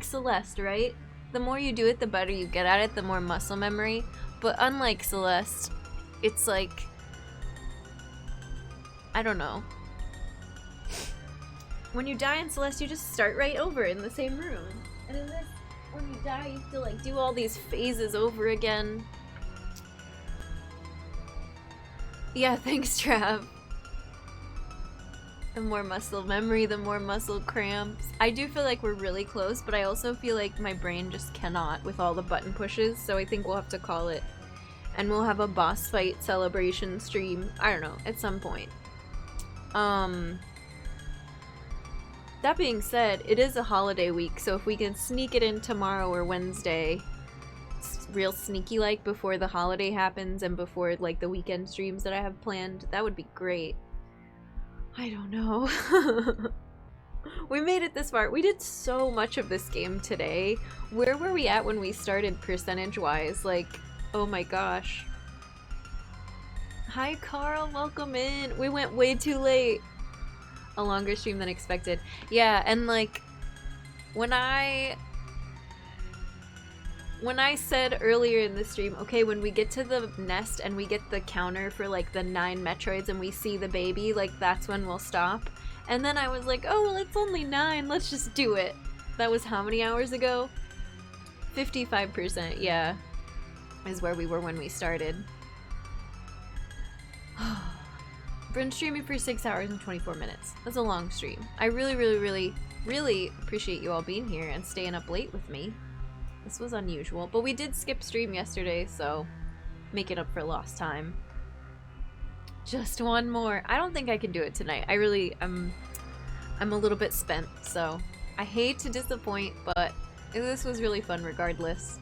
Celeste, right? The more you do it, the better you get at it, the more muscle memory. But unlike Celeste, it's like, I don't know. When you die in Celeste, you just start right over in the same room. And in this, when you die, you have to like do all these phases over again. Yeah, thanks, Trav. The more muscle memory, the more muscle cramps. I do feel like we're really close, but I also feel like my brain just cannot with all the button pushes, so I think we'll have to call it. And we'll have a boss fight celebration stream, I don't know, at some point. That being said, it is a holiday week, so if we can sneak it in tomorrow or Wednesday, real sneaky like before the holiday happens and before like the weekend streams that I have planned, that would be great. I don't know. We made it this far. We did so much of this game today. Where were we at when we started percentage-wise? Like, oh my gosh. Hi Carl, welcome in. We went way too late. A longer stream than expected. Yeah, and like, when I said earlier in the stream, okay, when we get to the nest and we get the counter for like the 9 Metroids and we see the baby, like that's when we'll stop. And then I was like, oh, well, it's only 9, let's just do it. That was how many hours ago? 55%, yeah, is where we were when we started. Been streaming for 6 hours and 24 minutes. That's a long stream. I really, really, really, really appreciate you all being here and staying up late with me. This was unusual, but we did skip stream yesterday, so make it up for lost time. Just one more. I don't think I can do it tonight. I really, I'm a little bit spent, so I hate to disappoint, but This was really fun regardless.